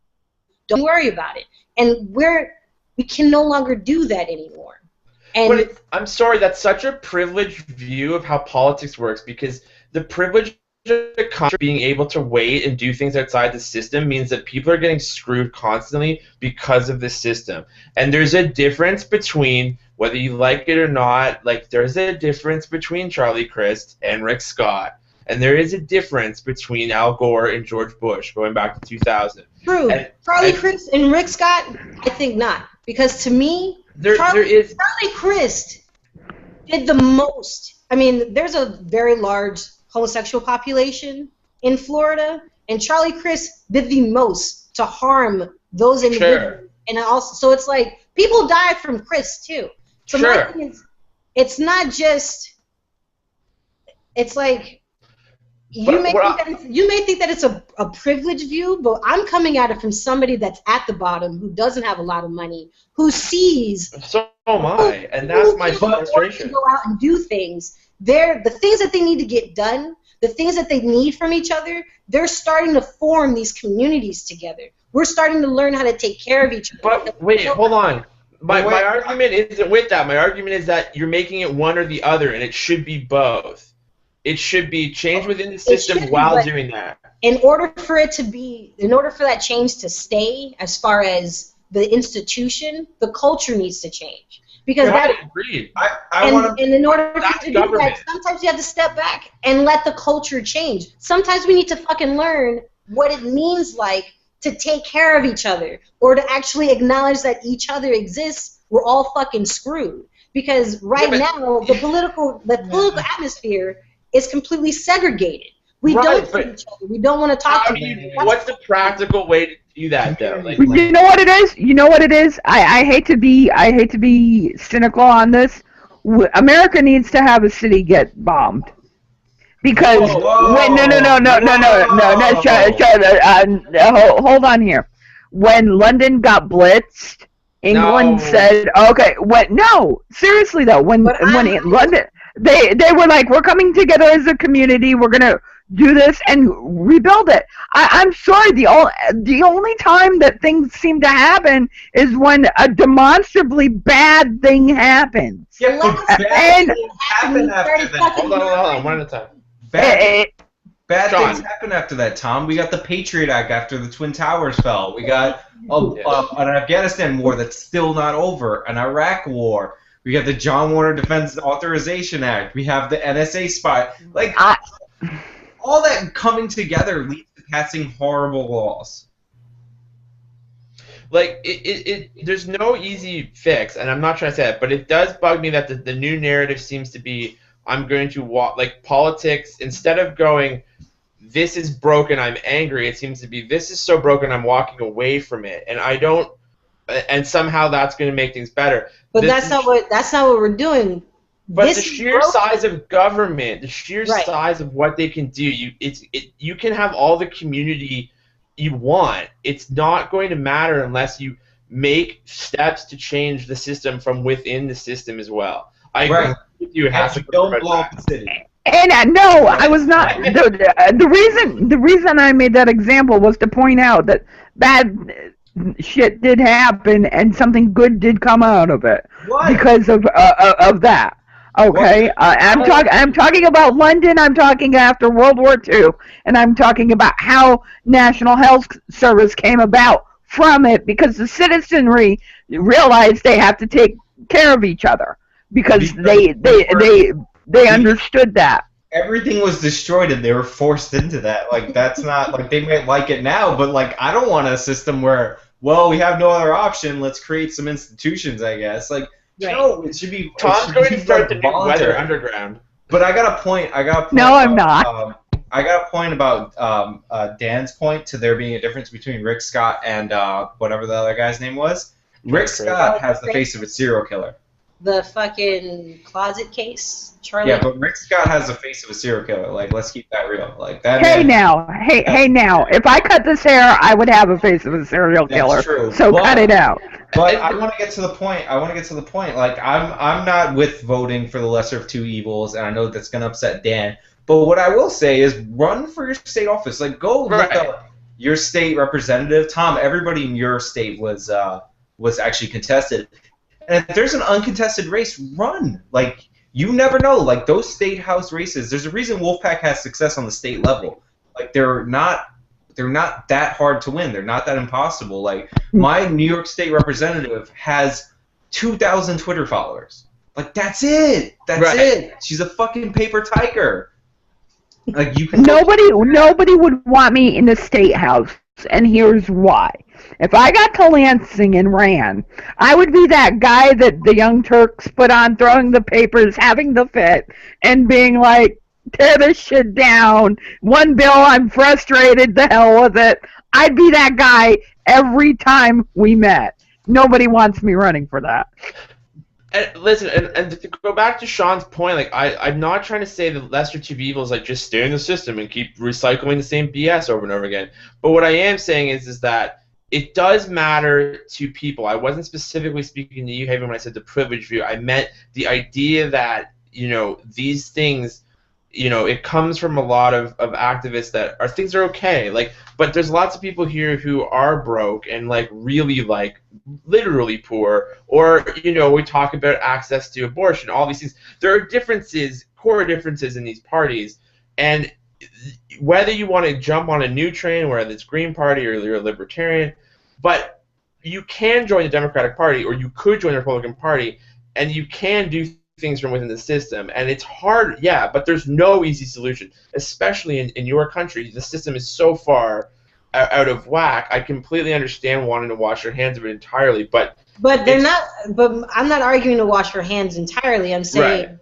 don't worry about it. And we can no longer do that anymore. And I'm sorry, that's such a privileged view of how politics works, because the privilege of being able to wait and do things outside the system means that people are getting screwed constantly because of the system. And there's a difference between, whether you like it or not, like there's a difference between Charlie Crist and Rick Scott. And there is a difference between Al Gore and George Bush, going back to 2000. True. Charlie Crist and Rick Scott, I think not. Because to me, Charlie Crist did the most. I mean, there's a very large homosexual population in Florida, and Charlie Crist did the most to harm those individuals. Sure. And also, so it's like, people die from Crist too. So my thing is, it's not just, it's like, you may think that it's a privileged view, but I'm coming at it from somebody that's at the bottom, who doesn't have a lot of money, who sees. So am I, and that's my frustration. To go out and do things. The things that they need to get done, the things that they need from each other, they're starting to form these communities together. We're starting to learn how to take care of each other. But wait, hold on. My argument isn't with that. My argument is that you're making it one or the other, and it should be both. It should be changed within the system while doing that. In order for that change to stay, as far as the institution, the culture needs to change. Because agreed. And in order to do that, sometimes you have to step back and let the culture change. Sometimes we need to fucking learn what it means like to take care of each other, or to actually acknowledge that each other exists. We're all fucking screwed. Because now the political atmosphere is completely segregated. We don't see each other. We don't want to talk to each other. What's the practical way to do that, though? You know what it is? You know what it is? I hate to be cynical on this. America needs to have a city get bombed. Because hold on here. When London got blitzed England said, okay, no, seriously though, when London, they were like, we're coming together as a community, we're gonna do this and rebuild it. I'm sorry, the only time that things seem to happen is when a demonstrably bad thing happens. Yeah, but bad things happen after that. Hold on, one at a time. Bad things happen after that, Tom. We got the Patriot Act after the Twin Towers fell. We got an Afghanistan war that's still not over, an Iraq war. We got the John Warner Defense Authorization Act. We have the NSA spy. Like, all that coming together leads to passing horrible laws. Like, there's no easy fix, and I'm not trying to say that, but it does bug me that the new narrative seems to be, I'm going to like politics, instead of going, this is broken, I'm angry, it seems to be, this is so broken, I'm walking away from it, and somehow that's going to make things better. But that's not what we're doing. But the sheer size of government, the sheer size of what they can do, you can have all the community you want. It's not going to matter unless you make steps to change the system from within the system as well. I agree with you. It has to don't blow up the city. And no, I was not. The reason I made that example was to point out that bad shit did happen and something good did come out of it because of that. Okay, I'm talking about London. I'm talking after World War II, and I'm talking about how National Health Service came about from it because the citizenry realized they have to take care of each other because they understood that. Everything was destroyed and they were forced into that. Like, that's not, like, they might like it now, but, like, I don't want a system where, well, we have no other option, let's create some institutions, I guess. Like, no, it should be. Tom's going to start the new Weather Underground. But I got a point. No, I'm not. I got a point about Dan's point to there being a difference between Rick Scott and whatever the other guy's name was. Rick Scott has the face of a serial killer. The fucking closet case, Charlie. Yeah, but Rick Scott has the face of a serial killer. Like, let's keep that real. Like that. Hey now, if I cut this hair, I would have a face of a serial killer. That's true. So cut it out. But I want to get to the point. Like, I'm not with voting for the lesser of two evils, and I know that's gonna upset Dan. But what I will say is, run for your state office. Like, go look up your state representative. Tom, everybody in your state was actually contested. And if there's an uncontested race, run. Like, you never know. Like, those state house races, there's a reason Wolfpack has success on the state level. Like, they're not that hard to win. They're not that impossible. Like, my New York State representative has 2,000 Twitter followers. Like, that's it. That's it. She's a fucking paper tiger. Like, you can nobody would want me in the state house, and here's why. If I got to Lansing and ran, I would be that guy that the Young Turks put on, throwing the papers, having the fit, and being like, tear this shit down. One bill, I'm frustrated, the hell with it. I'd be that guy every time we met. Nobody wants me running for that. And listen, and to go back to Sean's point, like, I'm not trying to say the lesser two evils, like, just stay in the system and keep recycling the same BS over and over again. But what I am saying is that it does matter to people. I wasn't specifically speaking to you, Haven, when I said the privilege view. I meant the idea that, these things, it comes from a lot of activists that things are okay. Like, but there's lots of people here who are broke and, like, really, like, literally poor. Or, we talk about access to abortion, all these things. There are differences, core differences in these parties. And whether you want to jump on a new train, whether it's Green Party or you're a libertarian, but you can join the Democratic Party, or you could join the Republican Party, and you can do things from within the system. And it's hard, yeah, but there's no easy solution, especially in your country. The system is so far out of whack. I completely understand wanting to wash your hands of it entirely, but they're not. But I'm not arguing to wash your hands entirely. I'm saying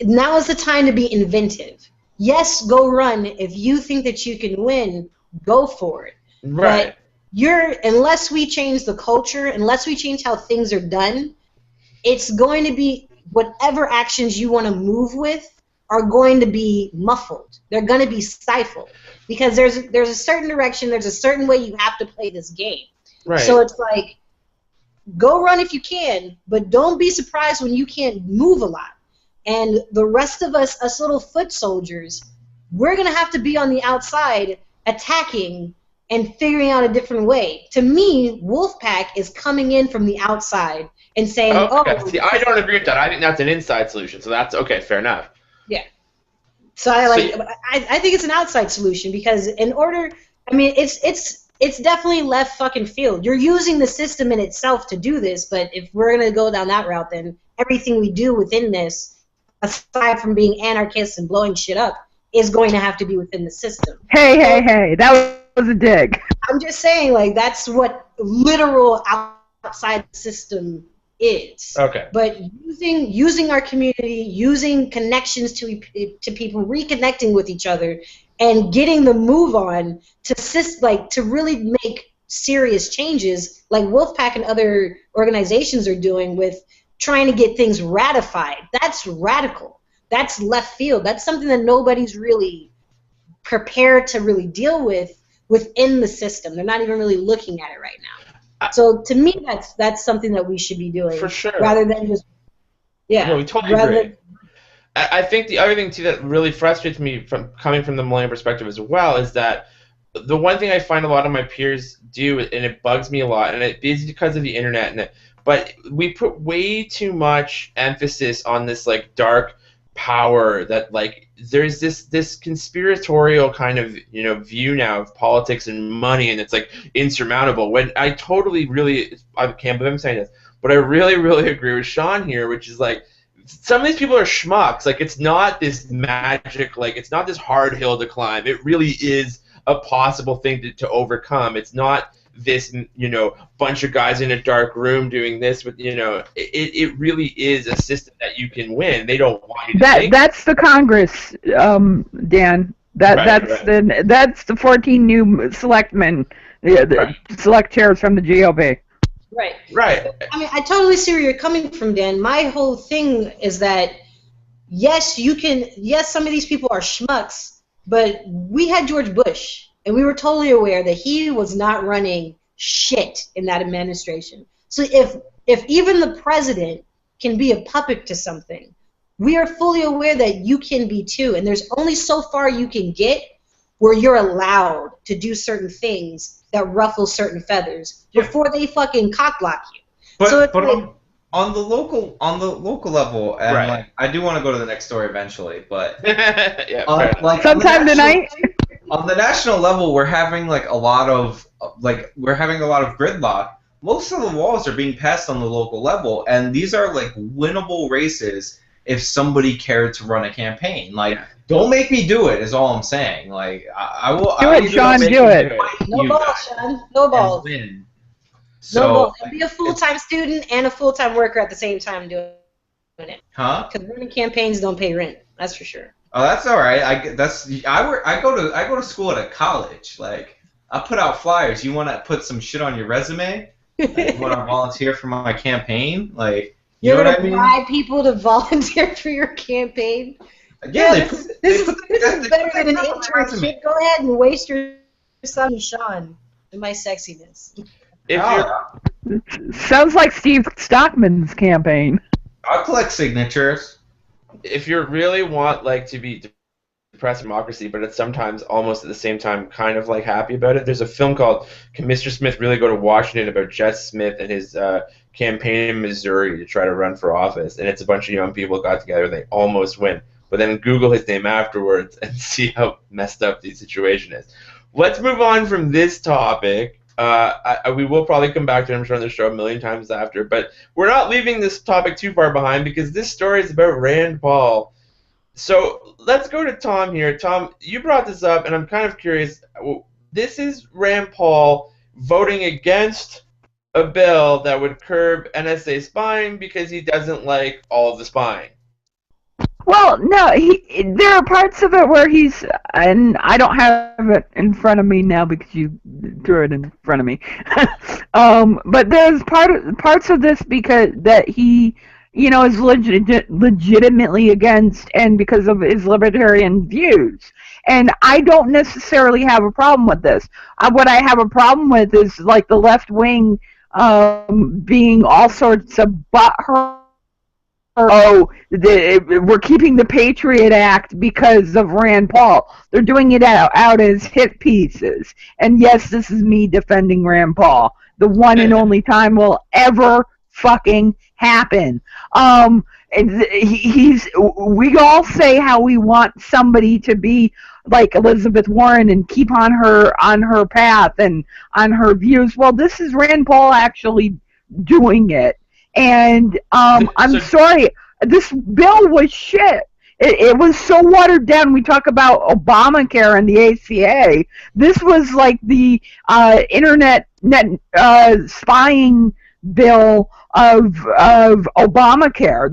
now is the time to be inventive. Yes, go run. If you think that you can win, go for it. Right. But unless we change the culture, unless we change how things are done, it's going to be whatever actions you want to move with are going to be muffled. They're going to be stifled because there's a certain direction, there's a certain way you have to play this game. Right. So it's like go run if you can, but don't be surprised when you can't move a lot. And the rest of us little foot soldiers, we're going to have to be on the outside attacking and figuring out a different way. To me, Wolfpack is coming in from the outside and saying, okay. See, I don't agree with that. I think that's an inside solution, so that's okay, fair enough. Yeah. So I think it's an outside solution because in order, I mean, it's definitely left fucking field. You're using the system in itself to do this, but if we're going to go down that route, then everything we do within this, aside from being anarchists and blowing shit up, is going to have to be within the system. Hey, that was a dig. I'm just saying, like, that's what literal outside the system is. Okay. But using our community, using connections to people, reconnecting with each other, and getting the move on to really make serious changes, like Wolfpack and other organizations are doing with trying to get things ratified. That's radical. That's left field. That's something that nobody's really prepared to really deal with within the system. They're not even really looking at it right now. So to me, that's something that we should be doing. For sure. Rather than just, yeah. No, we totally agree. I think the other thing, too, that really frustrates me from coming from the millennial perspective as well is that the one thing I find a lot of my peers do, and it bugs me a lot, and it is because of the internet, but we put way too much emphasis on this, like, dark power that, like, there's this conspiratorial kind of, view now of politics and money, and it's, like, insurmountable. When I totally really, I can't believe I'm saying this, but I really, really agree with Sean here, which is, like, some of these people are schmucks. Like, it's not this magic, like, it's not this hard hill to climb. It really is a possible thing to overcome. It's not this, bunch of guys in a dark room doing this with, it really is a system that you can win. They don't want you to think. That's the Congress, Dan. That's the 14 new selectmen, select chairs from the GOP. Right. I mean, I totally see where you're coming from, Dan. My whole thing is that, yes, some of these people are schmucks, but we had George Bush, and we were totally aware that he was not running shit in that administration. So if even the president can be a puppet to something, we are fully aware that you can be too, and there's only so far you can get where you're allowed to do certain things that ruffle certain feathers before they fucking cockblock you. But on the local level, and right. like, I do want to go to the next story eventually, but sometime tonight. On the national level, we're having a lot of gridlock. Most of the laws are being passed on the local level, and these are winnable races if somebody cared to run a campaign. Don't make me do it, is all I'm saying. I will do it, Sean, do it. No balls, Sean. No balls. Win. So, no balls. And be a full-time student and a full-time worker at the same time doing it. Huh? Because running campaigns don't pay rent. That's for sure. Oh, that's all right. I go to school at a college. I put out flyers. You want to put some shit on your resume? You want to volunteer for my campaign? You know what I mean? Bribe people to volunteer for your campaign? Yeah, this is better than an internship. Go ahead and waste your son, Sean, and my sexiness. Sounds like Steve Stockman's campaign. I'll collect signatures. If you really want to be depressed democracy, but it's sometimes almost at the same time kind of happy about it, there's a film called Can Mr. Smith Really Go to Washington about Jess Smith and his campaign in Missouri to try to run for office, and it's a bunch of young people got together and they almost win. But then Google his name afterwards and see how messed up the situation is. Let's move on from this topic. We will probably come back to it, I'm sure, on the show a million times after, but we're not leaving this topic too far behind because this story is about Rand Paul. So let's go to Tom here. Tom, you brought this up, and I'm kind of curious. This is Rand Paul voting against a bill that would curb NSA spying because he doesn't like all of the spying. Well, no, there are parts of it where he's, and I don't have it in front of me now because you threw it in front of me. But there's parts of this because that he, is legitimately against, and because of his libertarian views. And I don't necessarily have a problem with this. What I have a problem with is the left wing being all sorts of butthurt. We're keeping the Patriot Act because of Rand Paul. They're doing it out as hit pieces. And yes, this is me defending Rand Paul. The one and only time will ever fucking happen. We all say how we want somebody to be like Elizabeth Warren and keep on her path and on her views. Well, this is Rand Paul actually doing it. And I'm sorry, this bill was shit. It was so watered down. We talk about Obamacare and the ACA. This was like the internet spying bill of Obamacare.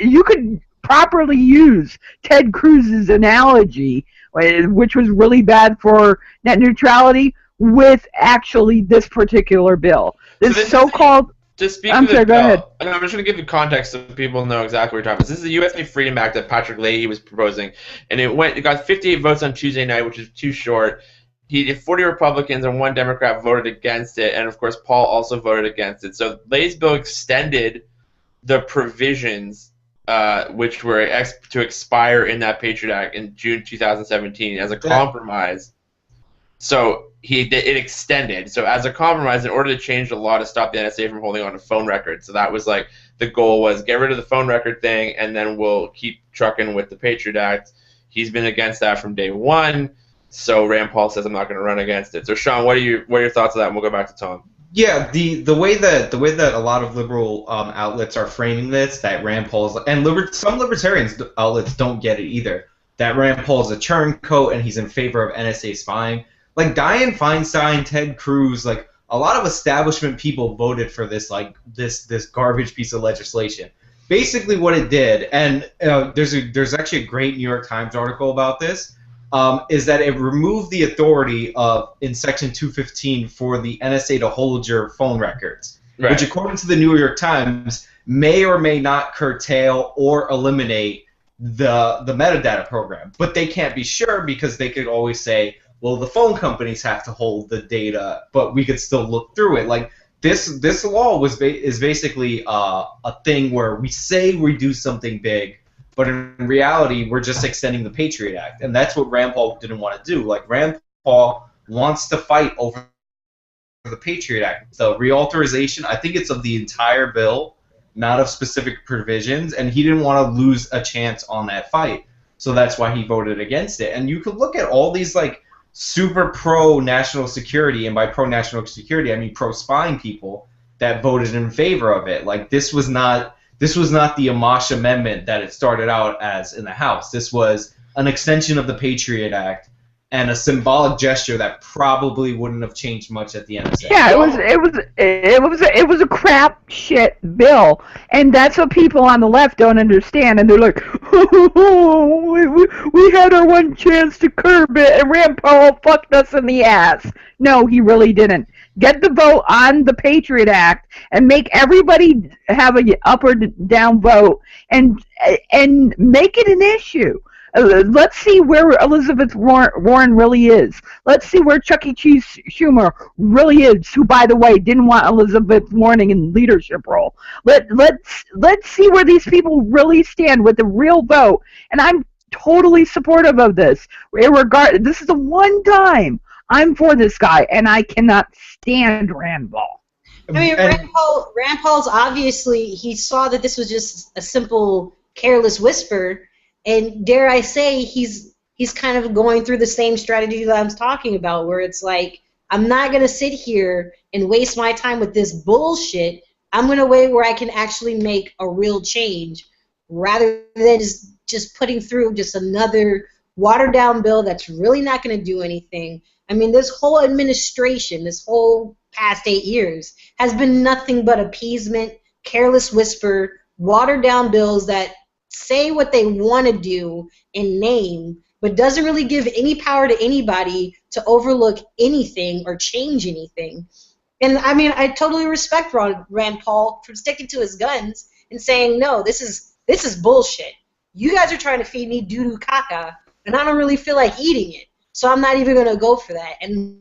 You could properly use Ted Cruz's analogy, which was really bad for net neutrality, with actually this particular bill. This so-called... Just speak to the bill. I'm just going to give you context so people know exactly what we're talking about. This is the USA Freedom Act that Patrick Leahy was proposing, and it got 58 votes on Tuesday night, which is too short. 40 Republicans and 1 Democrat voted against it, and of course Paul also voted against it. So Leahy's bill extended the provisions which were to expire in that Patriot Act in June 2017 as a compromise. So it extended. So as a compromise, in order to change the law to stop the NSA from holding on to phone records. So that was like the goal was get rid of the phone record thing, and then we'll keep trucking with the Patriot Act. He's been against that from day one. So Rand Paul says I'm not going to run against it. So Sean, what are your thoughts on that? And we'll go back to Tom. Yeah, the way that a lot of liberal outlets are framing this, that Rand Paul's and some libertarians outlets don't get it either. That Rand Paul's a turncoat and he's in favor of NSA spying. Like Dianne Feinstein, Ted Cruz, like a lot of establishment people voted for this this garbage piece of legislation. Basically, what it did, and there's actually a great New York Times article about this, is that it removed the authority in Section 215 for the NSA to hold your phone records, right, which, according to the New York Times, may or may not curtail or eliminate the metadata program. But they can't be sure because they could always say, well, the phone companies have to hold the data, but we could still look through it. Like this law is basically a thing where we say we do something big, but in reality, we're just extending the Patriot Act, and that's what Rand Paul didn't want to do. Like Rand Paul wants to fight over the Patriot Act, the reauthorization. I think it's of the entire bill, not of specific provisions, and he didn't want to lose a chance on that fight, so that's why he voted against it. And you could look at all these like super pro-national security, and by pro-national security, I mean pro-spying people that voted in favor of it. Like this was not the Amash Amendment that it started out as in the House. This was an extension of the Patriot Act and a symbolic gesture that probably wouldn't have changed much at the NSA. Yeah, it was a crap shit bill, and that's what people on the left don't understand. And they're like, we had our one chance to curb it, and Rand Paul fucked us in the ass. No, he really didn't. Get the vote on the Patriot Act and make everybody have a up or down vote, and make it an issue. Let's see where Elizabeth Warren really is. Let's see where Chuck E. Cheese Schumer really is, who, by the way, didn't want Elizabeth Warren in leadership role. Let's see where these people really stand with the real vote. And I'm totally supportive of this. This is the one time I'm for this guy, and I cannot stand Rand Paul. I mean, Rand Paul's obviously, he saw that this was just a simple, careless whisper. And dare I say, he's kind of going through the same strategy that I was talking about, where it's like, I'm not going to sit here and waste my time with this bullshit. I'm going to wait where I can actually make a real change, rather than just putting through just another watered-down bill that's really not going to do anything. I mean, this whole administration, this whole past 8 years, has been nothing but appeasement, careless whisper, watered-down bills that say what they want to do in name, but doesn't really give any power to anybody to overlook anything or change anything. And I mean, I totally respect Rand Paul for sticking to his guns and saying, no, this is bullshit. You guys are trying to feed me doo-doo caca, and I don't really feel like eating it, so I'm not even going to go for that. And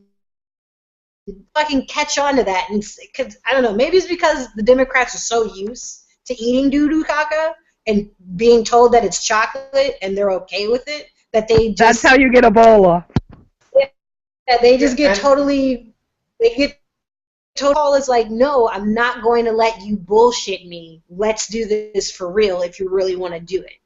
fucking catch on to that. And cause, I don't know, maybe it's because the Democrats are so used to eating doo-doo caca and being told that it's chocolate and they're okay with it that they just... That's how you get Ebola. Yeah, they just get totally... They get total is like, no, I'm not going to let you bullshit me. Let's do this for real if you really want to do it.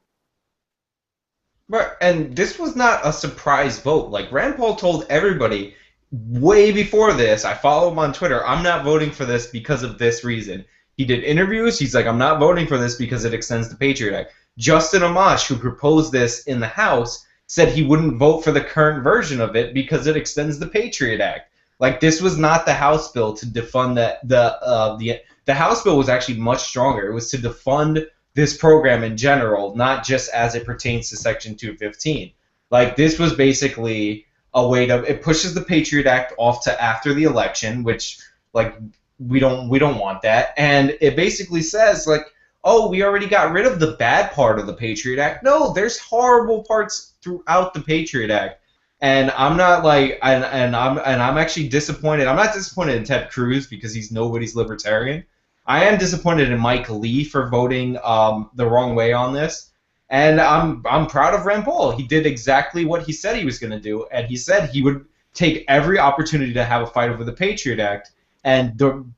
Right, and this was not a surprise vote. Like, Rand Paul told everybody way before this, I follow him on Twitter, I'm not voting for this because of this reason. He did interviews, he's like, I'm not voting for this because it extends the Patriot Act. Justin Amash, who proposed this in the House, said he wouldn't vote for the current version of it because it extends the Patriot Act. Like, this was not the House bill to defund the House bill was actually much stronger. It was to defund this program in general, not just as it pertains to Section 215. Like, this was basically a way to, it pushes the Patriot Act off to after the election, which, like, we don't want that. And it basically says, like, oh, we already got rid of the bad part of the Patriot Act. No, there's horrible parts throughout the Patriot Act. And I'm not like, and I'm actually disappointed. I'm not disappointed in Ted Cruz because he's nobody's libertarian. I am disappointed in Mike Lee for voting the wrong way on this. And I'm proud of Rand Paul. He did exactly what he said he was going to do, and he said he would take every opportunity to have a fight over the Patriot Act. And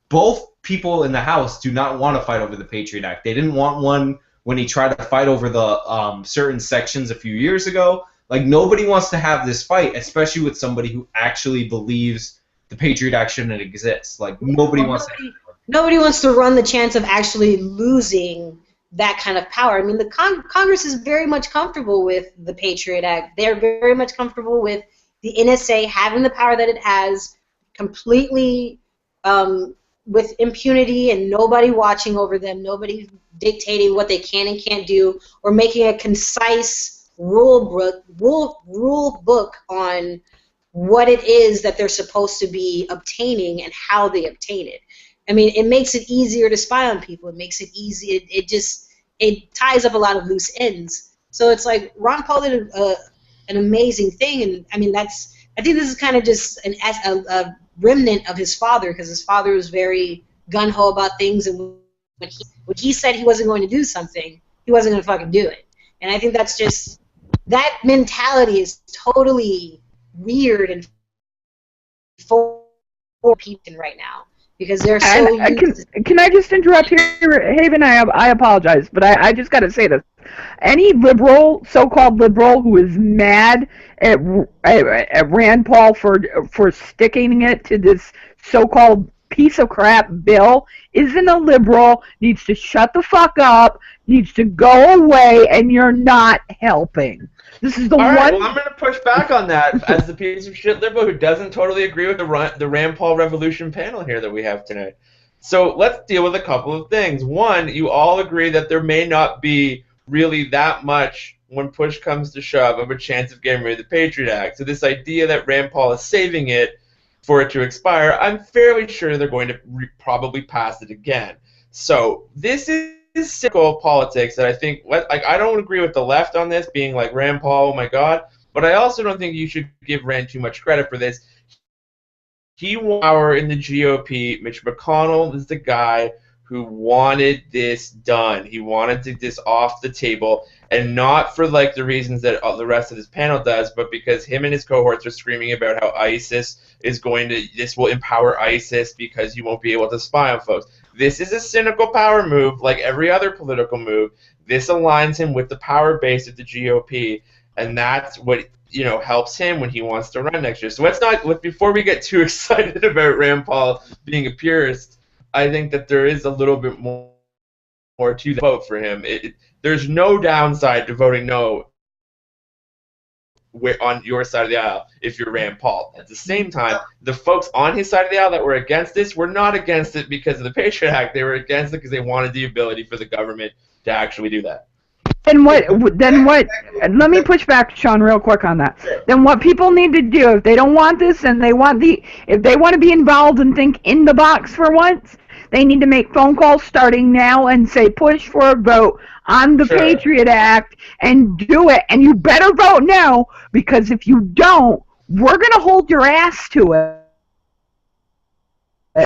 both people in the House do not want to fight over the Patriot Act. They didn't want one when he tried to fight over the certain sections a few years ago. Like, nobody wants to have this fight, especially with somebody who actually believes the Patriot Act shouldn't exist. Like, nobody wants to run the chance of actually losing that kind of power. I mean, the Congress is very much comfortable with the Patriot Act. They're very much comfortable with the NSA having the power that it has, completely with impunity and nobody watching over them, nobody dictating what they can and can't do, or making a concise rule book on what it is that they're supposed to be obtaining and how they obtain it. I mean, it makes it easier to spy on people. It makes it easy. It ties up a lot of loose ends. So it's like Ron Paul did an amazing thing, and I mean I think this is kind of just a remnant of his father, because his father was very gung ho about things, and when he said he wasn't going to do something, he wasn't going to fucking do it. And I think that's just, that mentality is totally weird and for people right now, because they're so can I just interrupt here, Haven? I apologize, but I just got to say this. Any liberal, so-called liberal, who is mad at Rand Paul for sticking it to this so-called piece of crap bill isn't a liberal, needs to shut the fuck up, needs to go away, and you're not helping. This is the one. Right, well, I'm going to push back on that as the piece of shit liberal who doesn't totally agree with the Rand Paul Revolution panel here that we have tonight. So let's deal with a couple of things. One, you all agree that there may not be really that much, when push comes to shove, of a chance of getting rid of the Patriot Act. So this idea that Rand Paul is saving it for it to expire, I'm fairly sure they're going to probably pass it again. So this is cynical politics that I think, like, I don't agree with the left on this, being like, Rand Paul, oh my God, but I also don't think you should give Rand too much credit for this. He won power in the GOP. Mitch McConnell is the guy who wanted this done. He wanted this off the table, and not for like the reasons that the rest of this panel does, but because him and his cohorts are screaming about how ISIS is this will empower ISIS because you won't be able to spy on folks. This is a cynical power move, like every other political move. This aligns him with the power base of the GOP, and that's what helps him when he wants to run next year. So before we get too excited about Rand Paul being a purist, I think that there is a little bit more to the vote for him. There's no downside to voting no on your side of the aisle if you're Rand Paul. At the same time, the folks on his side of the aisle that were against this were not against it because of the Patriot Act. They were against it because they wanted the ability for the government to actually do that. Then what? Let me push back, Sean, real quick on that. Then what people need to do, if they don't want this and if they want to be involved and think in the box for once, they need to make phone calls starting now and say push for a vote on the Patriot Act and do it. And you better vote no, because if you don't, we're going to hold your ass to it.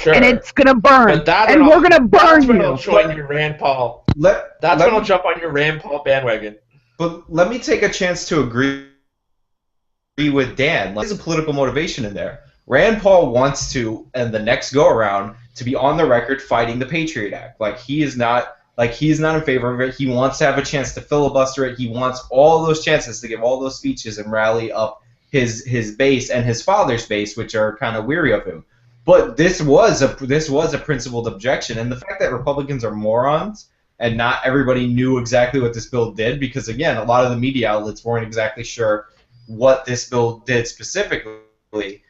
Sure. And it's gonna burn. But And we're gonna burn that's when you. I'll join your Rand Paul. That's when I'll jump on your Rand Paul bandwagon. But let me take a chance to agree with Dan. There's a political motivation in there. Rand Paul wants to, in the next go-around, to be on the record fighting the Patriot Act. He is not in favor of it. He wants to have a chance to filibuster it. He wants all those chances to give all those speeches and rally up his base and his father's base, which are kind of weary of him. But this was a principled objection, and the fact that Republicans are morons and not everybody knew exactly what this bill did, because again, a lot of the media outlets weren't exactly sure what this bill did specifically.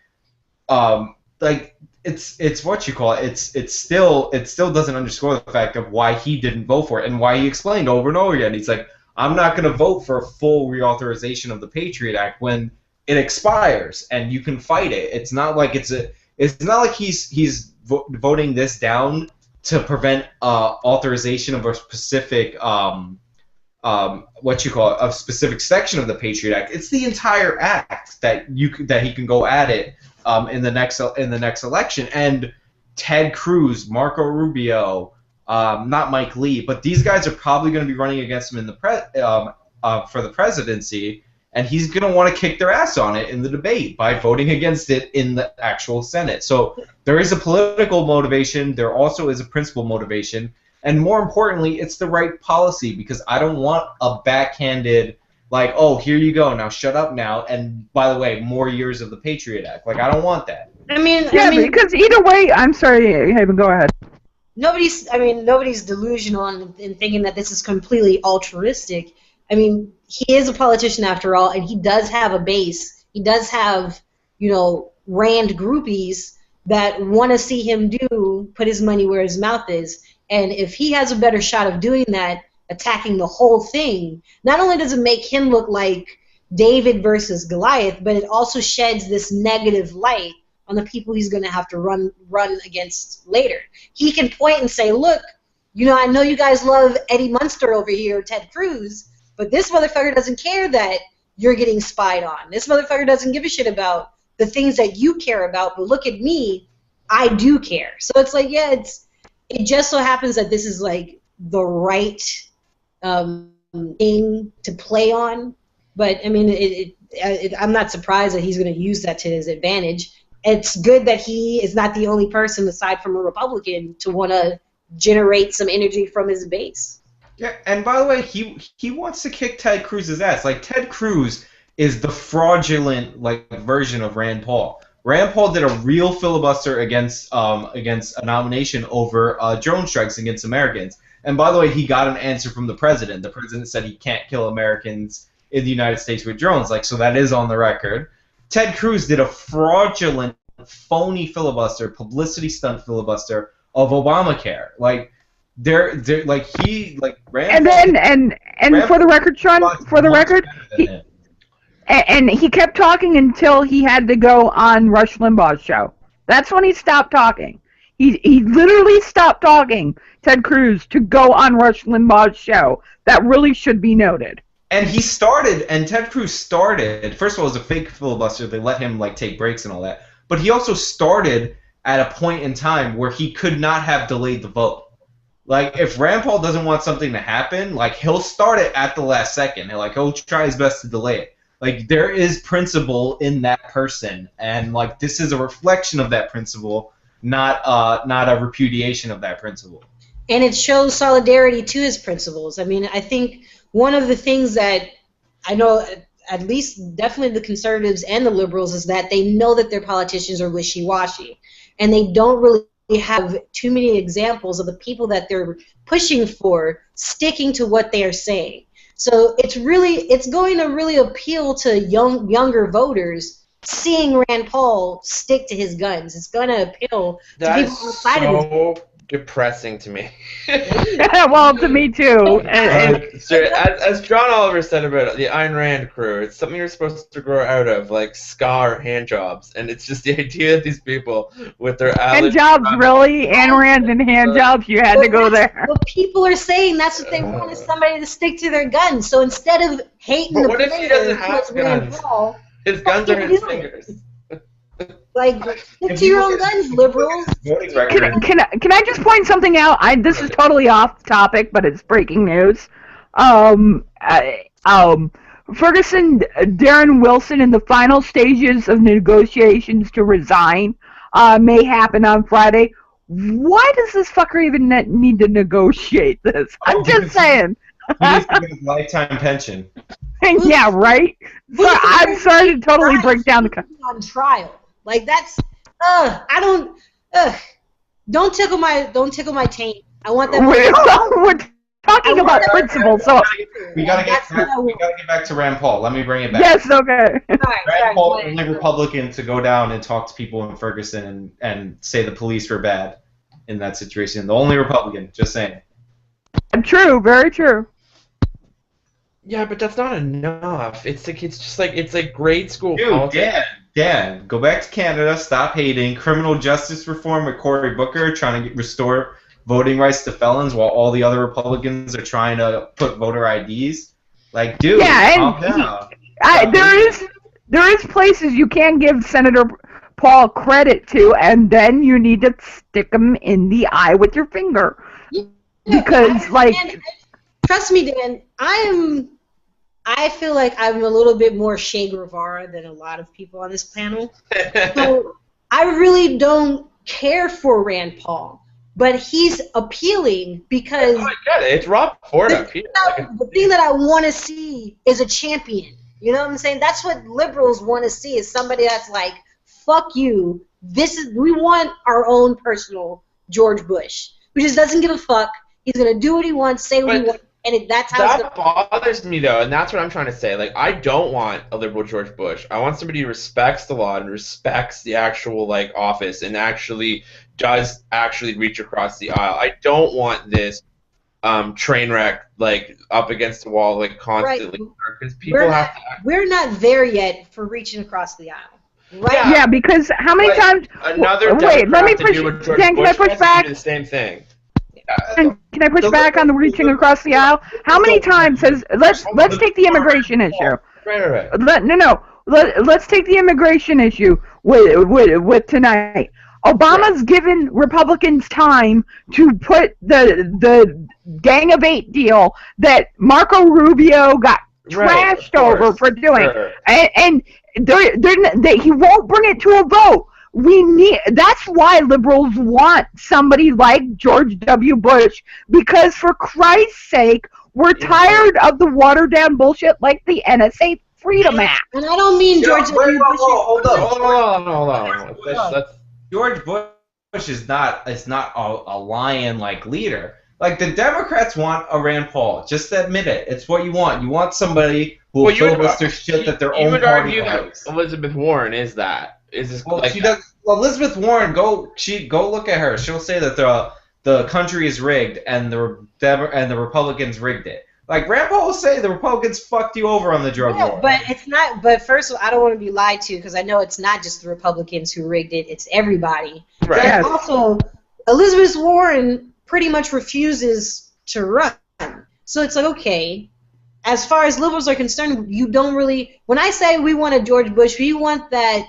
It's what you call it. It still doesn't underscore the fact of why he didn't vote for it and why he explained over and over again. He's like, I'm not going to vote for a full reauthorization of the Patriot Act when it expires and you can fight it. It's not like he's voting this down to prevent authorization of a specific a specific section of the Patriot Act. It's the entire act that he can go at it in the next election. And Ted Cruz, Marco Rubio, not Mike Lee, but these guys are probably going to be running against him in the for the presidency, and he's going to want to kick their ass on it in the debate by voting against it in the actual Senate. So there is a political motivation. There also is a principal motivation. And more importantly, it's the right policy, because I don't want a backhanded, oh, here you go, now shut up now, and by the way, more years of the Patriot Act. I don't want that. I mean, because either way, I'm sorry, Haven, go ahead. Nobody's delusional in thinking that this is completely altruistic. I mean, he is a politician after all, and he does have a base. He does have, Rand groupies that want to see him put his money where his mouth is. And if he has a better shot of doing that, attacking the whole thing, not only does it make him look like David versus Goliath, but it also sheds this negative light on the people he's going to have to run against later. He can point and say, look, I know you guys love Eddie Munster over here, Ted Cruz, but this motherfucker doesn't care that you're getting spied on. This motherfucker doesn't give a shit about the things that you care about, but look at me, I do care. So it's it just so happens that this is the right thing to play on. But I mean, I'm not surprised that he's going to use that to his advantage. It's good that he is not the only person aside from a Republican to want to generate some energy from his base. Yeah, and by the way, he wants to kick Ted Cruz's ass. Ted Cruz is the fraudulent version of Rand Paul. Rand Paul did a real filibuster against a nomination over drone strikes against Americans. And by the way, he got an answer from the president. The president said he can't kill Americans in the United States with drones. So that is on the record. Ted Cruz did a fraudulent, phony filibuster, publicity stunt filibuster of Obamacare. Rand and for the record, Sean, and he kept talking until he had to go on Rush Limbaugh's show. That's when he stopped talking. He literally stopped talking, Ted Cruz, to go on Rush Limbaugh's show. That really should be noted. And Ted Cruz started, first of all, it was a fake filibuster. They let him take breaks and all that. But he also started at a point in time where he could not have delayed the vote. If Rand Paul doesn't want something to happen, he'll start it at the last second. He'll try his best to delay it. There is principle in that person, and this is a reflection of that principle, not a repudiation of that principle. And it shows solidarity to his principles. I mean, I think one of the things that I know, at least definitely the conservatives and the liberals, is that they know that their politicians are wishy-washy, and they don't really have too many examples of the people that they're pushing for sticking to what they are saying. So it's going to really appeal to younger voters seeing Rand Paul stick to his guns. It's going to appeal to people outside of his. Depressing to me. Well, to me too. As John Oliver said about the Ayn Rand crew, it's something you're supposed to grow out of, like ska or hand jobs, and it's just the idea that these people with their hand jobs, really, Ayn Rand and hand jobs, you had to go there. Well, people are saying that's what they want, is somebody to stick to their guns. So instead of hating what if he doesn't have guns? His guns are his fingers. Like, stick to your own guns, liberals. Can I just point something out? This is totally off topic, but it's breaking news. Ferguson, Darren Wilson in the final stages of negotiations to resign may happen on Friday. Why does this fucker even need to negotiate this? I'm just saying. He needs to get his lifetime pension. Yeah, right? So I'm sorry to totally break down the... On trial. Like, that's... Don't tickle my taint. I want that... We're talking about principles, so... We gotta get back to Rand Paul. Let me bring it back. Yes, okay. Rand Paul, the only Republican to go down and talk to people in Ferguson and say the police were bad in that situation. The only Republican, just saying. True, very true. Yeah, but that's not enough. It's like grade school Dude, politics. Dan, go back to Canada, stop hating. Criminal justice reform with Cory Booker trying to restore voting rights to felons while all the other Republicans are trying to put voter IDs. Like, dude, calm down. There is places you can give Senator Paul credit to, and then you need to stick him in the eye with your finger. Because, trust me, Dan, I feel like I'm a little bit more Che Guevara than a lot of people on this panel. So I really don't care for Rand Paul, but he's appealing because... I get it. It's Rob Ford up here. The thing that I want to see is a champion. You know what I'm saying? That's what liberals want to see, is somebody that's like, fuck you. We want our own personal George Bush, who just doesn't give a fuck. He's going to do what he wants, say what he wants. And that's how that bothers me, though, and that's what I'm trying to say. Like, I don't want a liberal George Bush. I want somebody who respects the law and respects the actual office and does reach across the aisle. I don't want this train wreck up against the wall constantly, because people have to. We're not there yet for reaching across the aisle. Right? Yeah, because how many times? Wait, let me push. Dan, can I push back? Do the same thing. Can I push back on the reaching across the aisle? How many times has let's take the immigration issue. Right. Let's take the immigration issue with tonight. Obama's given Republicans time to put the Gang of Eight deal that Marco Rubio got trashed over for doing, and he won't bring it to a vote. That's why liberals want somebody like George W. Bush, because for Christ's sake, we're tired of the watered down bullshit like the NSA Freedom Act. And I don't mean George W. Bush. Hold on. George Bush is not a lion-like leader. Like, the Democrats want a Rand Paul. Just admit it. It's what you want. You want somebody who will filibuster shit that their own party likes. Elizabeth Warren is that. Elizabeth Warren, go look at her. She'll say that the country is rigged and the Republicans rigged it. Like, Rand Paul will say the Republicans fucked you over on the drug war. But it's not. But first of all, I don't want to be lied to, because I know it's not just the Republicans who rigged it. It's everybody. Right. And also, Elizabeth Warren pretty much refuses to run. So it's like, okay, as far as liberals are concerned, you don't really. When I say we want a George Bush, we want that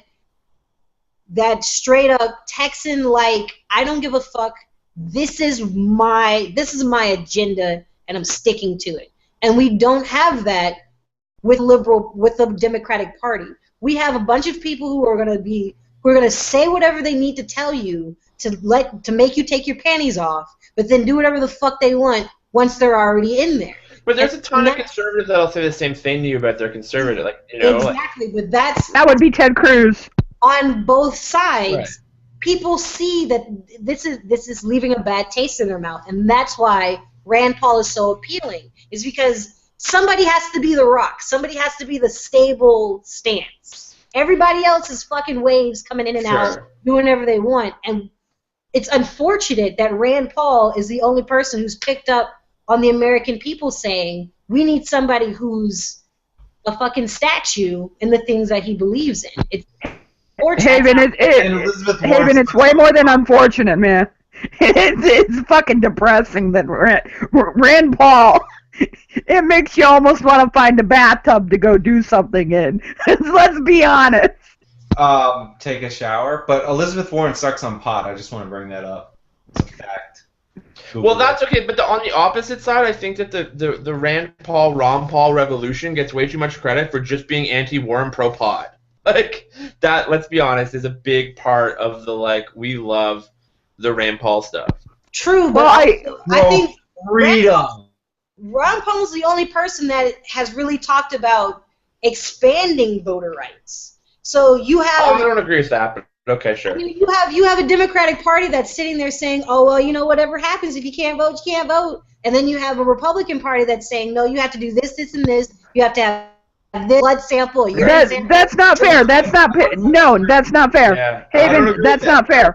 straight up Texan, I don't give a fuck. This is my agenda, and I'm sticking to it. And we don't have that with the Democratic Party. We have a bunch of people who are gonna say whatever they need to tell you to make you take your panties off, but then do whatever the fuck they want once they're already in there. But there's a ton of conservatives that'll say the same thing to you about their conservative, Exactly, but that would be Ted Cruz. On both sides, people see that this is leaving a bad taste in their mouth, and that's why Rand Paul is so appealing. Is because somebody has to be the rock, somebody has to be the stable stance. Everybody else is fucking waves coming in and out, doing whatever they want, and it's unfortunate that Rand Paul is the only person who's picked up on the American people saying we need somebody who's a fucking statue in the things that he believes in. Haven, it's way more than unfortunate, man. It's fucking depressing that Rand Paul, it makes you almost want to find a bathtub to go do something in. Let's be honest. take a shower, but Elizabeth Warren sucks on pot. I just want to bring that up. It's a fact. Well, that's okay, but on the opposite side, I think that the Rand Paul, Ron Paul revolution gets way too much credit for just being anti-war and pro-pod. Like, that, let's be honest, is a big part of the, like, we love the Rand Paul stuff. True, but I think freedom. Ron Paul's the only person that has really talked about expanding voter rights. So you have... I don't agree with that, but okay, sure. You have a Democratic Party that's sitting there saying, oh, well, you know, whatever happens, if you can't vote, you can't vote. And then you have a Republican Party that's saying, no, you have to do this, this, and this. You have to have this blood sample. That's not fair. That's not no, that's not fair. Yeah. Haven, that's not fair.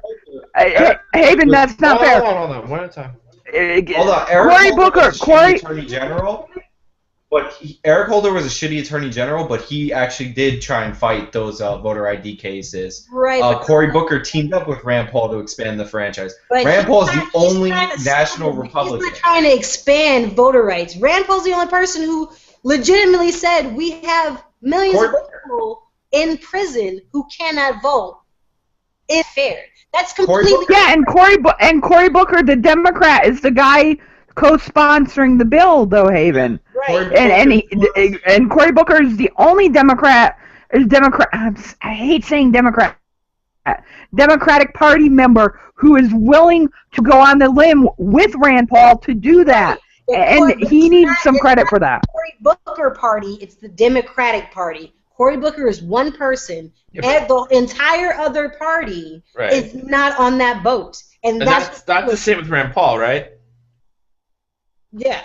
Haven, that's not fair. Hold on, one at a time. Hold on, Cory Booker, Attorney General. But Eric Holder was a shitty attorney general, but he actually did try and fight those voter ID cases. Right. Cory Booker teamed up with Rand Paul to expand the franchise. But Rand Paul is the only national Republican. He's not trying to expand voter rights. Rand Paul's the only person who legitimately said we have millions of people in prison who cannot vote. It's fair. That's completely... Yeah, and Cory Booker, the Democrat, is the guy co-sponsoring the bill, though, Haven. Right. And Cory Booker is the only Democrat. I hate saying Democrat. Democratic Party member who is willing to go on the limb with Rand Paul to do that, and he needs some credit for that. Cory Booker Party, it's the Democratic Party. Cory Booker is one person, and the entire other party is not on that boat, and that's the same with Rand Paul, right? Yeah.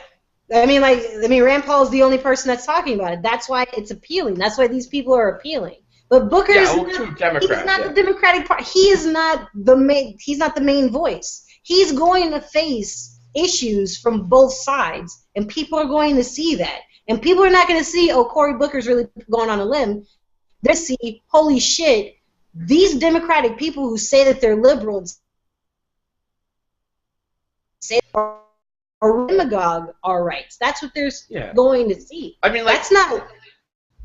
Rand Paul is the only person that's talking about it. That's why it's appealing. That's why these people are appealing. But Booker is not the Democratic Party. He is not the main. He's not the main voice. He's going to face issues from both sides, and people are going to see that. And people are not going to see, oh, Cory Booker's really going on a limb. They're going to see, holy shit, these Democratic people who say that they're liberals say or demagogue our rights. That's what they're going to see. I mean, like, that's not.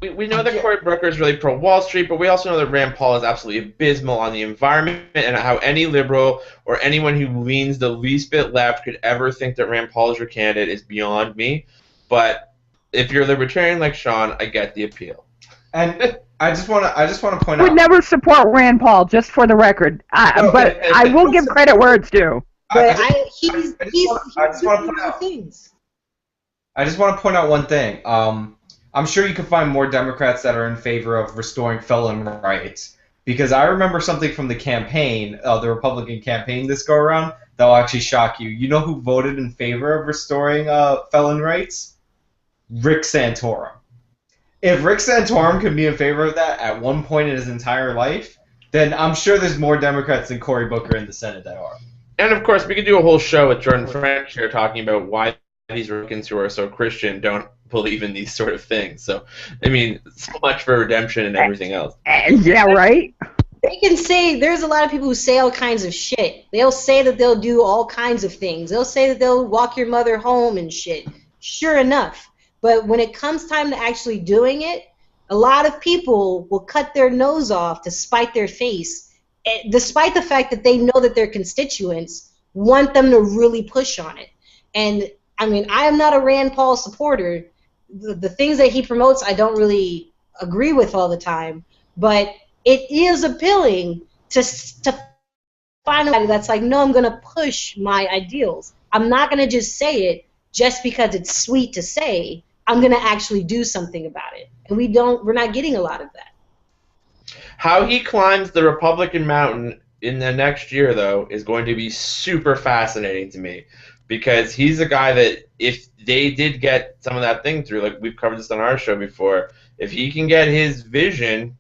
We know that Cory Booker is really pro-Wall Street, but we also know that Rand Paul is absolutely abysmal on the environment and how any liberal or anyone who leans the least bit left could ever think that Rand Paul is your candidate is beyond me. But if you're a libertarian like Sean, I get the appeal. And I just want to point out. I would never support Rand Paul, just for the record. But I will give credit where it's due. But I just want to point out one thing. I'm sure you can find more Democrats that are in favor of restoring felon rights. Because I remember something from the campaign, the Republican campaign this go around, that will actually shock you. You know who voted in favor of restoring felon rights? Rick Santorum. If Rick Santorum could be in favor of that at one point in his entire life, then I'm sure there's more Democrats than Cory Booker in the Senate that are. And of course, we could do a whole show with Jordan French here talking about why these Republicans who are so Christian don't believe in these sort of things. So, I mean, so much for redemption and everything else. Yeah, right? They can say, there's a lot of people who say all kinds of shit. They'll say that they'll do all kinds of things. They'll say that they'll walk your mother home and shit. Sure enough. But when it comes time to actually doing it, a lot of people will cut their nose off to spite their face, despite the fact that they know that their constituents want them to really push on it. And, I mean, I am not a Rand Paul supporter. The things that he promotes I don't really agree with all the time, but it is appealing to find somebody that's like, no, I'm going to push my ideals. I'm not going to just say it just because it's sweet to say. I'm going to actually do something about it. And we're not getting a lot of that. How he climbs the Republican mountain in the next year, though, is going to be super fascinating to me, because he's a guy that if they did get some of that thing through, like we've covered this on our show before, if he can get his vision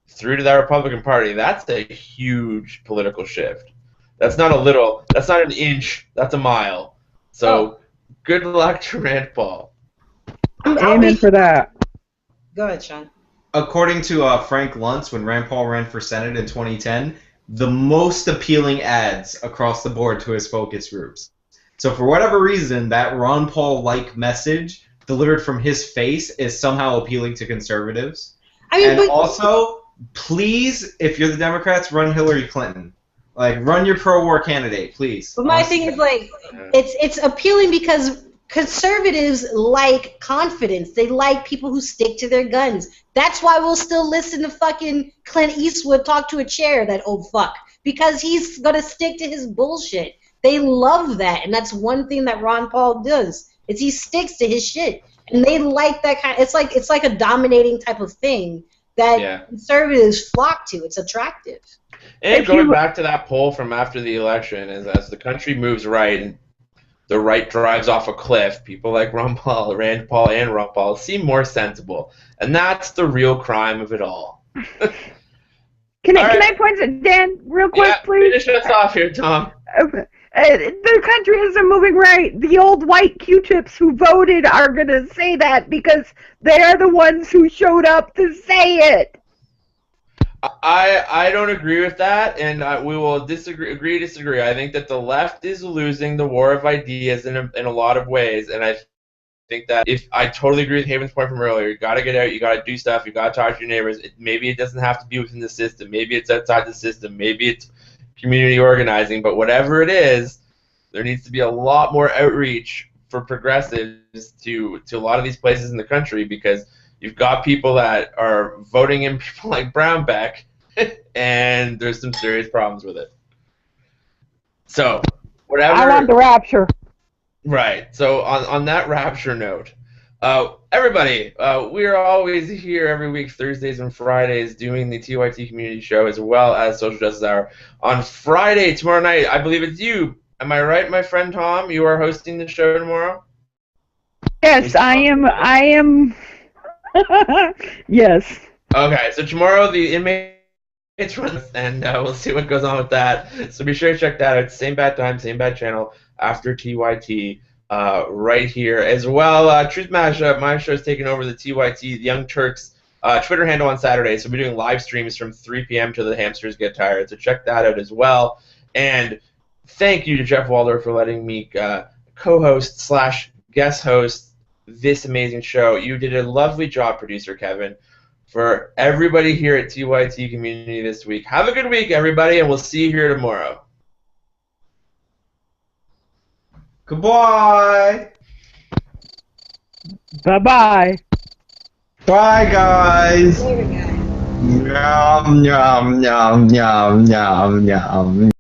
through to that Republican Party, that's a huge political shift. That's not an inch, that's a mile. So good luck to Rand Paul. Amen for that. Go ahead, Sean. According to Frank Luntz, when Rand Paul ran for Senate in 2010, the most appealing ads across the board to his focus groups. So for whatever reason, that Ron Paul-like message delivered from his face is somehow appealing to conservatives. I mean, and also, please, if you're the Democrats, run Hillary Clinton. Like, run your pro-war candidate, please. But my thing is, like, it's appealing because conservatives like confidence. They like people who stick to their guns. That's why we'll still listen to fucking Clint Eastwood talk to a chair, that old fuck, because he's going to stick to his bullshit. They love that, and that's one thing that Ron Paul does, is he sticks to his shit. And they like that kind of, it's like a dominating type of thing that conservatives flock to. It's attractive. And going back to that poll from after the election, is as the country moves right and the right drives off a cliff, people like Rand Paul and Ron Paul seem more sensible. And that's the real crime of it all. Can I point to Dan real quick, please? Finish us off here, Tom. Okay. The country isn't moving right. The old white Q-tips who voted are going to say that because they're the ones who showed up to say it. I don't agree with that, and we will agree to disagree. I think that the left is losing the war of ideas in a lot of ways, and I think that I totally agree with Haven's point from earlier. You got to get out, you got to do stuff, you got to talk to your neighbors. Maybe it doesn't have to be within the system. Maybe it's outside the system. Maybe it's community organizing. But whatever it is, there needs to be a lot more outreach for progressives to a lot of these places in the country, because you've got people that are voting in people like Brownback, and there's some serious problems with it. So, whatever. I want the rapture. Right. So, on that rapture note, everybody, we are always here every week, Thursdays and Fridays, doing the TYT Community Show as well as Social Justice Hour. On Friday, tomorrow night, I believe it's you. Am I right, my friend Tom? You are hosting the show tomorrow? Yes, I am. Yes. Okay, so tomorrow the inmates run, and we'll see what goes on with that. So be sure to check that out. Same bad time, same bad channel, after TYT, right here as well. Truth Mashup, my show is taking over the TYT Young Turks Twitter handle on Saturday. So we'll be doing live streams from 3 p.m. till the hamsters get tired. So check that out as well. And thank you to Jeff Waldorf for letting me co-host / guest host this amazing show. You did a lovely job, producer Kevin. For everybody here at TYT Community this week, have a good week, everybody, and we'll see you here tomorrow. Goodbye. Bye-bye. Bye, guys. Later, guys. Yum, yum, yum, yum, yum, yum.